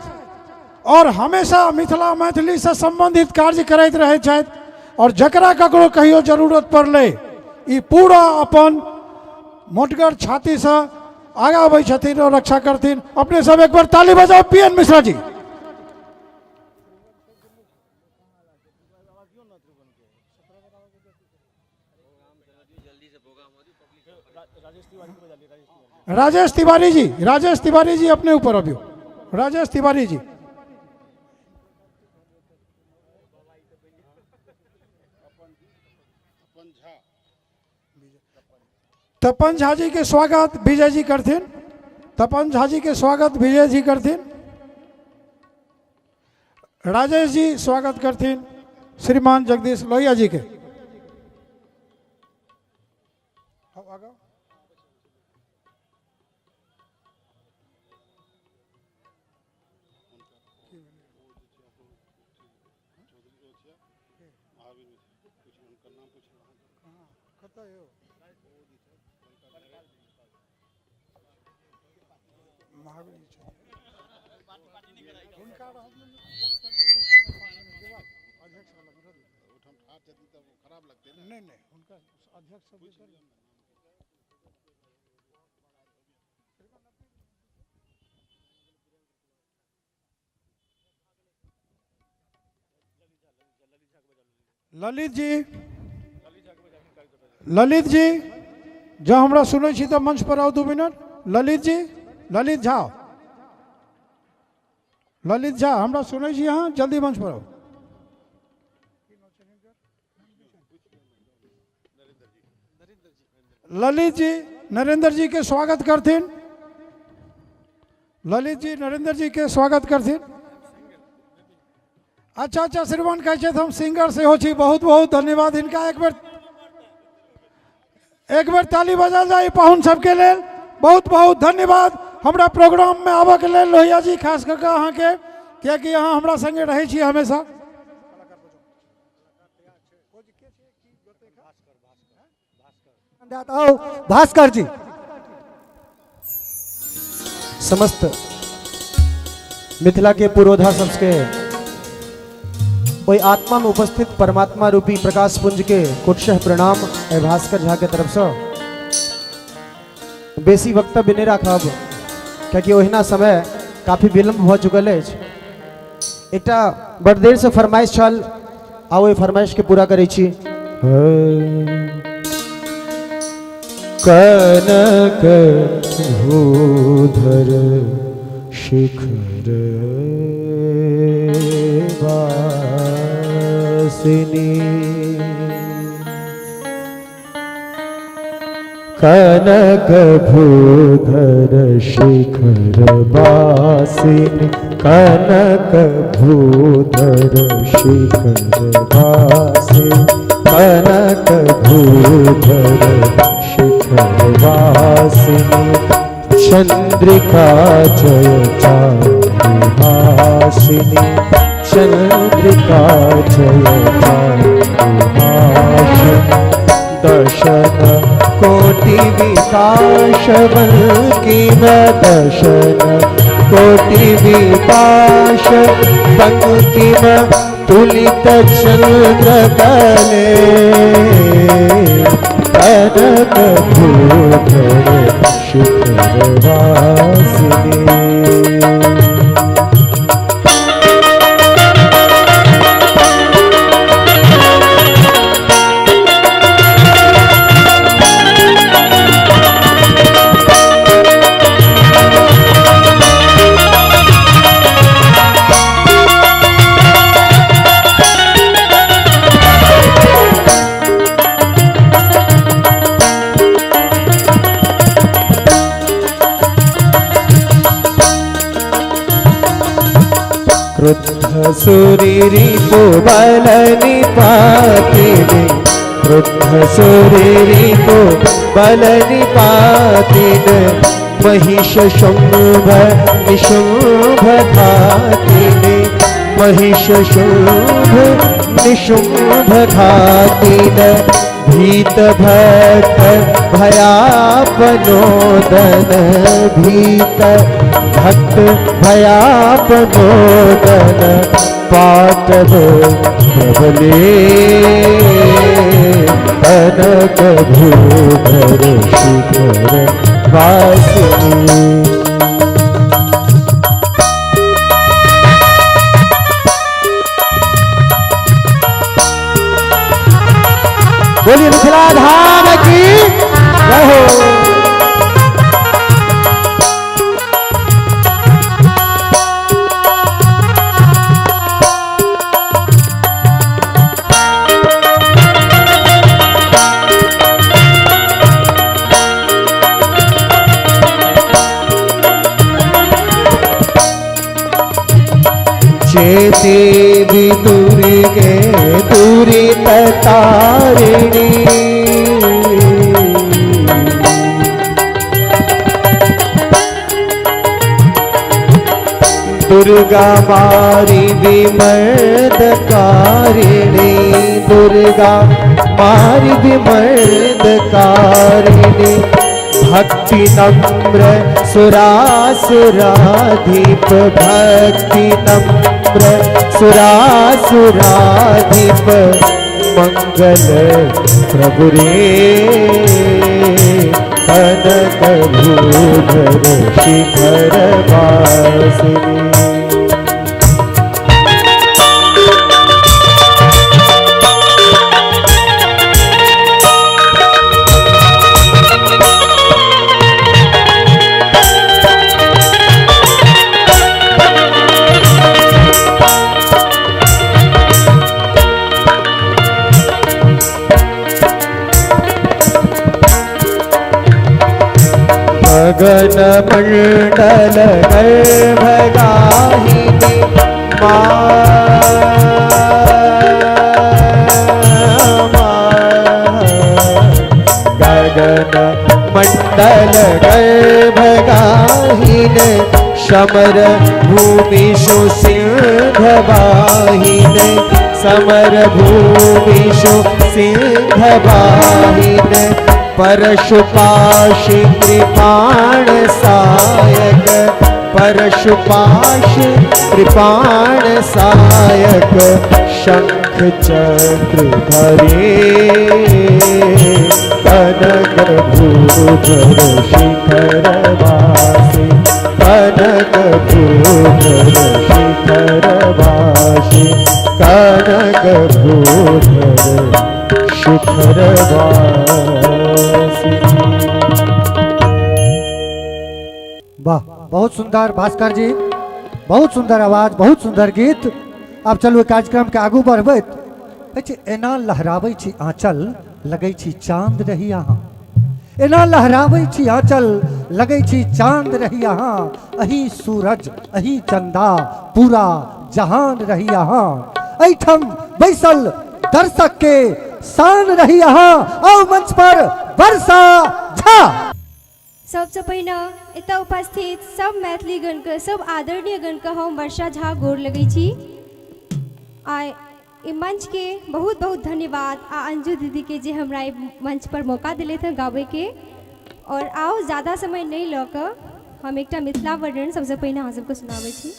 और हमेशा मिथिला मैथिली से संबंधित कार्य करैत रहै छथि और जकरा ककरो कहियो जरूरत पड़लै ई पूरा अपन मोटगर छाती से आगा अबै छथिन और रक्षा करथिन। अपने सब एक बार ताली बजाओ पीएन मिश्रा जी। राजेश तिवारी जी अपने ऊपर अभियो। राजेश तिवारी जी तपन झा जी के स्वागत विजय जी करथिन। तपन झा जी के स्वागत विजय जी करथिन। राजेश जी स्वागत करथिन श्रीमान जगदीश लोहिया जी के। ललित जी जो हमरा सुनै छी तो मंच पर आओ 2 मिनट। ललित झा हमरा सुनै छी अहाँ जल्दी मंच पर आओ। ललित जी नरेंद्र जी के स्वागत करथिन। ललित जी नरेंद्र जी के स्वागत करथिन। अच्छा अच्छा श्रीमान कहे छे हम सिंगर से हो छी, बहुत बहुत धन्यवाद इनका। एक बेर ताली बजाल जाए पाहुन सबके लेल, बहुत बहुत धन्यवाद हमरा प्रोग्राम में आबऽ के लेल लोहिया जी, खास करके अहाँ के, कियाकि अहाँ हमरा संगे रहे छी हमेशा। भास्कर जी समस्त मिथिला के पूर्वधा सबके ओई आत्मा में उपस्थित परमात्मा रूपी प्रकाश पुंज के कुटशः प्रणाम ए भास्कर झा के तरफ से। बेसी वक्तव्य नहीं राखब क्योंकि ओहिना समय काफी विलम्ब भ चुकल है। एकटा बड़ देर से फरमाइश छल, आओ फरमाइश के पूरा करै छी। कनक भूधर शिखर वासिनी, कनक भूधर शिखर वासिनी, कनक भूधर शिखर वासिनी, कनक भूधर शिखर वासिनी, चंद्रिका जय चारुहासिनी, चंद्रिका जय चारुहासिनी, दर्शन कोटि विकास बंकिम, दर्शन कोटि विकास बंकिम, तुलित चंद्र कले, कनक भूधर शिखर वासिनी। क्रुद्ध सुरिरिपु बलनिपातिनि, क्रुद्ध सुरिरिपु बलनिपातिनि, महिष शुंभ निशुंभ घातिनि, महिष शुंभ निशुंभ घातिनि, भीत भक्त भयापनोदन, भीत भक्त भयापनोदन, पाटव प्रबले, कनक भूधर शिखर वासिनी। बोलिए मिथिला धाम की जय हो। जेते भी दुर्गे दुरित तारिणी, दुर्गा मारी विमर्दकारिणी, दुर्गा मारी विमर्दकारिणी, भक्ति नम्र सुरासुराधिप, भक्ति नम्र सुरासुराधिप, मंगल प्रभु रे, कनक भूधर शिखर वासिनी। गगन मंडल गर्भ गाहिनी, माँ बल गए भगाहीन समर भूमिषु सिंह वाहिन समर भूमिषु सिंह वाहिन परशुपाशि कृपाण सायक परशुपाशि कृपाण सायक शंख चक्र धरे कनक भूधर शिखर वासी कनक भूधर शिखर वासी कनक भूधर शिखर वासी। वाह, बहुत सुंदर भास्कर जी, बहुत सुंदर आवाज, बहुत सुंदर गीत। अब चलू कार्यक्रम के आगू बढ़बैत एना लहराबै छी आंचल लगै छी चांद रही अहाँ एना लहराबै छी आंचल लगै छी चांद रही अहाँ अही सूरज अही चंदा पूरा जहान रही अहाँ एठम बैसल दर्शक के शान रही अहाँ आओ मंच पर वर्षा झा। सबसे पहिने एतऽ उपस्थित सब मैथिली गण के सब आदरणीय गण के हम वर्षा झा गोर लगै छी। आ ई मंच के बहुत बहुत धन्यवाद आ अंजू दीदी के जे हमरा ई मंच पर मौका दिले थे गावे के। और आओ ज़्यादा समय नहीं लऽ कऽ हम एकटा मिथिला वर्णन सबसे पहिने अहाँ सबके सुनाबै छी।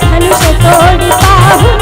धनुष तोड़ पाहुन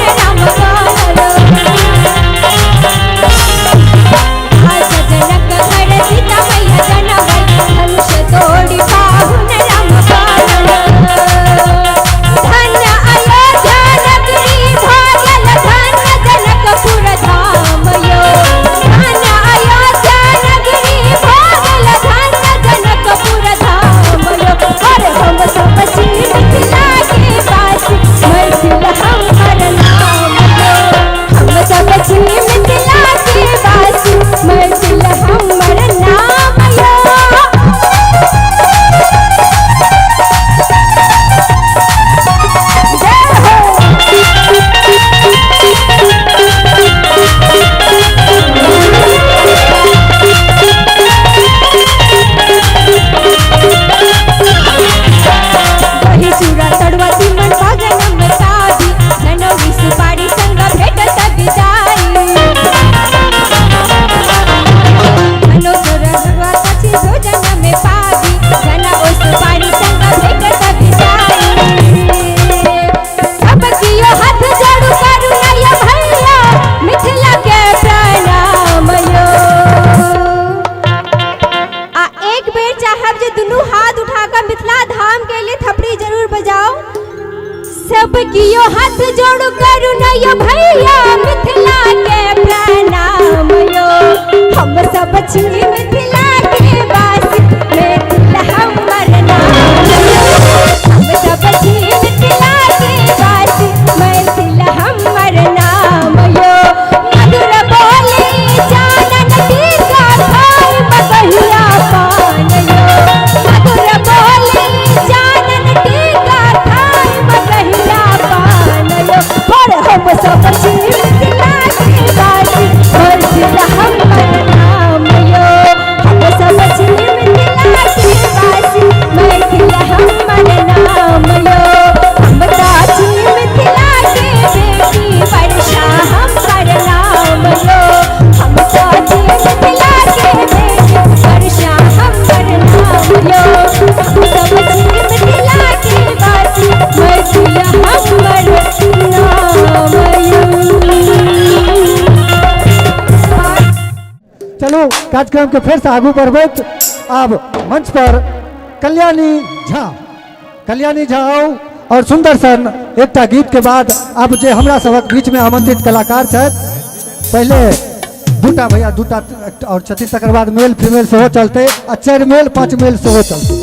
यो भैया मिथिला के प्रणाम यो, हम सब छी मिथिला के वासी, मिथिला हमर नाम यो, हम सब छी मिथिला के वासी, मिथिला हमर नाम यो। मधुर बोली जानन टीका खाई बकहिया पान यो, मधुर बोली जानन टीका खाई बकहिया पान यो। और हम सब छी मिथिला के वासी, मिथिला हमर नाम यो, हम सब छी मिथिला के वासी, मिथिला हमर नाम यो। हम छी मिथिला के बेटी वर्षा हमर नाम यो, हम छी मिथिला के बेटी वर्षा हमर नाम यो, हम सब छी मिथिला के वासी, मिथिला हमर नाम यो। चलो कार्यक्रम के फिर से आगू बढ़बैत अब मंच पर कल्याणी झा आओ और सुंदर सन एकटा गीत के बाद अब जे हमरा सबक बीच में आमंत्रित कलाकार छथि, पहले दूटा भैया दूटा और छथिन, तकर बाद मेल फीमेल सेहो चलते आ 4 मेल 5 मेल सेहो चलते।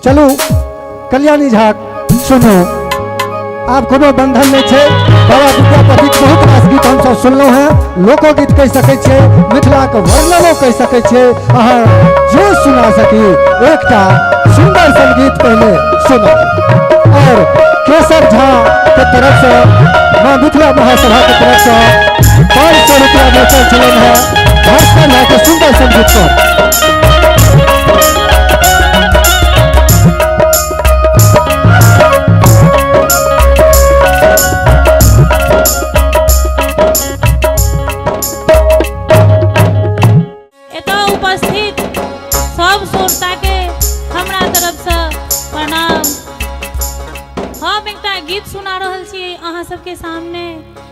चलू कल्याणी झा सुनो, आप कोनो बंधन नहीं है। बाबा विद्यापति के बहुत रास गीत हम सब सुनलहुँ हैं, लोकोगीत कह सकै छियै, मिथिला के वर्णनो कह सकै छियै, अहाँ जो सुना सकी एकटा सुंदर संगीत पहले सुनो। और केसर झा के तरफ से माँ मिथिला महासभा के तरफ से 500 रुपया बेचल चलन है भास्कर झा के सुंदर संगीत पर। सब श्रोता के हमरा तरफ से प्रणाम। हम एकटा गीत सुना रहल छी अहाँ सबके सामने।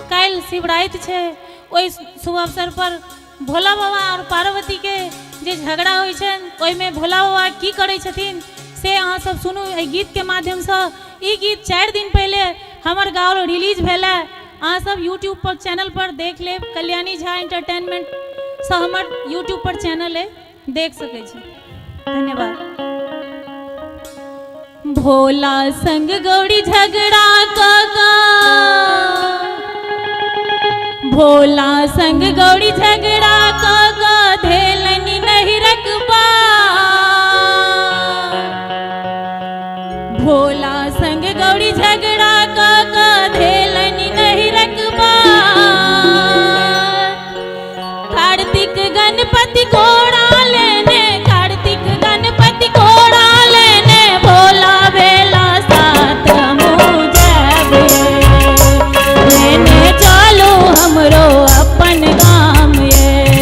काल्हि शिवराति छै, ओहि शुभ अवसर पर भोला बाबा और पार्वती के जे झगड़ा होइ छनि, ओहिमे भोला बाबा की करै छथिन से अहाँ सब सुनू एहि गीत के माध्यम से। ई गीत 4 दिन पहले हमर गाँव रिलीज भेलै, अहाँ सब यूट्यूब पर चैनल पर देख लेब। कल्याणी झा एंटरटेनमेंट से हमर यूट्यूब पर चैनल है, देख सकै छी। धन्यवाद। भोला संग गौड़ी झगड़ा काका, भोला संग गौड़ी झगड़ा काका, धेलनी नहीं रखबा। भोला संग गौड़ी झगड़ा काका, धेलनी नहीं रखबा। कार्तिक गणपति घोड़ा लेने, कार्तिक गणपति घोड़ा लेने, भोला बेला साथ मुझे लेने चलो हमरो अपन गाम ये।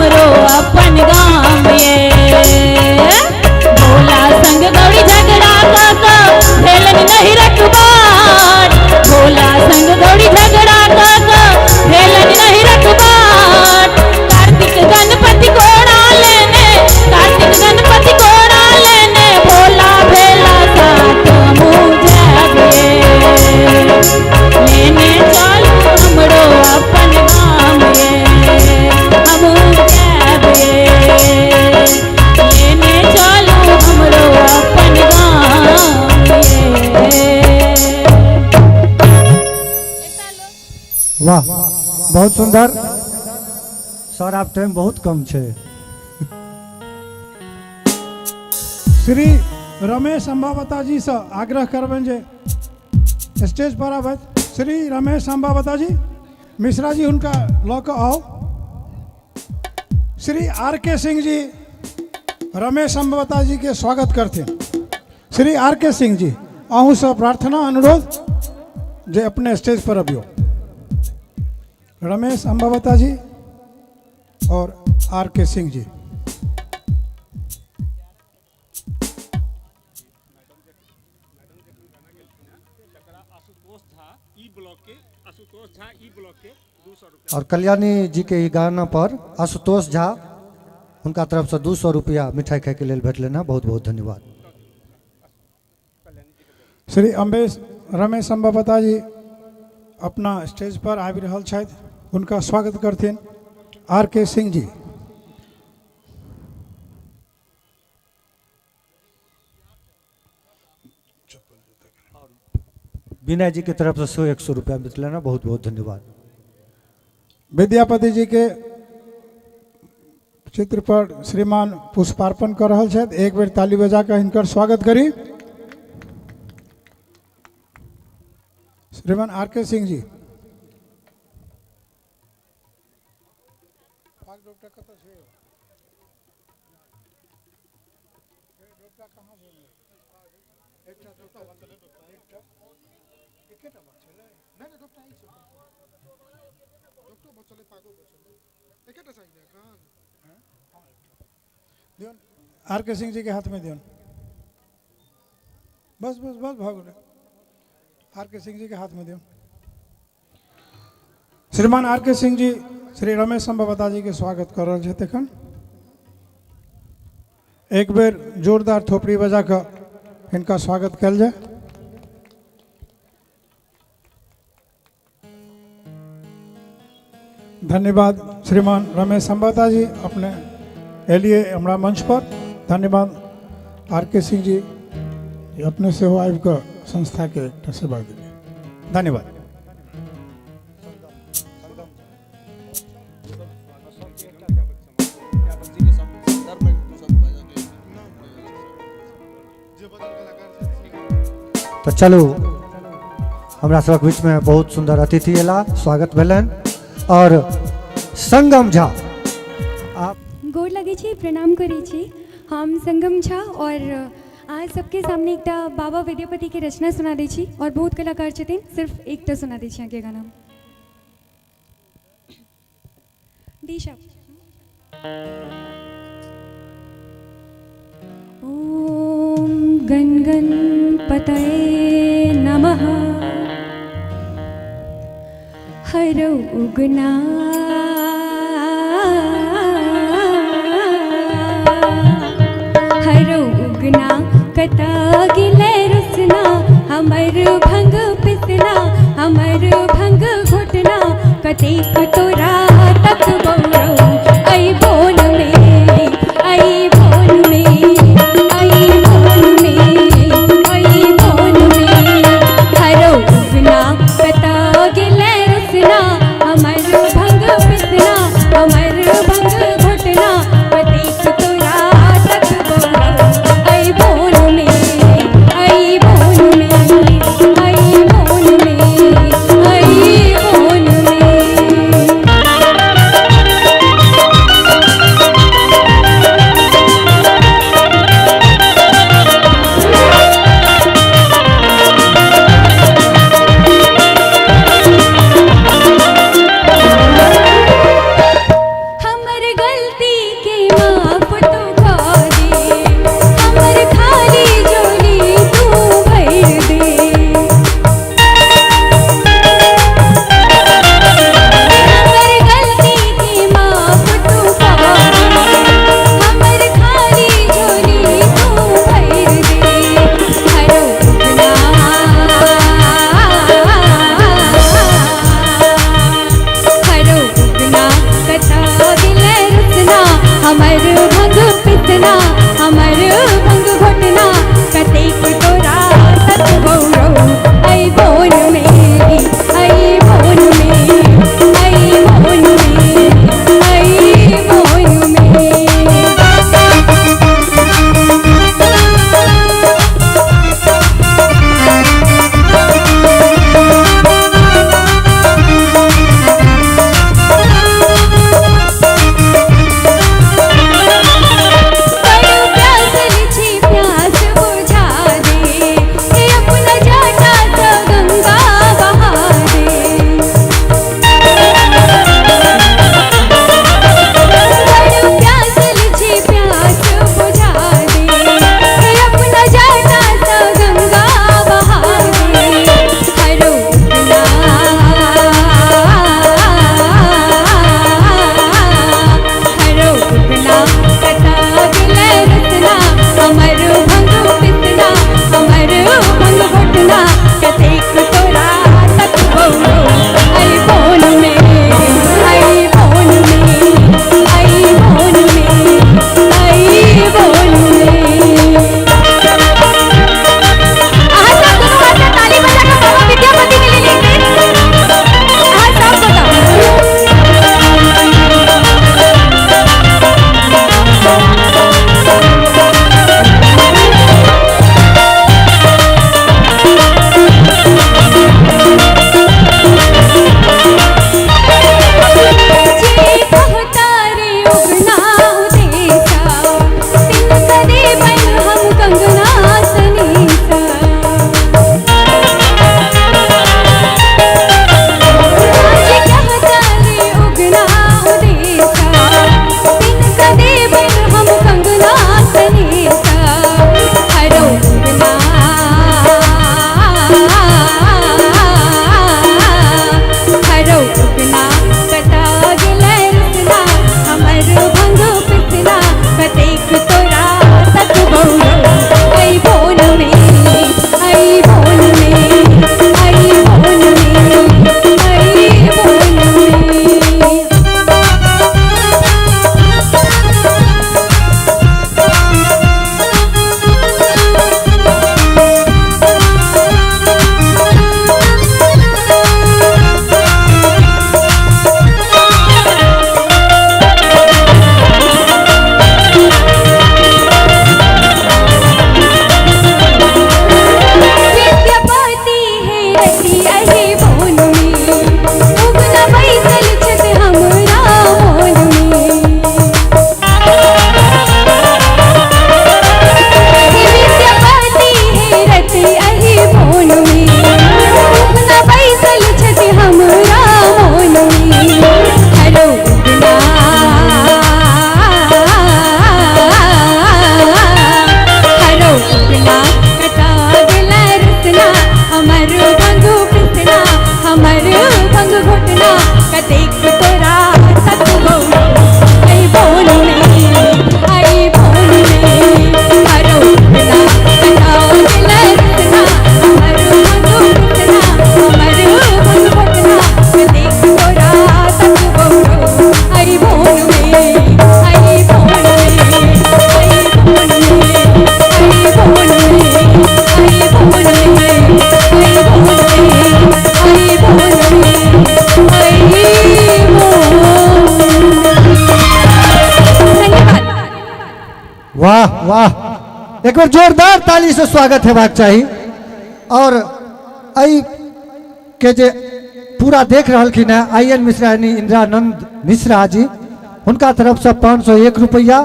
हमरो अपन गाम ये भोला संग गौरी झगड़ा काका भेलन नहीं रखबार भोला संग गौरी झगड़ा काका भेलन नहीं रखबार कार्तिक गणपति घोड़ा लेने कार्तिक गणपति घोड़ा लेने भोला भेला साथ मुझे लेने चलो हमरो अपन गाम ये हम लेने चलो हमरो अपन गाम ये वाह बहुत सुंदर सर आप टाइम बहुत कम छे। श्री रमेश अंबावता जी से आग्रह करबन जे स्टेज पर आबत श्री रमेश अंबावता जी मिश्रा जी उनका लऽ कऽ आओ। श्री आर के सिंह जी रमेश अंबावता जी के स्वागत करते। श्री आर के सिंह जी अहूँ से प्रार्थना अनुरोध जे अपने स्टेज पर अबियो। रमेश अंबावता जी और आर के सिंह जी। और कल्याणी जी के ई गाना पर आशुतोष झा उनका तरफ से 200 रुपया मिठाई खाए के लिए भेट लेना बहुत बहुत धन्यवाद। श्री रमेश अंबावता जी अपना स्टेज पर आबि रहल छथि उनका स्वागत करथिन आर के सिंह जी। विनय जी की तरफ से 100 रुपया मिल लेना बहुत बहुत धन्यवाद। विद्यापति जी के चित्र पर श्रीमान पुष्पार्पण कर रहल छथि। एक बेर ताली बजा कर हिनकर स्वागत करी। श्रीमान आर के सिंह जी आर के सिंह जी के हाथ में दियो। बस बस बस भागो आर के सिंह जी के हाथ में दियो। श्रीमान आर के सिंह जी श्री रमेश अंबावता जी के स्वागत कर रहे थे। एखन एक बेर जोरदार थोपड़ी बजा कर इनका स्वागत कल जाए। धन्यवाद श्रीमान रमेश अंबावता जी अपने एलिए हमरा मंच पर। धन्यवाद आर के सिंह जी अपने से हो आबि कर संस्था के एक सेवा दिए। धन्यवाद। तो चलो हमरा सबक बीच में बहुत सुंदर अतिथि एला स्वागत भेलन और संगम झा आप गोर लगे छी प्रणाम करे छी हम संगम झा और आज सबके सामने एकटा बाबा विद्यापति के रचना सुना दै छी और बहुत कलाकार छथिन सिर्फ एकटा सुना दै छी आगे गाना दिशा। ओम गण गणपतये नमः हरौ उगना हरौ उगना कता गिले रुसना हमर भंग पिसना हमर भंग घुटना कतेक तोरा तक बौरौ आई बोल में आई बोल में आई बोल में आई बोल में हरौ उगना कता गिले रुसना हमर भंग पिसना हमर भंग घुटना कतेक तोरा तक बौरौ आई बोल में आई बोल में आई बोल में आई बोल में। वाह वाह, एक बार जोरदार ताली से स्वागत हेबाक चाही। और आई के जे पूरा देख रहल खिन है IN मिश्रा यानी इंद्रानंद मिश्रा जी, उनका तरफ से 501 रुपया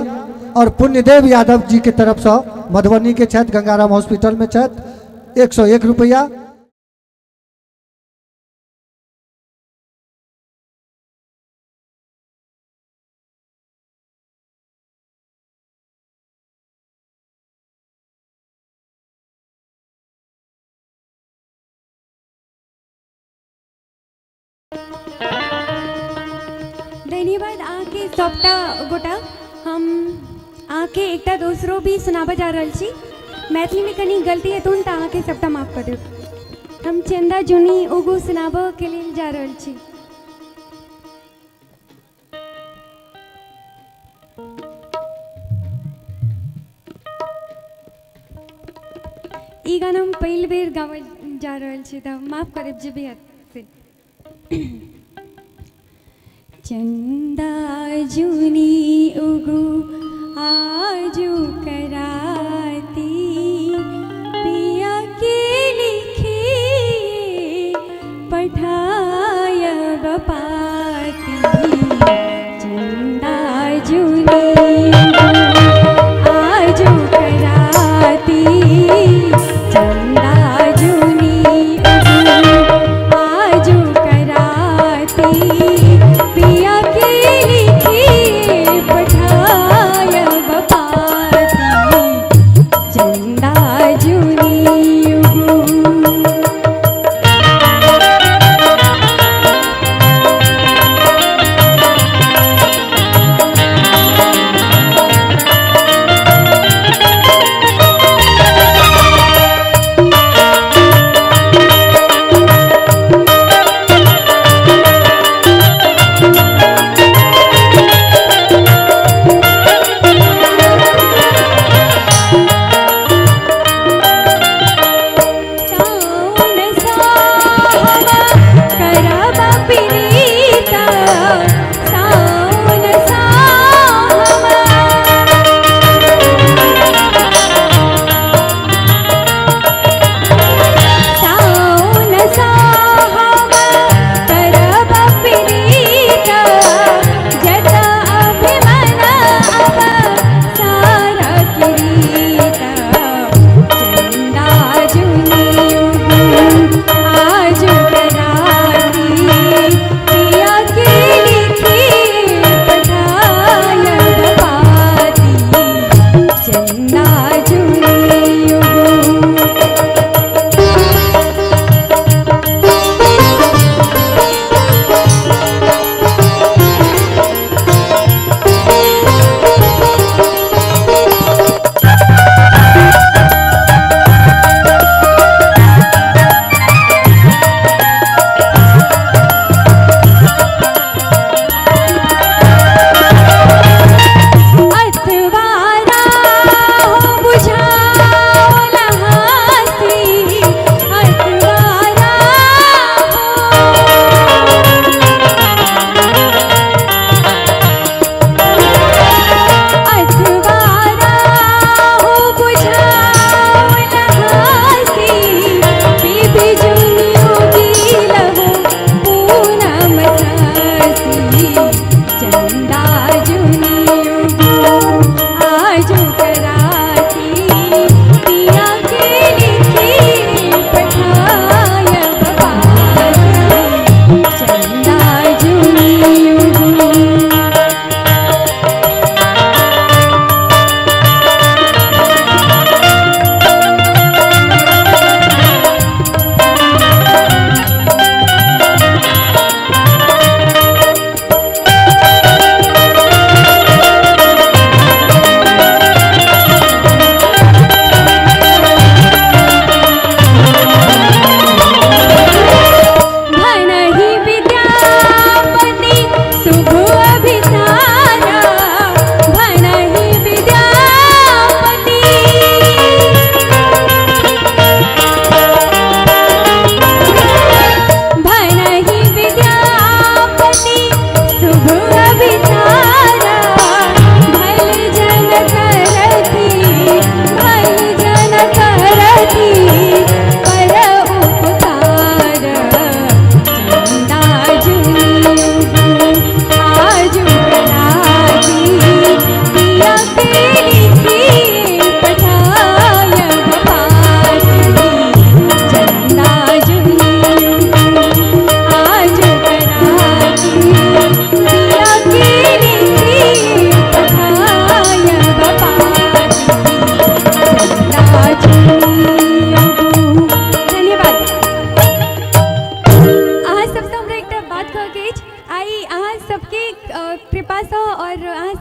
और पुण्यदेव यादव जी के तरफ से मधुबनी के छत गंगाराम हॉस्पिटल में छत 101 रुपया। धन्यवाद आके सबटा गोटा। हम आके एकटा दोसरो भी सुनाबा जा रहल छी। मैथिली में कनी गलती हेतुन त आके सबटा माफ कर देब। हम चंदा जुनी ओगो सुनाबा के लिए जा रहल छी। ई गाना हम पहली बेर गावल जा रहल छी त माफ करब जे भी से। चंदा जुनी उगु आजू कराती, पिया के लिखे पठाय बपाती। चंदा जुनी उगु आजू कराती, चंदा जुनी उगु आजू कराती, पिया के लिखे पठाय बपाती।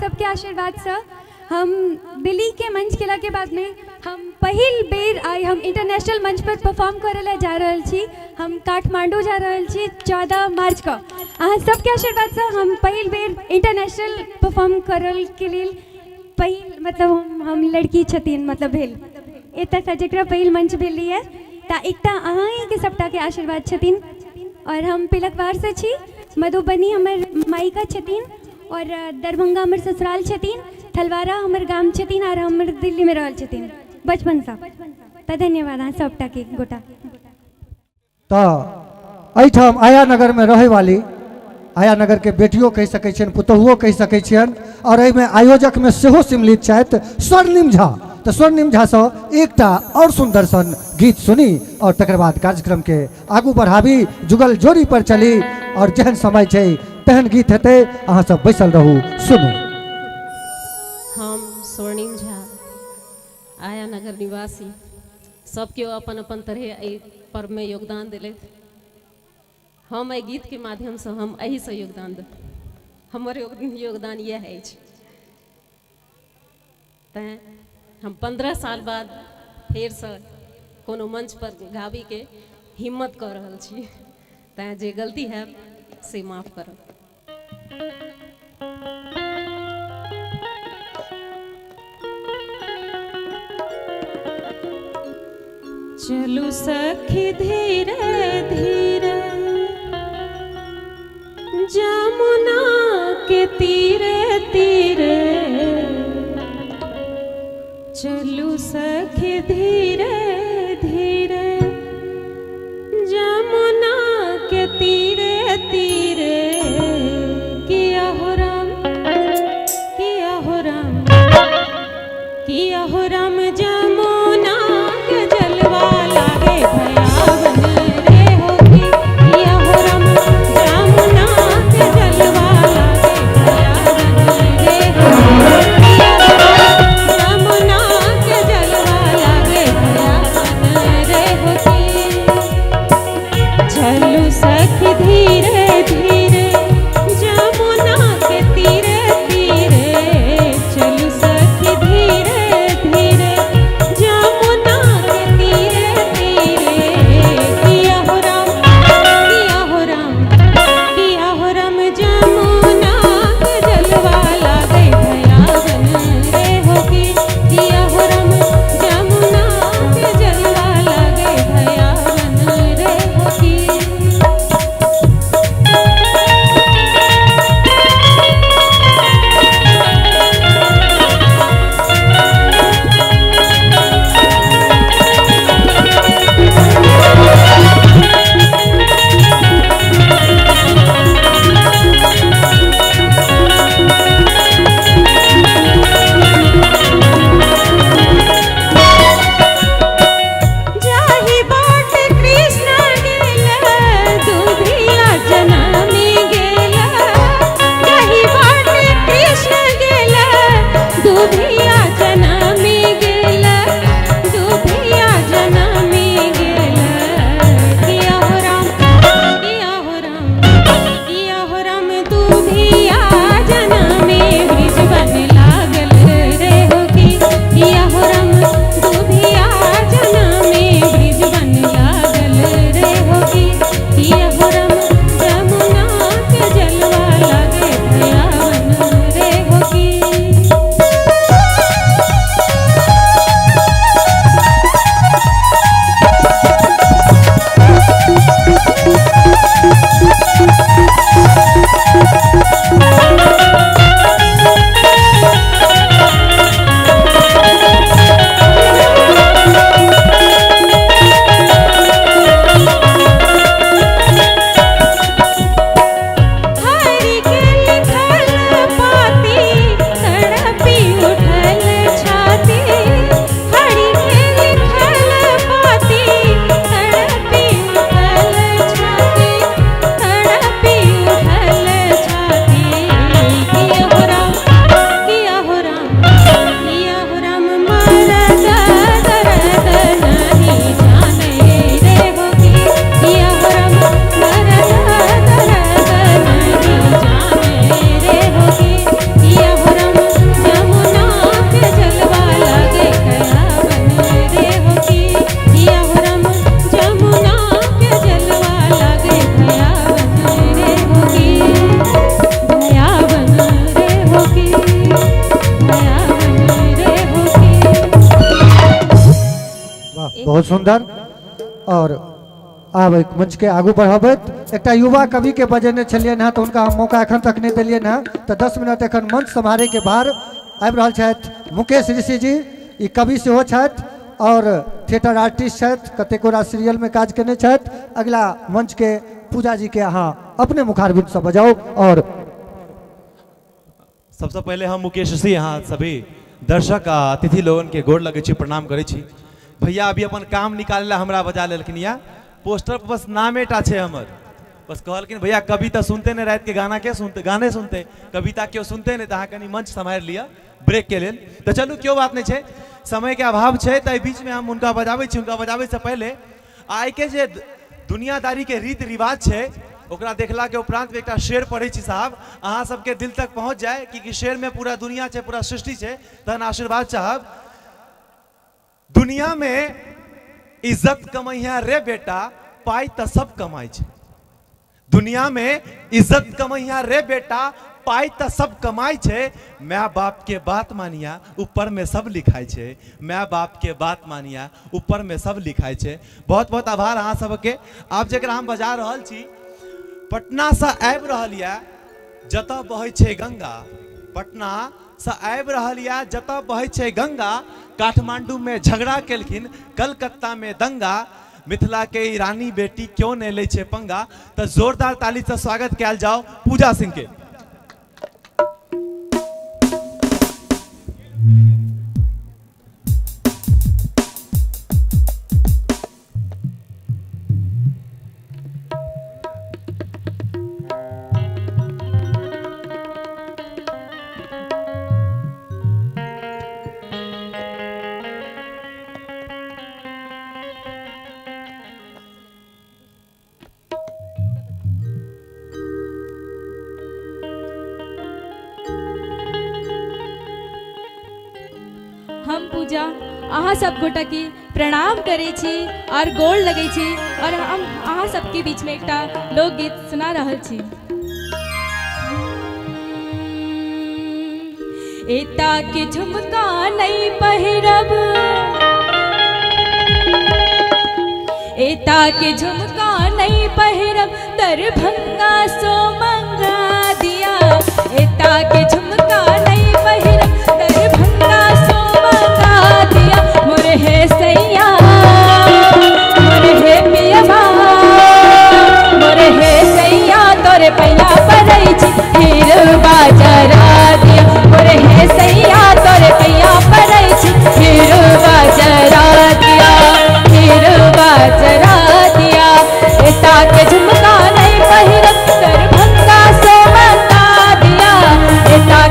सबके आशीर्वाद से हम दिल्ली के मंच केला के बाद में हम पहिल बेर आई हम इंटरनेशनल मंच पर परफॉर्म करे ला जा रहल छी। हम काठमांडू जा रहल छी 14 मार्च का। अहाँ सबके आशीर्वाद से हम पहिल बेर इंटरनेशनल परफॉर्म करल के लिए पहिल मतलब हम लड़की छथिन मतलब भेल एतऽ से जकरा पहिल मंच भेल है ता एकटा अहाँ के सबटा के आशीर्वाद छथिन। और हम पिलकवार से छी, मधुबनी हमर मायका छथिन और दरभंगा हमर ससुराल छथिन, थलवारा हमर गाम छथिन और हमर दिल्ली में रहल छथिन बचपन से। तो धन्यवाद अहाँ सबटा के गोटा। तो एहिठाम आया नगर में रहे वाली आया नगर के बेटियों कह सकै छियनि, पुतहुओ कह सकै छियनि और एहिमे आयोजक में सेहो सम्मिलित छथि स्वर्णिम झा। तो स्वर्णिम झा से एकटा और सुंदर सन गीत सुनी और तकर बाद कार्यक्रम के आगू बढ़ाबी, जुगल जोड़ी पर चली और जहन समय छै तेहन गीत हेतै। अहाँ सब बैसल रहू सुनू। हम स्वर्णिम झा आया नगर निवासी सबके अपन अपन तरह एहि पर्व में योगदान दिले। हम एहि गीत के माध्यम से हम एही से योगदान दे हमर योगदान यह है तैं हम 15 साल बाद फिर से कोनो मंच पर गाबी के हिम्मत कर रहल छी। तैं जे गलती है से माफ करब। चलू सखी धीरे धीरे जमुना के तीरे तीरे, चलू सखी धीरे धीरे जमुना के तीरे तीरे। किया हो राम किया हो राम किया हो राम जमुना के जलवा लागे भयावन रे होगी। किया हो राम जमुना के जलवा लागे भयावन रे होगी। किया हो राम जमुना के जलवा लागे बहुत सुंदर। और आब एक मंच के आगू बढ़ाबैत एकटा युवा कवि के बजेने छलियन हँ, तो उनका हम मौका एखन तक नहीं दिलियन हँ, तो 10 मिनट एखन मंच सम्हारे के भार आबि रहल छथि मुकेश ऋषि जी। ई कवि सेहो छथि और थिएटर आर्टिस्ट छथि, कतेको रास सीरियल में काज केने छथि। अगला मंच के पूजा जी के अहाँ अपने मुखारबिंद से बजाओ। और सबसे पहले हम मुकेश ऋषि यहाँ सभी दर्शक आ अतिथि लोगन के गोड़ लगे छी, प्रणाम करे छी। भैया अभी अपन काम निकाले ला हमरा बजा लेलखिन या पोस्टर पर बस नामे टा छे हमर, बस कहलखिन भैया कविता सुनते ने, रात के गाना के सुनते, गाने सुनते, कविता क्यों सुनते ने, तो कनी मंच संभाल लिया ब्रेक के लेल। तो चलू क्यों बात नहीं छे, समय के अभाव छे, तो बीच में हम उनका बजाबै छी। उनका बजाबै से पहले आइ के जे दुनियादारी के रीत रिवाज छे ओकरा देखला के उपरांत एकटा शेर पढ़े छी साहब, अहाँ सबके दिल तक पहुंच जाए कि शेर में पूरा दुनिया छे, पूरा सृष्टि छे, तहन आशीर्वाद चाहब। दुनिया में इज्जत कमैया रे बेटा, पाई त सब कमाई छे। दुनिया में इज्जत कमैया रे बेटा, पाई त सब कमाई छे। माँ बाप के बात मानिया, ऊपर में सब लिखाई छे। माँ बाप के बात मानिया, ऊपर में सब लिखाई छे। बहुत बहुत आभार अहाँ सबके। आप जकरा हम बजा रहल छी, पटना से आबि रहल या जतऽ बहै छे गंगा, पटना से आबि रहल या जतऽ बहै छे गंगा। काठमांडू में झगड़ा केलखिन, कलकत्ता में दंगा, मिथिला के रानी बेटी क्यों नहीं ले छे पंगा। तो जोरदार ताली से स्वागत कयल जाओ पूजा सिंह के। हम पूजा अहाँ सब गोटा की प्रणाम करे छी और गोड़ लगे छी, और हम अहाँ सबके बीच में एकटा लोकगीत सुना रहल छी। एता के झुमका नहीं पहिरब, एता के झुमका नहीं पहिरब, दरभंगा सो मंगा दिया। एता के झुमका नहीं पहिरब, दरभंगा सो मंगा दिया। मोरे है सैया, मोरे है पियबा, मोरे है सैया, तोरे पैया पड़ै छी, हीर बाजरा दिया। मोरे है सैया, तोरे पैया पड़ै छी, हीर बाजरा दिया, हीर बाजरा दिया। एता के झुमका नहीं पहिरब, दरभंगा सो मंगा दिया। एता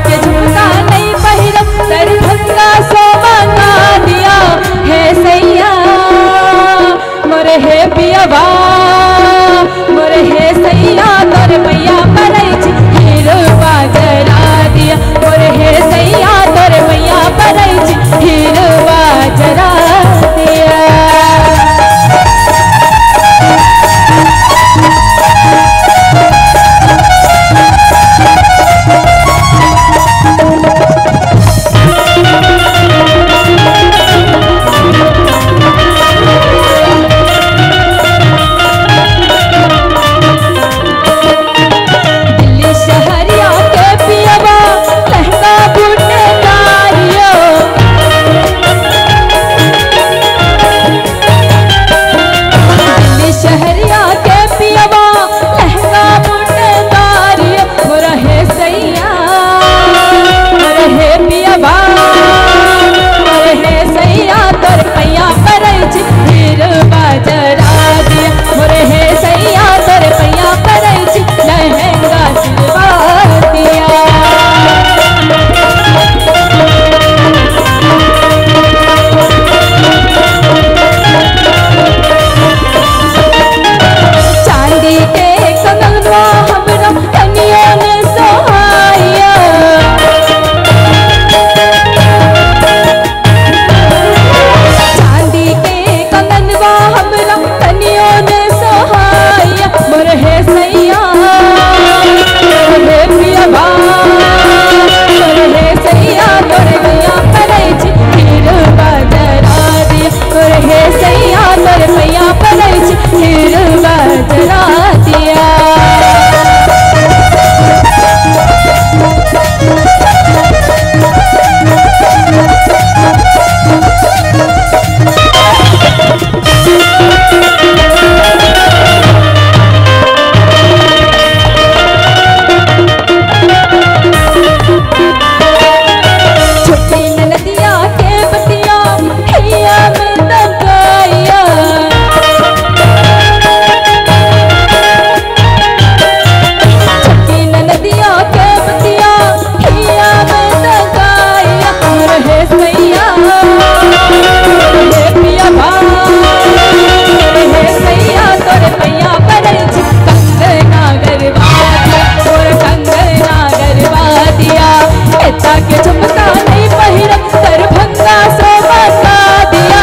एता के झुमका नहीं पहिरब दरभंगा सो मंगा दिया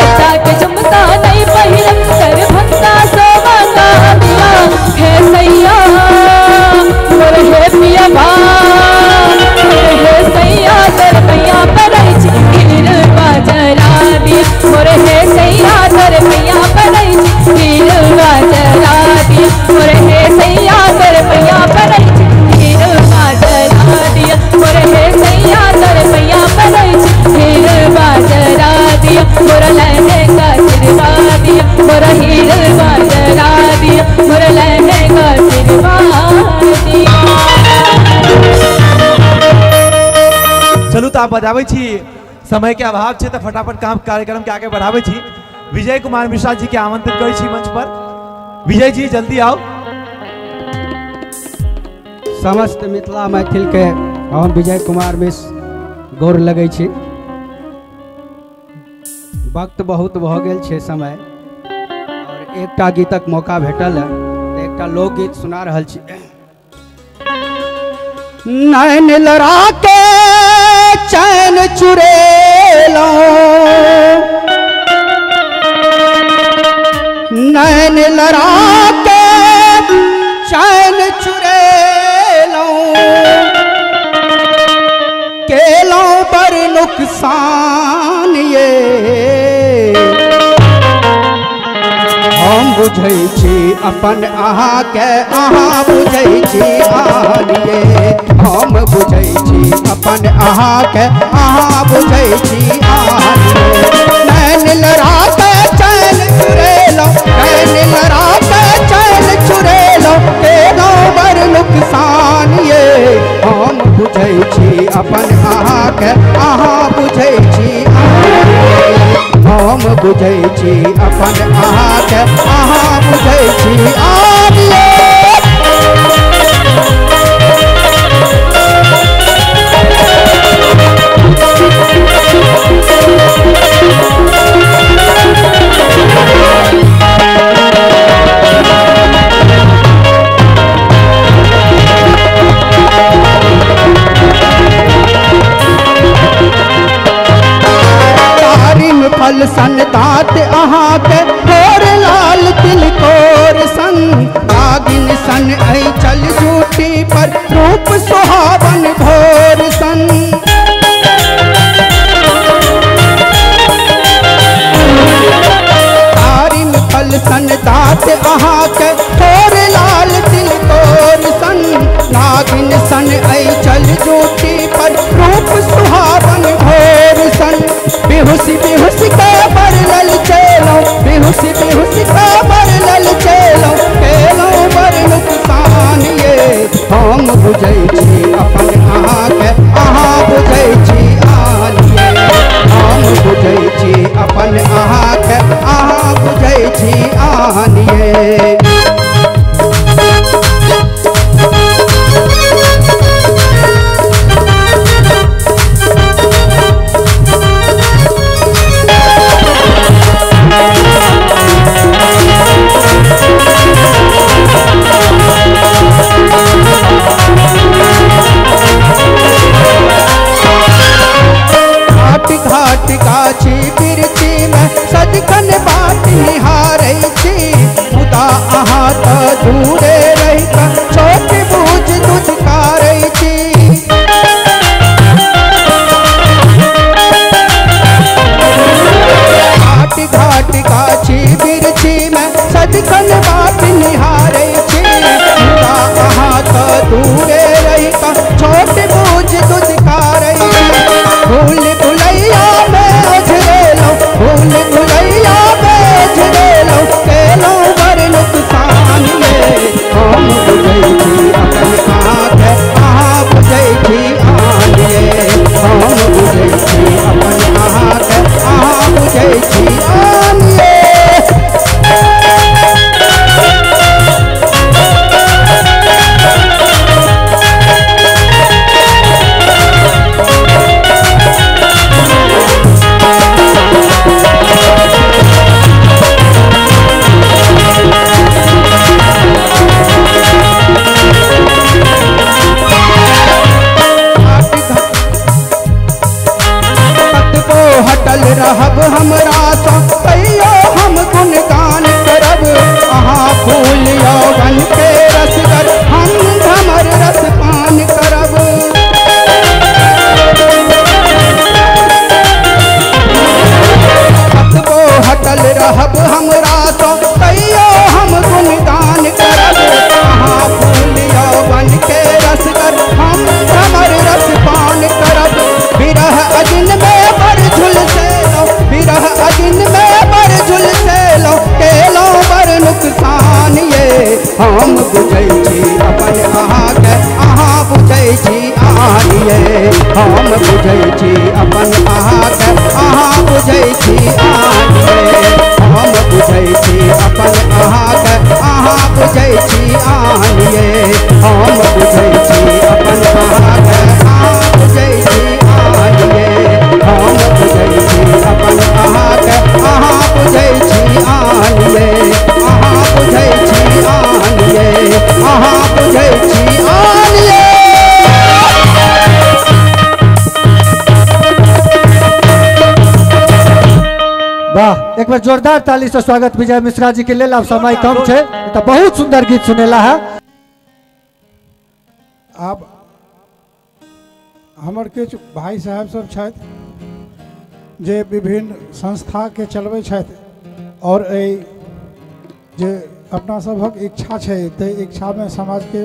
एता के झुमका नहीं पहिरब दरभंगा सो मंगा दिया हे सैया मोर हे पिया बा हे सैया दर मैया पड़ै छी गिर बाजरा दिया मोर हे सैया दर मैया पड़ै छी गिर बाजरा दिया मोर हे सैया दर मैया पड़ै छी गिर बाजरा दिया मोर हे सैया दर मैया पड़ै छी गिर बाजरा दिया मोर लहंगा सिरवा दिया मोर हीर बाजरा दिया मोर लहंगा सिरवा दिया। चलू तो आप बजाबै छी समय के अभाव छै तो फटाफट काम कार्यक्रम के आगे बढ़ाबै छी। विजय कुमार मिश्रा जी के आमंत्रित करै छी मंच पर। विजय जी जल्दी आओ। समस्त मिथिला मैथिल के हम विजय कुमार मिश्र गोर लगै छी। वक्त बहुत भऽ गेल छै समय और एकटा गीतक मौका भेटल है तो एकटा लोकगीत सुना रहल छी। नैन लड़ा के चैन चुरेलो नैन लड़ा के चैन चुरेलो केलो पर नुकसान ये हम बुझै छी अपन अहाँ के अहाँ बुझै छी आनिए हम बुझै छी अपन अहाँ के अहाँ बुझै छी आनिए नैन लड़ा के चैन चुरेलो नैन लड़ा के चैन चुरेलो केलो बर नुकसान ये हम बुझै छी अपन अहाँ के अहाँ बुझै छी आनिए हम बुझै छी अपन अहाँ के अहाँ बुझै छी आनिए। फल सन दात अहाँ के भोर लाल तिलकोर सन नागिन सन ऐ चल जूटी पर रूप सुहावन भोर सन तारिम फल सन दात अहाँ के भोर लाल तिलकोर सन नागिन सन ऐ चल जूटी पर रूप सुहावन भोर सन बेहुसी बेहुसी के बरलल चलो बेहुसी बुझै छी अपन अहाँ के अहाँ बुझै छी आनिए हम बुझै छी अपन अहाँ के अहाँ बुझै छी आनिए हम बुझै छी अपन अहाँ के अहाँ बुझै छी आनिए हम बुझै छी अपन अहाँ के अहाँ बुझै छी आनिए अहाँ बुझै छी आनिए अहाँ बुझै छी आनिए। वाह, एक बार जोरदार ताली से स्वागत विजय मिश्रा जी के लिए। अब समय कम है तो बहुत सुंदर गीत सुनेला है। आब हमर किछु भाई साहब सब छथि जे विभिन्न संस्था के चलबै छथि और जे अपना सभक इच्छा छै ताहि इच्छा में समाज के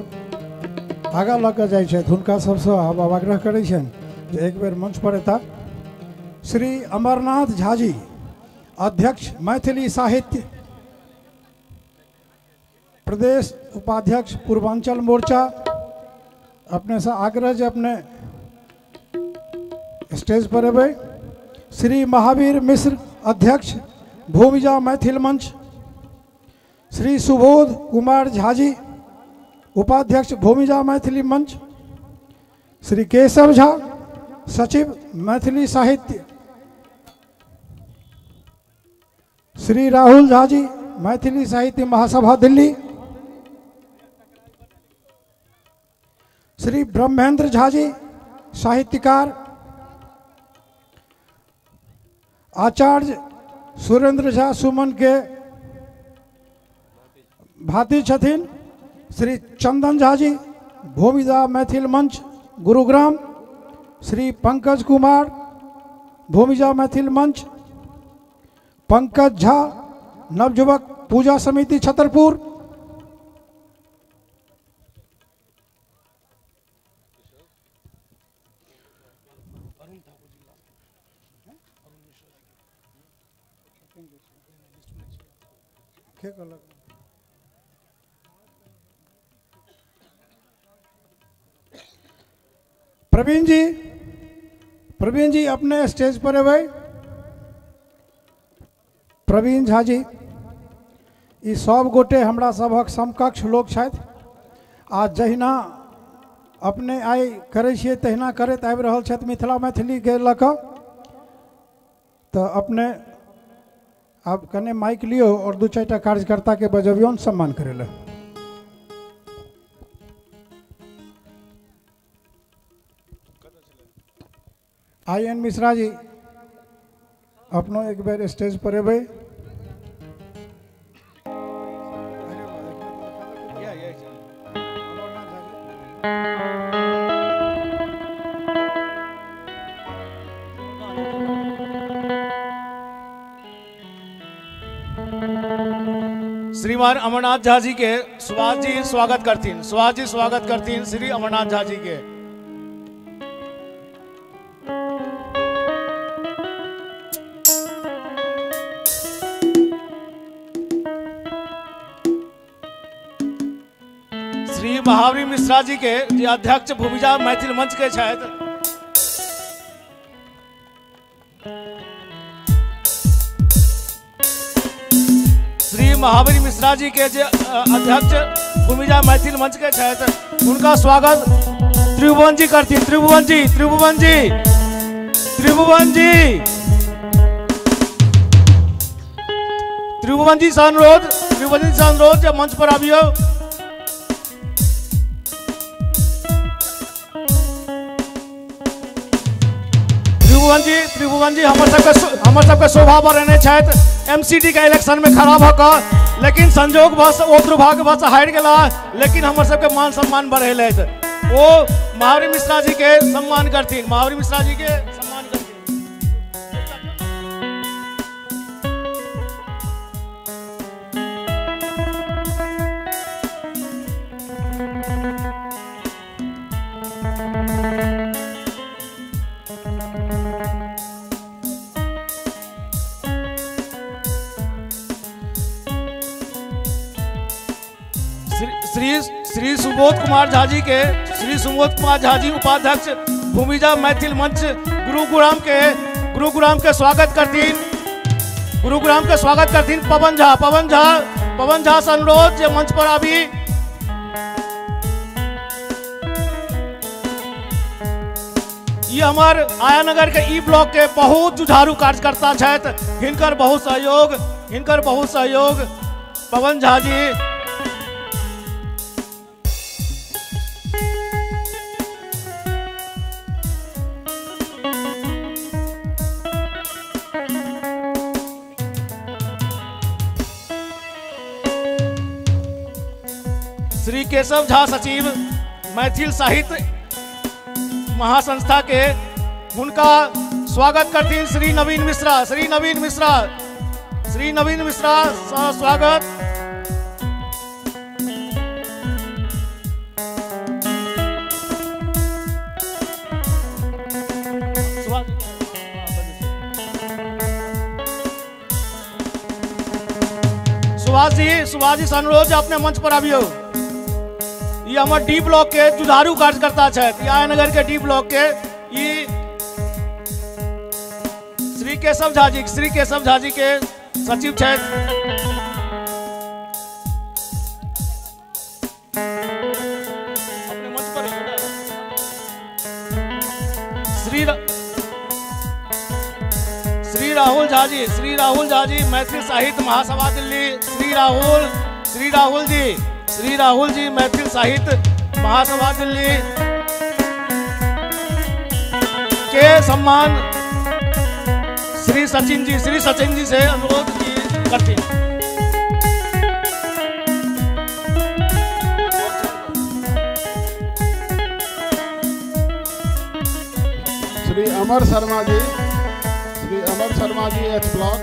आगाँ लऽ कऽ जाइ छथि हुनका सबसँ आब आग्रह करै छनि जे एक बेर मंच पर एता। श्री अमरनाथ झा जी, अध्यक्ष मैथिली साहित्य, प्रदेश उपाध्यक्ष पूर्वांचल मोर्चा, अपने से आग्रह जे अपने स्टेज पर अबै। श्री महावीर मिश्र, अध्यक्ष भूमिजा मैथिल मंच, श्री सुबोध कुमार झा जी, उपाध्यक्ष भूमिजा मैथिली मंच, श्री केशव झा, सचिव मैथिली साहित्य, श्री राहुल झा जी, मैथिली साहित्य महासभा दिल्ली, श्री ब्रह्मेंद्र झा जी, साहित्यकार, आचार्य सुरेंद्र झा सुमन के भाती छथिन, श्री चंदन झा जी, भूमिजा मैथिल मंच गुरुग्राम, श्री पंकज कुमार, भूमिजा मैथिल मंच, पंकज झा, नवयुवक पूजा समिति छतरपुर, प्रवीण जी अपने स्टेज पर अबै। प्रवीण झा जी, ई सब गोटे हमरा सभक समकक्ष लोक छथि आ जहिना अपने आइ करै छियै तहिना करैत आबि रहल छथि मिथिला मैथिली के लऽ कऽ। तऽ अपने आब कने माइक लियो और दू चारिटा कार्यकर्ता के बजबियौन सम्मान करै लए। आई.एन. मिश्रा जी, अपनो एक बेर स्टेज पर अबै। श्रीमान अमरनाथ झा जी के सुभाष जी स्वागत करतीन, सुभाष जी स्वागत करतीन श्री अमरनाथ झा जी के। श्री महावीर मिश्रा जी के जे अध्यक्ष भूमिजा मैथिल मंच के छथि। श्री महावीर मिश्रा जी के जे अध्यक्ष भूमिजा मैथिल मंच के छथि उनका स्वागत त्रिभुवन जी करती। त्रिभुवन जी, त्रिभुवन जी, त्रिभुवन जी, त्रिभुवन जी से अनुरोध, त्रिभुवन जी से अनुरोध जब मंच पर आबियो। त्रिभुवन जी हमर सबके शोभा बढ़ेने छथि एमसीडी के इलेक्शन में खड़ा भऽ कऽ, लेकिन संजोग बस ओ दुर्भाग्य बस हारि गेला, लेकिन हमर सबके मान सम्मान बढ़ेलथि। ओ महावीर मिश्रा जी के सम्मान करथिन, महावीर मिश्रा जी के सम्मान करथिन। श्री सुबोध कुमार झा जी के, श्री सुबोध कुमार झा जी उपाध्यक्ष भूमिजा मैथिल मंच गुरुग्राम के स्वागत करतीन पवन झा से अनुरोध जे मंच पर आबी। ये हमार आया नगर के ई ब्लॉक के बहुत जुझारू कार्यकर्ता छथि, हिनकर बहुत सहयोग पवन झा जी। श्री केशव झा सचिव मैथिल साहित्य महासंस्था के, उनका स्वागत करती श्री नवीन मिश्रा स्वागत। सुभाष जी से अनुरोध अपने मंच पर आबियो। ये हमारे डी ब्लॉक के जुझारू कार्यकर्ता छथि, आया नगर के डी ब्लॉक के ये श्री केशव झा जी के सचिव छथि। अपने मंच पर श्री राहुल झा जी मैथिल साहित्य महासभा दिल्ली। श्री राहुल जी मैथिल साहित्य महासभा दिल्ली के सम्मान श्री सचिन जी से अनुरोध करते हैं। श्री अमर शर्मा जी एच ब्लॉक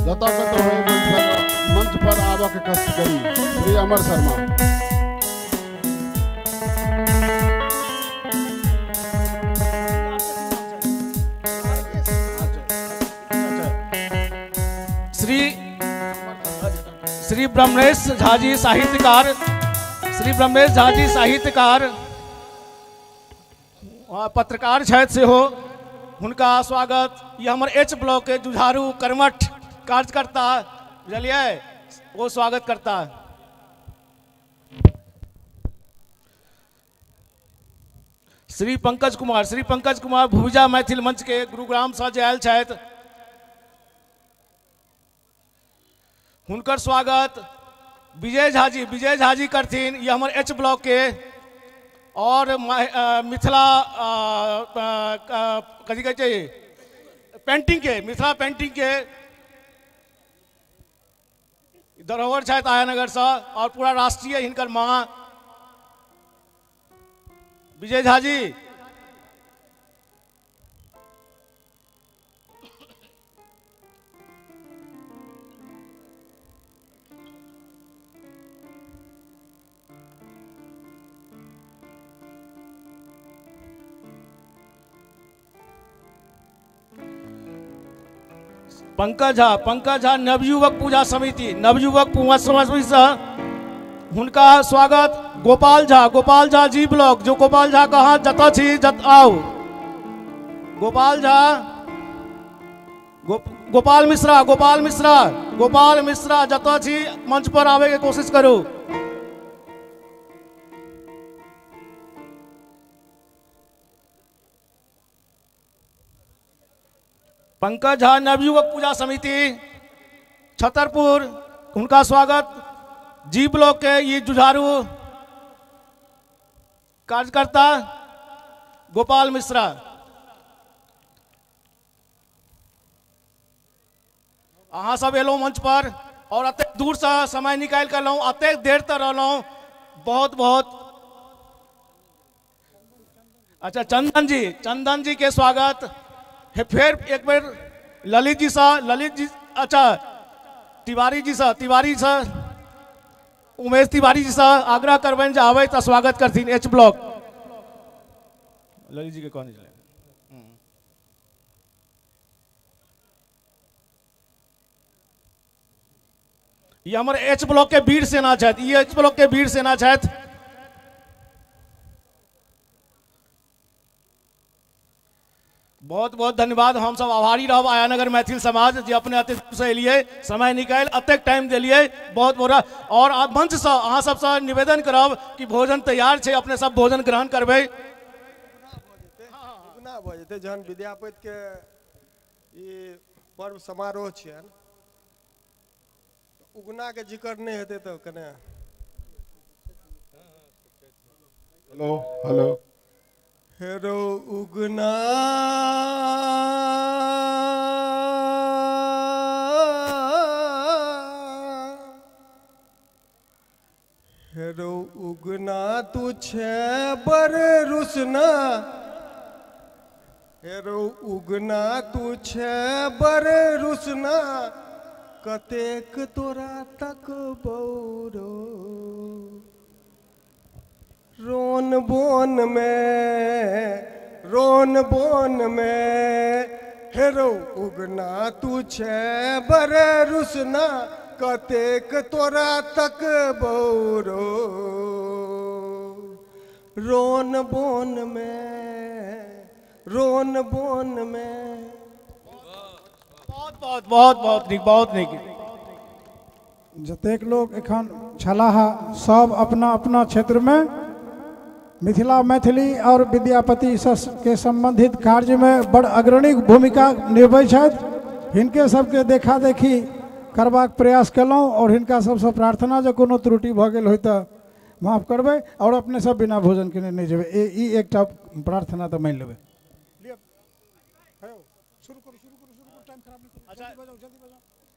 जतऽ कतऽ होय मंच पर आबऽ के कष्ट करी। श्री अमर शर्मा। श्री ब्रह्मेश झा जी साहित्यकार पत्रकार छथि सेहो, हुनका स्वागत। ये हमर एच ब्लॉक के जुझारू कर्मठ कार्यकर्ता बुझलिए वो स्वागत करता। श्री पंकज कुमार भूमिजा मैथिल मंच के गुरुग्राम से जे आयल छथि, हुनकर स्वागत विजय झा जी करथिन। ये हमर एच ब्लॉक के और मिथिला कथी कहै छै मिथिला पेंटिंग के धरोहर छथि आया नगर से, और पूरा राष्ट्रीय हिनकर माँ विजय झा जी। पंकज झा नवयुवक पूजा समिति से हुनका स्वागत। गोपाल झा जी ब्लॉक, जो गोपाल झा कहाँ जतऽ छी जत आओ। गोपाल मिश्रा जतऽ छी मंच पर आवे के कोशिश करो। पंकज झा नवयुवक पूजा समिति छतरपुर, उनका स्वागत। जी ब्लॉक के ये जुझारू कार्यकर्ता गोपाल मिश्रा। अहाँ सब एलौ मंच पर और अतेक दूर से समय निकाल कर लौ, अतेक देर तक रहलौ, बहुत बहुत अच्छा। चंदन जी के स्वागत है। फिर एक बार ललित जी अच्छा तिवारी से उमेश तिवारी जी से आग्रह करबन जे आवे तो स्वागत करथिन एच ब्लॉक। ललित जी के कहने चले। ये हमारे एच ब्लॉक के वीर सेना छथि। बहुत बहुत धन्यवाद। हम सब आभारी रहब आयानगर मैथिल समाज जे अपने अतेक से एलिए, समय निकाल अतेक टाइम दिलिए, बहुत बहुत। और मंच से अहाँ सबसे निवेदन करब कि भोजन तैयार है, अपने सब भोजन ग्रहण करबै। उगना भऽ जेतै जहन विद्यापति के ई पर्व समारोह छियनि, उगना के जिक्र नहीं हेतै तो कने। हेलो हेलो हेरो उगना हेरो उगना तू छे बड़े रुसना, हेरो उगना तू छे बड़े रुसना, कतेक तोरा तक बौरो रोन बोन में हेरो उगना तू छे बड़े रुसना, कतेक तोरा तक बौरो रोन बोन में। बहुत बहुत बहुत बहुत नीक, बहुत नीक। जतेक लोग एखन छलाह सब अपना अपना क्षेत्र में मिथिला मैथिली और विद्यापति के संबंधित कार्य में बड़ अग्रणी भूमिका निभबै छथि। हिनके सबके देखा देखी करबाक प्रयास केलहुँ और हिनका सबसँ प्रार्थना जे कोनो त्रुटि भऽ गेल होइ तऽ माफ करबै और अपने सब बिना भोजन केने नहि जेबै, ई एकटा प्रार्थना तऽ मानि लेबै।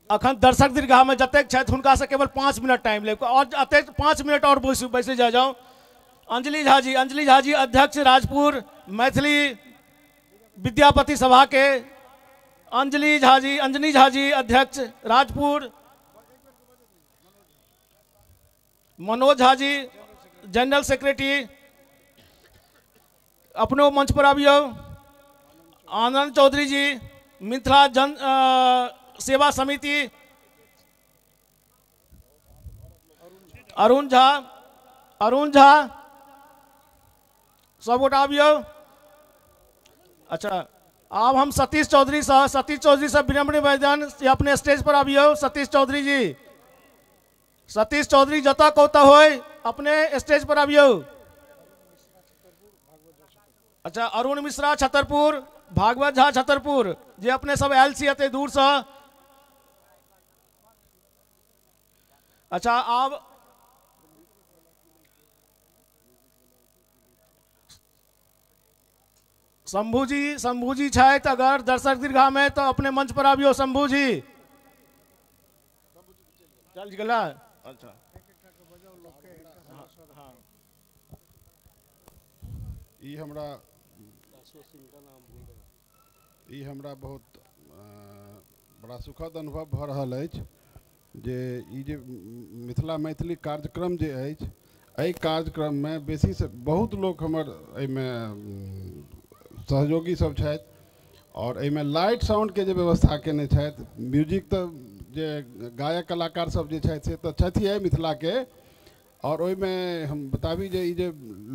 अखन दर्शक दीर्घा में जतेक छथि हुनका से केवल 5 मिनट टाइम लेब और अतेक 5 मिनट और बैसे जा जाओ। अंजलि झा जी अध्यक्ष राजपुर मैथिली विद्यापति सभा के, अंजनी झा जी अध्यक्ष राजपुर, मनोज झा जी जनरल सेक्रेटरी, अपनो मंच पर आबियो। आनंद चौधरी जी मिथिला जन सेवा समिति, अरुण झा सब गोटा आबियो। अच्छा अब हम सतीश चौधरी से विनम्र निवेदन अपने स्टेज पर आबियो। सतीश चौधरी जतऽ कौतऽ होय अपने स्टेज पर आबियो। अच्छा अरुण मिश्रा छतरपुर, भागवत झा छतरपुर जे अपने सब आयल छी एते दूर से। अच्छा आब शंभू जी छथि अगर दर्शक दीर्घा में तो अपने मंच पर आबियो। शंभू जी चल गेला। अच्छा ई हमरा बहुत बड़ा सुखद अनुभव भऽ रहल अछि जे ई जे मिथिला मैथिली कार्यक्रम जे अछि, एहि कार्यक्रम में बेसी से बहुत लोग हमर एहिमे सहयोगी सब छथि और एहिमे लाइट साउंड के जे व्यवस्था केने छथि। म्यूजिक तो जे गायक कलाकार सब जे छथि से तो छथिए मिथिला के, और ओहिमे हम बताबी जे ई जे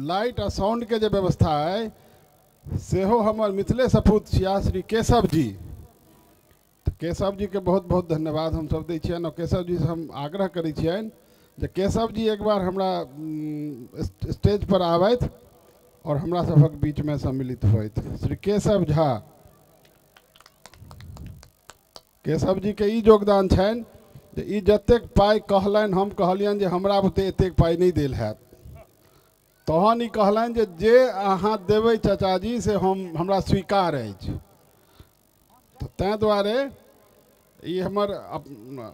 लाइट आ साउंड के जे व्यवस्था है सेहो हमर मिथिले सपूत छिया श्री केशव जी। तो केशव जी के बहुत बहुत धन्यवाद हम सब दै छियनि और केशव जी से हम आग्रह करै छियनि जे केशव जी एक बार हमरा स्टेज पर आबथि और हमरा सबक बीच में सम्मिलित होइत। श्री केशव झा, केशव जी के ई योगदान छनि जे ई जतेक पाइ कहलनि हम कहलियनि जे हमरा बुते एतेक पाइ नहि देल हैत, तहन ई कहलनि जे अहाँ देबै चाचा जी से हमरा स्वीकार अछि। तो तैं दुआरे ई हमर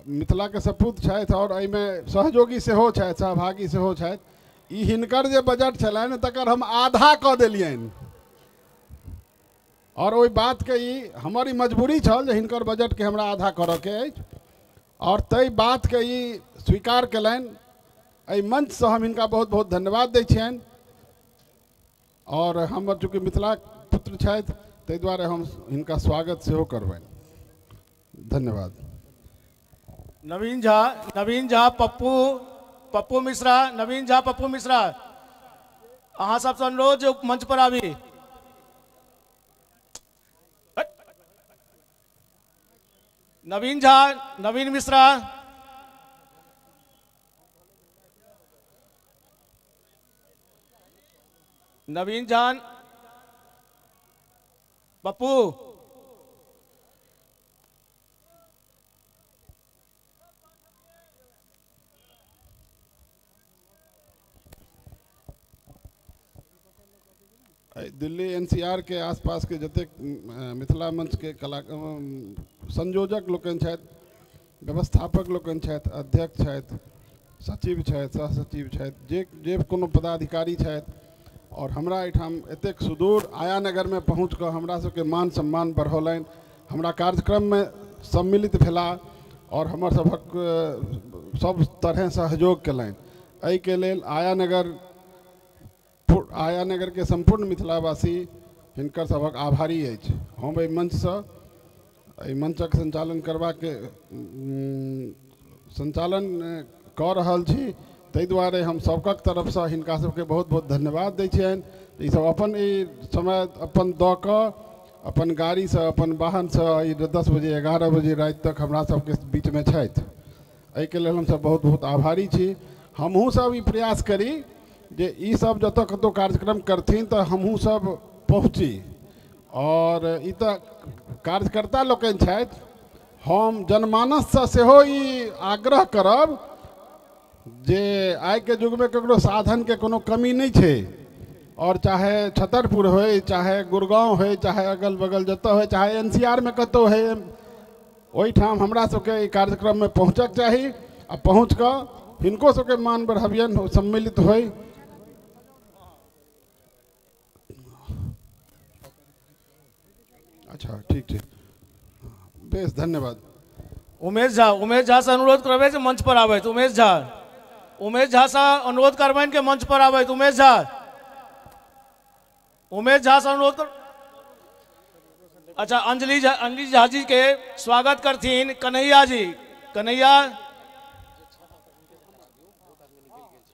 मिथिला के सपूत छथि और एहिमे सहयोगी सेहो छथि, सहभागी सेहो छथि। ई हिनकर जे बजट छलनि तकर हम आधा कऽ देलियनि और ओहि बात के ई हमर ई मजबूरी छल जे हिनकर बजट के हमरा आधा करऽ के अछि और ताहि बात के ई स्वीकार केलनि। एहि मंच से हम हिनका बहुत बहुत धन्यवाद दै छियनि और हमर चूँकि मिथिला पुत्र छथि ताहि दुआरे हम हिनका स्वागत सेहो करबनि। धन्यवाद। नवीन झा पप्पू मिश्रा, नवीन झा पप्पू मिश्रा अहाँ सबसे अनुरोध मंच पर आबी। नवीन झा, नवीन मिश्रा, नवीन जान, पप्पू, दिल्ली एनसीआर के आसपास के जतेक मिथिला मंच के कला संयोजक लोकनि छथि, व्यवस्थापक लोकनि छथि, अध्यक्ष छथि, सचिव छथि, सहसचिव छथि, जे कोनो पदाधिकारी छथि, और हमरा एहिठाम एतेक सुदूर आयानगर में पहुँच कऽ हमरा सबके मान सम्मान बढ़ौलनि, हमरा कार्यक्रम में सम्मिलित भेला और हमर सभक सब तरह सहयोग कयलनि। एहि के लेल आयानगर के संपूर्ण मिथिलावासी हिनकर सभक आभारी अछि। हम एहि मंचसँ एहि मंचक संचालन करबाके संचालन कऽ रहल छी, ताहि दुआरे हम सबक तरफसँ हिनका सबके बहुत बहुत धन्यवाद दै छियनि। ई सब अपन ई समय अपन दऽ कऽ अपन गाड़ीसँ अपन वाहनसँ ई 10 बजे 11 बजे राति तक हमरा सबके बीचमे छथि। एहिके लेल हमसब बहुत बहुत आभारी छी। हमहूँ सब ई प्रयास करी जे ई सब जतऽ कतौ कार्यक्रम करथिन तऽ हमहूँ सब पहुँची, और ई तऽ कार्यकर्ता लोकनि छथि। हम जनमानससँ सेहो ई आग्रह करब जे आइ के युग में ककरो साधन के कोनो कमी नहीं छै, और चाहे छतरपुर होय, चाहे गुड़गांव होय, चाहे अगल बगल जतऽ होय, चाहे एनसीआर में कतौ होय, ओहिठाम हमरा सबके ई कार्यक्रम में पहुँचक चाही। आ पहुँच कऽ हिनको सबके मान बढ़ाबियन, सम्मिलित होय। अच्छा ठीक ठीक, बेस धन्यवाद। उमेश झा से अनुरोध करबे जे मंच पर आबे। उमेश झा से अनुरोध करबनि के मंच पर आबे। उमेश झा से अनुरोध कर। अच्छा, अंजलि झा जी के स्वागत करथिन कन्हैया जी। कन्हैया,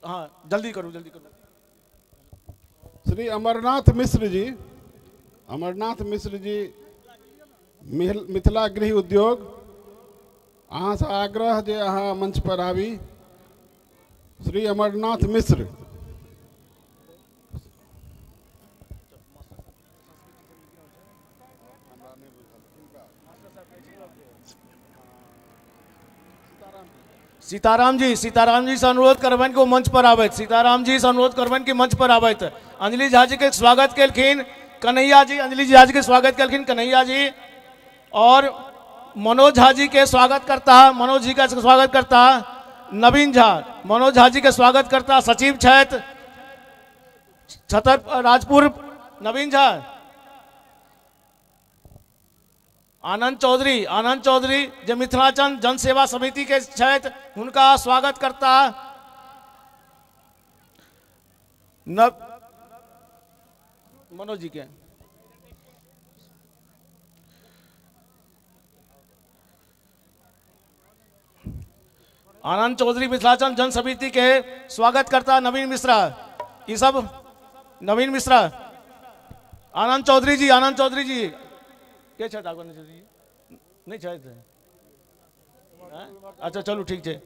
हाँ जल्दी करू। श्री अमरनाथ मिश्र जी मिथिला गृह उद्योग, अहाँ से आग्रह जे अहाँ मंच पर आबी। श्री अमरनाथ मिश्र। सीताराम जी से अनुरोध करबनि कि वो मंच पर आबैत। सीताराम जी से अनुरोध करबनि कि मंच पर आबैत। अंजलि झा जी के स्वागत केलखिन कन्हैया जी। अंजलि झा जी के स्वागत केलखिन कन्हैया जी, और मनोज झा जी के स्वागत करता नवीन झा। मनोज झा जी के स्वागत करता सचिव छथि छतर राजपुर नवीन झा। आनंद चौधरी जो मिथिलांचल जन सेवा समिति के छथि, हुनका स्वागत करता मनोज जी के। आनंद चौधरी मिथिलांचल जन समिति के स्वागत करता नवीन मिश्रा। ये सब नवीन मिश्रा, आनंद चौधरी जी के छथि आगू नहीं छथि? अच्छा चलू ठीक है।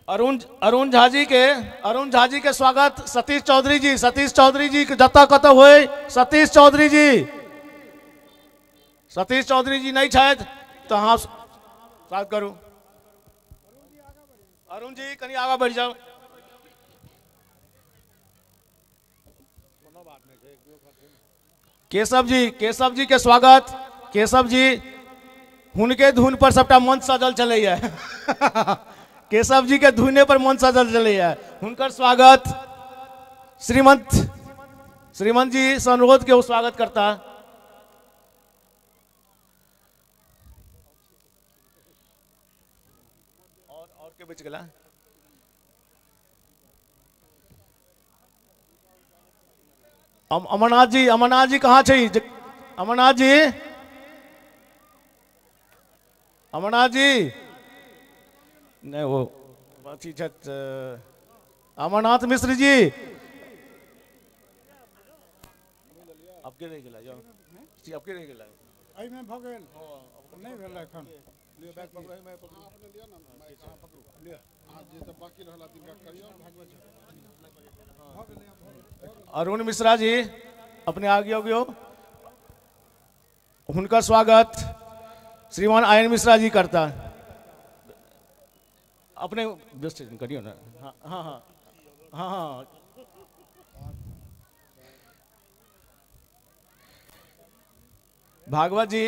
अरुण झा जी के स्वागत सतीश चौधरी जी जतऽ कतऽ होय। सतीश चौधरी जी नहीं छथि तो हाँ स्वागत करू। अरुण जी कहीं आगा बढ़ जाओ। केशव जी के स्वागत। केशव जी हुनके धुन पर सबटा मंच सजल चलैया। केशव जी के धुने पर मंच सजल चलैया, हुनकर स्वागत। श्रीमंत जी से अनुरोध के वो स्वागत करता। और के बच गला। अमरनाथ जी कहाँ छे? अमरनाथ जी नहीं वो अमरनाथ मिश्र जी आपके रह गया, आपके रह गया। एहिमे भऽ गेल नहीं भेल एखन अरुण मिश्रा जी अपने आगे हो उनका स्वागत श्रीमान आयन मिश्रा जी करता अपने व्यस्त करियो ना। हाँ हाँ हाँ हाँ हाँ भागवत जी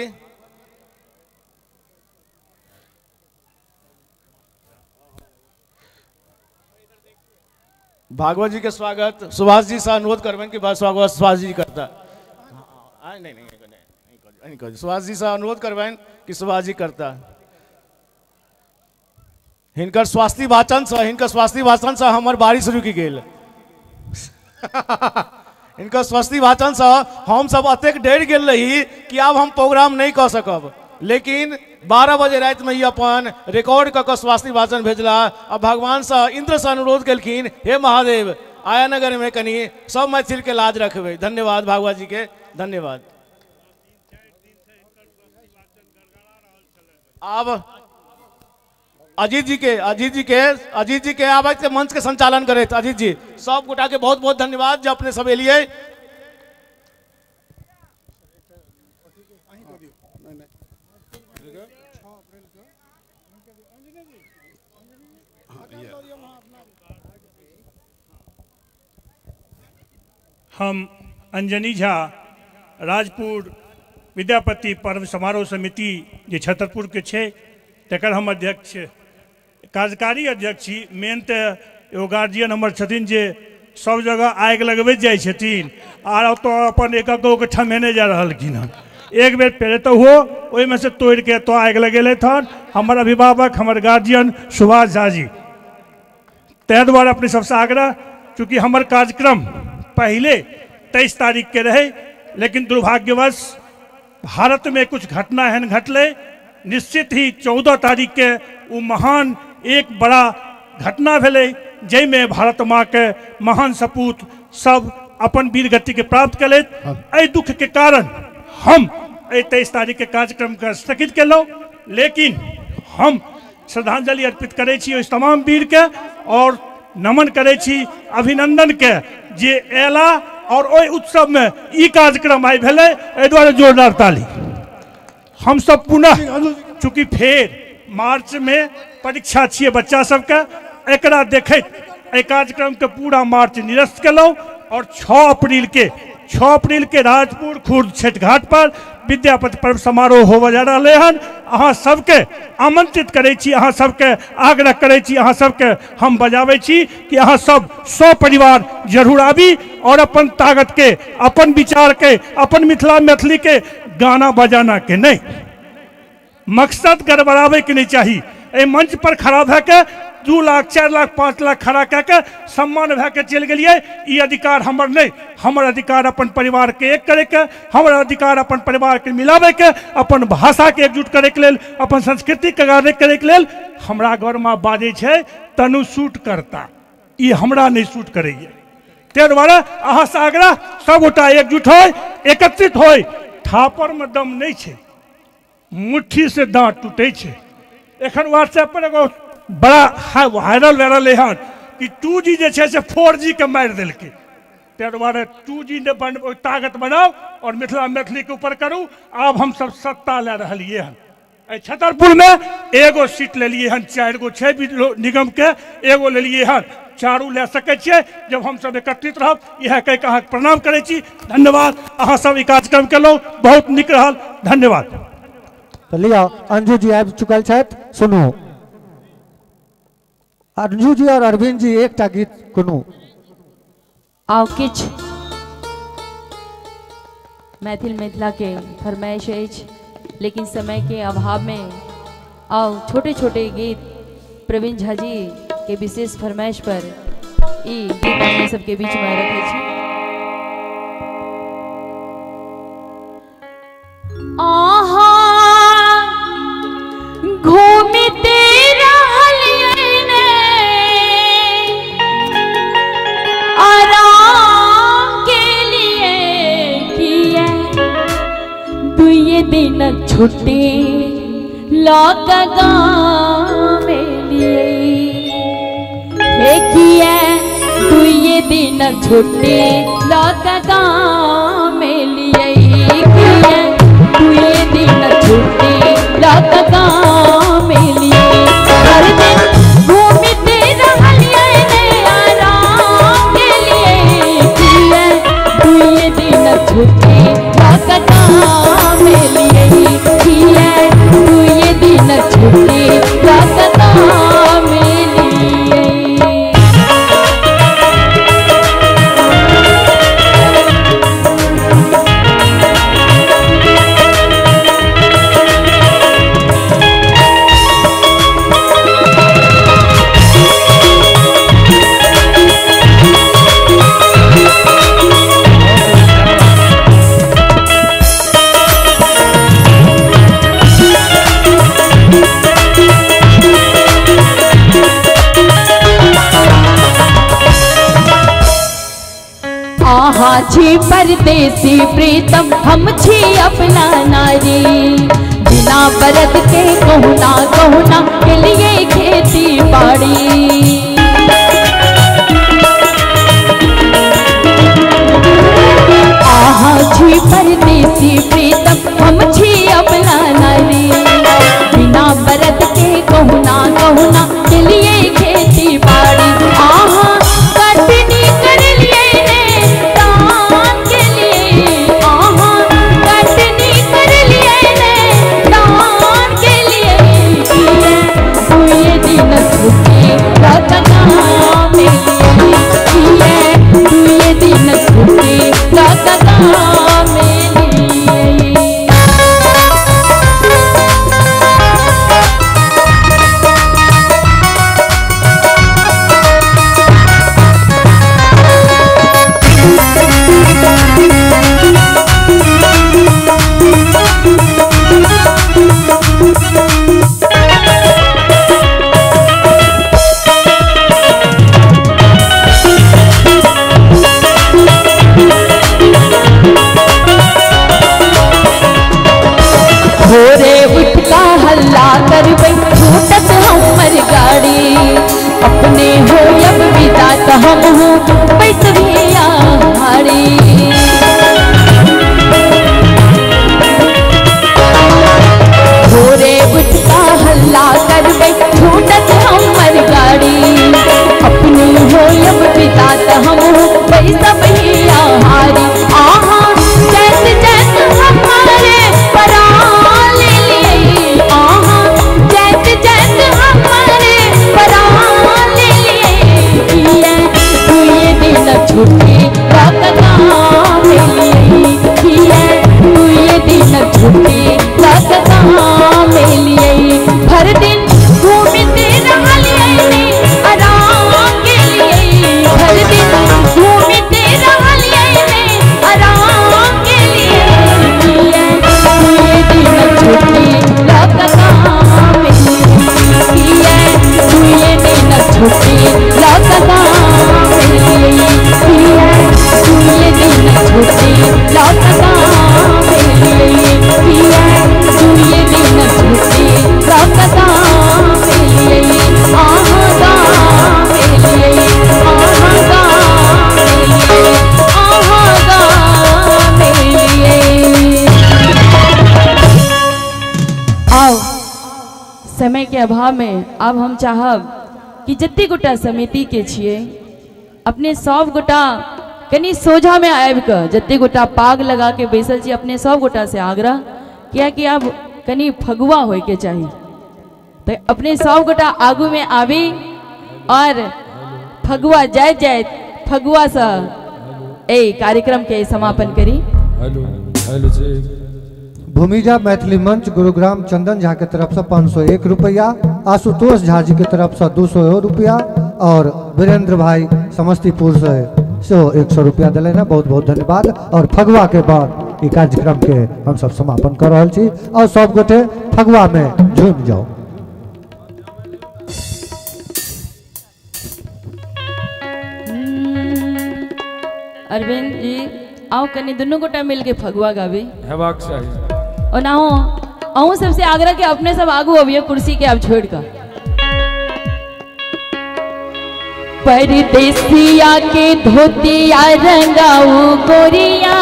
भागवत जी के स्वागत सुभाष जी से अनुरोध करबें कि स्वागत सुभाष जी करता नहीं सुभाष जी से अनुरोध करबें कि सुभाष जी करता हिनकर स्वास्थ्य भाषण से हमार बारिश रुकि गेल इनका स्वास्थ्य भाषण से हम सब अतेक डर गेल रही कि अब हम प्रोग्राम नहीं कर सकब, लेकिन 12 बजे रात में ही अपन रिकॉर्ड कर स्वास्थ्य भाषण भेजला। अब भगवान से इंद्र से अनुरोध कलखिन, हे महादेव आया नगर में कनी सब मैथिल के लाज रखबे। धन्यवाद भागवत जी के, धन्यवाद। अब अजीत जी के आवाज के मंच के संचालन करे। अजीत जी सब गोटा के बहुत बहुत धन्यवाद जो अपने सब लिए। हम अंजनी झा राजपुर विद्यापति पर्व समारोह समिति जे छतरपुर के छे तकर हम अध्यक्ष कार्यकारी अध्यक्ष छी। मेन तो एगो गार्जियन हमर छथिन जे सब जगह आगि लगबैत जाइ छथिन आर तो अपन एक के ठमेने जा रहलखिन हन। एक बेर पहले तो हो ओहिमे से तोड़ के तो आगि लगेलथि हन हमर अभिभावक हमर गार्जियन सुभाष झा जी। ताहि दुआरे अपने सबसे आग्रह, चूँकि हमर कार्यक्रम पहले 23 तारीख के रहे, लेकिन दुर्भाग्यवश भारत में कुछ घटना एहन घटले, निश्चित ही 14 तारीख के वो महान एक बड़ा घटना भेले जैमे भारत माँ के महान सपूत सब अपन वीर गति के प्राप्त कलैथ। एहि दुख के कारण हम 23 तारीख के कार्यक्रम के स्थगित केलहुँ, लेकिन हम श्रद्धांजलि अर्पित करै छी उस तमाम वीर के और नमन करै छी, अभिनंदन के जे एला और ओहि उत्सव में ई कार्यक्रम आई भेलै। एहि दुआरे जोरदार ताली। हम सब पुनः चूँकि फेर मार्च में परीक्षा छिए बच्चा सबके, एकरा देखैत एहि कार्यक्रम के पूरा मार्च निरस्त केलहुँ और 6 अप्रैल के राजपुर खुर्द छठ घाट पर विद्यापति पर्व समारोह होबे जा रहले हन। अहाँ सबके आमंत्रित करै छी, अहाँ सबके आग्रह करै छी, अहाँ सबके हम बजाबै छी कि अहाँ सब परिवार जरूर आबी और अपन ताकत के, अपन विचार के, अपन मैथिली के गाना बजाना के नहीं, मकसद गड़बड़ावे के नहीं चाहिए। ए मंच पर खड़ा भे के 2 लाख 4 लाख 5 लाख खड़ा कह के सम्मान भे के चल गलिए, ई अधिकार हमर नहीं। हमर अधिकार अपन परिवार के एक करे के, हमर अधिकार अपन परिवार के मिलावे के, अपन भाषा के एकजुट करे के लेल, अपन संस्कृति के गाने करे के लेल। हमरा घर में बाजे छे तनु शूट करता, ई हमरा नहीं शूट करैए। ताहि दुआरे अहाँ से आग्रह, सब गोटा एकजुट हो, एकत्रित हो। थापर में दम नहीं छे, मुट्ठी से दांत टूटे छे। एखन व्हाट्सएप पर एगो बड़ा वायरल भे रहले हन कि 2G जे छे से 4G के मारि देलकै। ताहि दुआरे 2G ने ताकत बनाओ और मैथिली के ऊपर करू। आब हम सब सत्ता ले रहलिए हन। छतरपुर में एगो सीट ले लिए हन, 4 गो छे निगम के, एगो ले लिए हन, 4 ले सके छिए जब हम सब एकत्रित रहब। यह कह के प्रणाम करे छी। धन्यवाद। अहाँ सब ई कार्यक्रम केलहुँ, बहुत नीक रहल। धन्यवाद। तो लिया अंजू जी आबि चुकल छथि, सुनू। अंजू जी और अरविंद जी एकटा गीत सुनू। आओ किछ मिथिला के फरमाइश अछि, लेकिन समय के अभाव में आओ छोटे छोटे गीत प्रवीण झा जी के विशेष फरमाइश पर ई गीत अपने सबके बीच में रखे छी। आहा घूमते रहलिए ने आराम के लिए किए दुए दिन छुट्टी लौक गाँव लिए देखिए दुए दिन छुट्टी लौक गाँव लिए दुए दिन छुट्टी लौक गाँव लिए हर दिन घूमते रहलिए आराम के लिए दुए दिन छुट्टी लौक गाँव लिए दुए दिन छुट्टी लौक गाँव लिए आहा छी परदेसी प्रीतम हम छी अपना नारी बिना बरत के कहुना के लिए खेती बाड़ी आहा छी परदेसी प्रीतम हम छी अपना नारी बिना बरत के कहुना के लिए खेती बाड़ी आहा कटनी कर लिए भोरे उठ का हल्ला करबै छूटत हमर गाड़ी अपने हो अब विदा त हम हो बैठिया हारी भोरे उठ का हल्ला करबै छूटत हमर गाड़ी अपने हो अब विदा त हम हो बैठिया हारी आहा जैसे जैसे हमारे छुट्टी लौक गाँव लिए दुए दिन छुट्टी लौक गाँव लिए हर दिन घूमते रहलिए आराम के लिए हर दिन घूमते रहलिए आराम के लिए दुए दिन छुट्टी लौक गाँव लिए दुए दिन छुट्टी लौक गाँव लिए दुए दिन छुट्टी लौक गाँव लिए दुए दिन छुट्टी लौक गाँव लिए आहा गाँव लिए आहा गाँव लिए आहा गाँव लिए आओ समय के अभाव में अब हम चाहब कि जते गोटा समिति के छिए अपने सब गोटा कनी सोझा में आबि कऽ जते गोटा पाग लगा के बैसल छी अपने सब गोटा से आग्रह किया कि अब कनी फगुआ होय के चाहिए तो अपने सब गोटा आगू में आबी और फगुआ जाय फगुआ से ए कार्यक्रम के समापन करी। भूमिजा मैथिली मंच गुरुग्राम चंदन झा के तरफ से 501 रुपया, आशुतोष झा जी की तरफ से 200 रुपया और वीरेंद्र भाई समस्तीपुर से 100 रुपया दिले ना, बहुत बहुत धन्यवाद। और फगुआ के बाद ये कार्यक्रम के हम सब समापन कर रहा छी और सब गोटे फगुआ में झूम जाओ। अरविंद जी आओ कनी दोनों गोटा मिल के फगुआ गावे। हेबाक चाही। और ना हो अहूँ सबसे आग्रह के अपने सब आगू अभी कुर्सी के अब छोड़ कर परदेसिया के धोतिया रंगाऊ गोरिया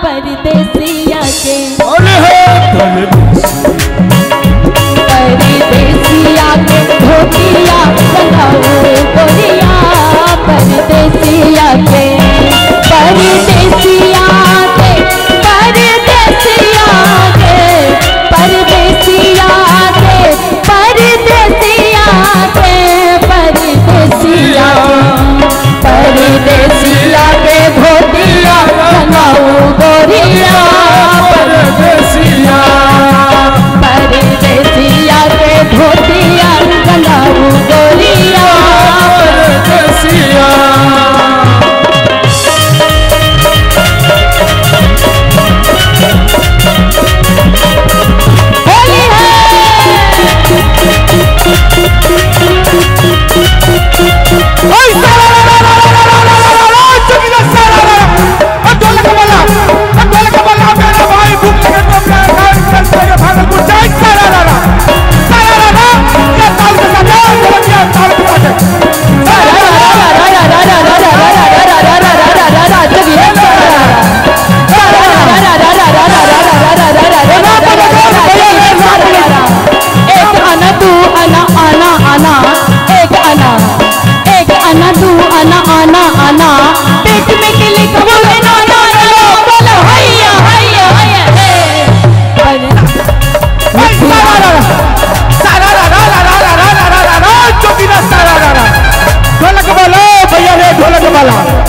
परदेसिया के परदेसिया के धोतिया रंगाऊ गोरिया परदेसिया के परदेसिया के परदेसिया के परदेसिया के परदेसिया के परदेसिया परदेसिया के धोतिया रंगाऊ गोरिया परदेसिया परदेसिया के धोतिया रंगाऊ गोरिया परदेसिया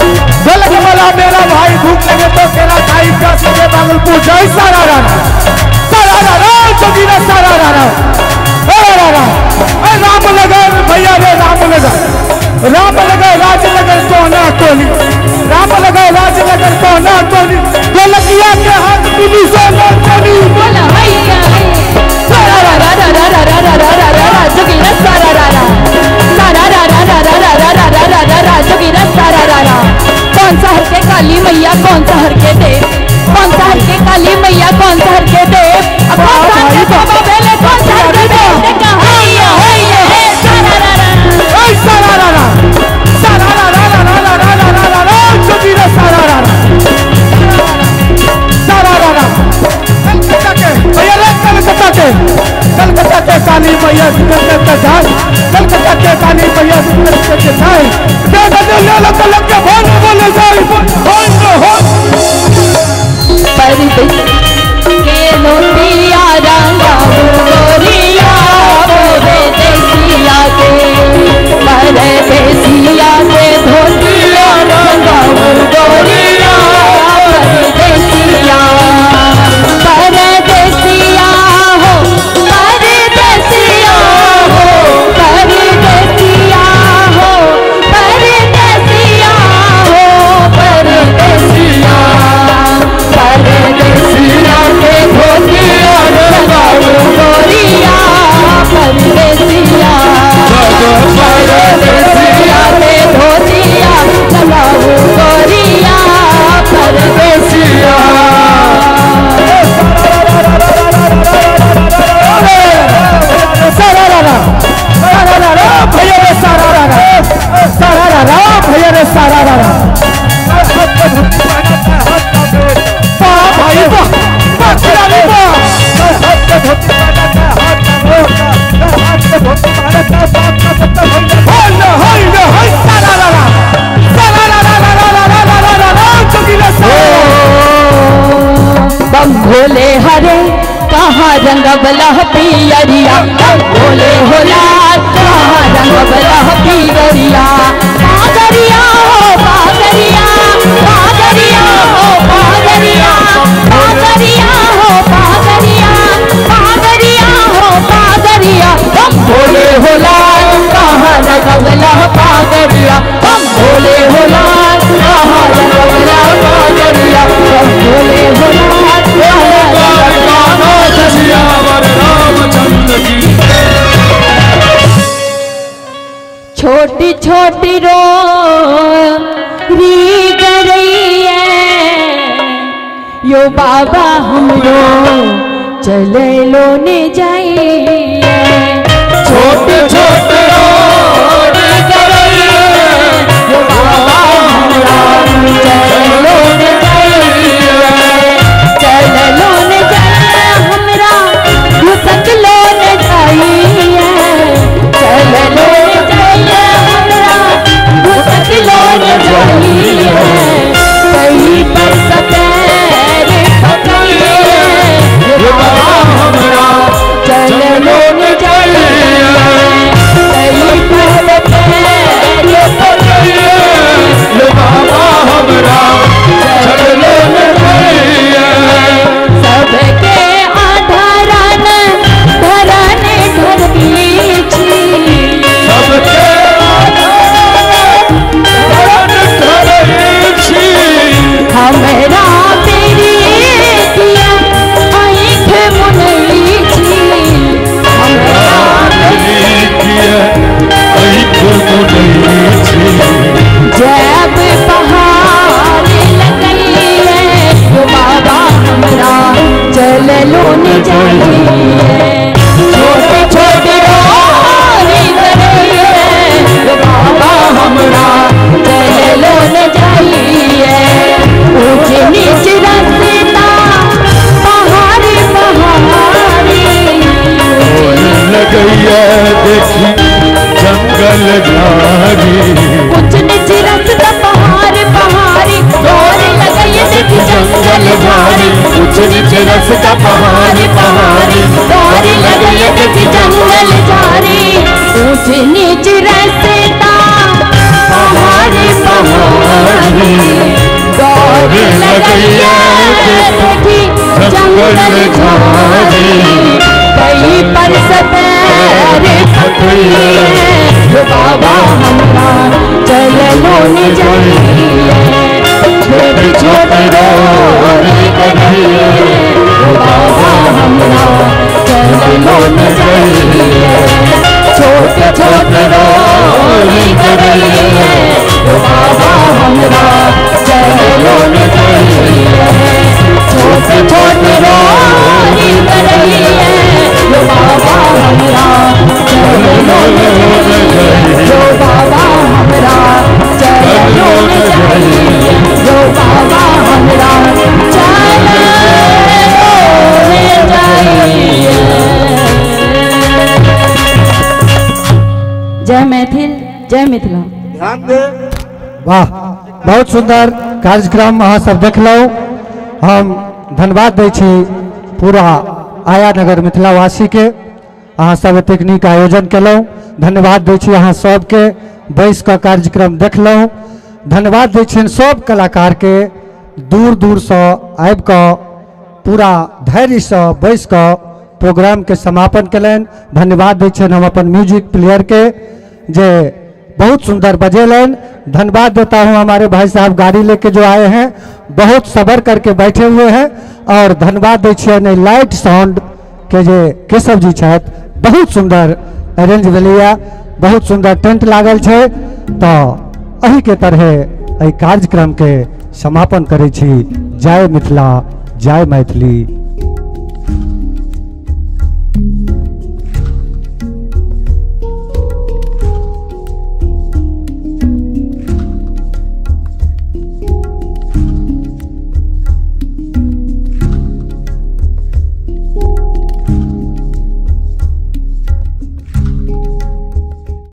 मेरा भाई भूख लगे तो केरा खाई का सीधे भागलपुर जय सारा रारा जोगीरा सारा रारा राम लगा भैया रे राम लगा राजनगर सोना टोली राम लगा राजनगर सोना टोली गोलकिया के हाथ मिली सोना टोली बोला भैया सारा रारा रारा रारा रारा रारा जोगीरा सारा रारा सारा रारा रारा रारा रारा रारा जोगीरा सारा रारा कौन सा हर के काली मैया कौन सा हर के देव कौन सा हर के काली मैया कौन सा हर के देव कौन सा हर के बाबा बेले कौन सा हर के देव देखा हैया हैया है सारा रारा ओए सारा रारा सारा रारा रारा रारा रारा रारा जोगीरा सारा रारा सारा रारा कलकत्ता के भैया रे कलकत्ता के काली मैया सुंदर के जान कलकत्ता के काली मैया सुंदर के जान दे ले लो कलक के बोल बोले जाई बोल हो परदेस के नोटिया रंगा गोरिया परदेसिया के परदेसिया के धोतिया रंगा गोरिया परदेसिया परदेसिया हो परदेसिया हो परदेसिया हो परदेसिया हो परदेसिया परदेसिया के धोतिया रंगाऊ गोरिया परदेसिया परदेसिया के धोतिया रंगाऊ गोरिया परदेसिया सारा रारा भैया रे सारा रारा भैया रे सारा रारा भाई बम भोले हरे कहाँ रंग बलह पियरिया बम भोले होला कहाँ रंग बलह पियरिया पागरिया हो पागरिया पागरिया हो पागरिया पागरिया हो पागरिया पागरिया हो पागरिया बम भोले होला कहाँ रंग बलह पागरिया बम भोले होला कहाँ रंग बलह पागरिया बम भोले होला छोटी छोटी रो री गरई है यो बाबा हमरो चलो ने जाइए छोट छोट रोड करइए यो बाबा हमरा चलो ने जाइए चलो ने जाइए हमरा घुसकलो ने जाइए चलो ने जाइए हमरा घुसकलो ने जाइए कहीं पर सफेद पकड़िए यो बाबा हमरा चलो ने जाइए कहीं पर सफेद पकड़िए यो बाबा हमरा चलो ने जाइए सबके आधारन धरन ढरली छी सबके आधारन ढरली छी हमरा तेरी दिया आँख मुनई छी हमरा तेरी दिया आँख मुनई छी जब पहाड़ लगइए यो बाबा हमरा चलो ने जाइए छोटे छोटे रोरी करइए यो बाबा हमरा चलो ने जाइए ऊंच नीच रास्ता पहाड़ी पहाड़ी लगैया देखी जंगल झाड़ी ऊंच नीच रास्ता पहाड़ पहाड़ी डोर लगइए देखी जंगल झाड़ी ऊंच नीच रास्ता पहाड़ पहाड़ी डोर लगइए देखी जंगल झाड़ी ऊंच नीच रास्ता पहाड़ पहाड़ी डोर लगइए देखी जंगल झाड़ी कहीं पर सफेद पकड़िए यो बाबा हमरा चलो ने जाइए छोटी छोटी रोरी करिए यो बाबा हमरा चलो ने जाइए छोटे छोटे रोरी करिए यो बाबा हमरा चलो ने जाइए छोटे छोटे रोरी करिए यो बाबा हमरा चलो ने जाइए यो बाबा हमरा चलो ने जाइए यो बाबा हमरा चलो ने जाइए। जय मैथिल जय मिथिला। ध्यान दे। वाह बहुत सुंदर कार्यक्रम अहाँ सब देखलहुँ। हम धन्यवाद दै छी पूरा आया नगर मिथिलावासी के अहाँ सब एतेक नीक आयोजन केलहुँ। धन्यवाद दै छी अहाँ सबके बैस कऽ कार्यक्रम देखलहुँ। धन्यवाद दै छियनि सब कलाकार के दूर दूर से आबि कऽ पूरा धैर्य से बैस कऽ प्रोग्राम के समापन कयलनि। धन्यवाद दै छियनि हम अपन म्यूजिक प्लेयर के जे बहुत सुंदर बजेलन। धन्यवाद देता हूं हमारे भाई साहब गाड़ी लेके जो आए हैं, बहुत सबर करके बैठे हुए हैं। और धन्यवाद दै छियनि लाइट साउंड के जे केशव जी छथि, बहुत सुंदर अरेंज भेलैया, बहुत सुंदर टेंट लागल छै। तो अही के तरह एहि कार्यक्रम के समापन करै छी। जय मिथिला जय मैथिली।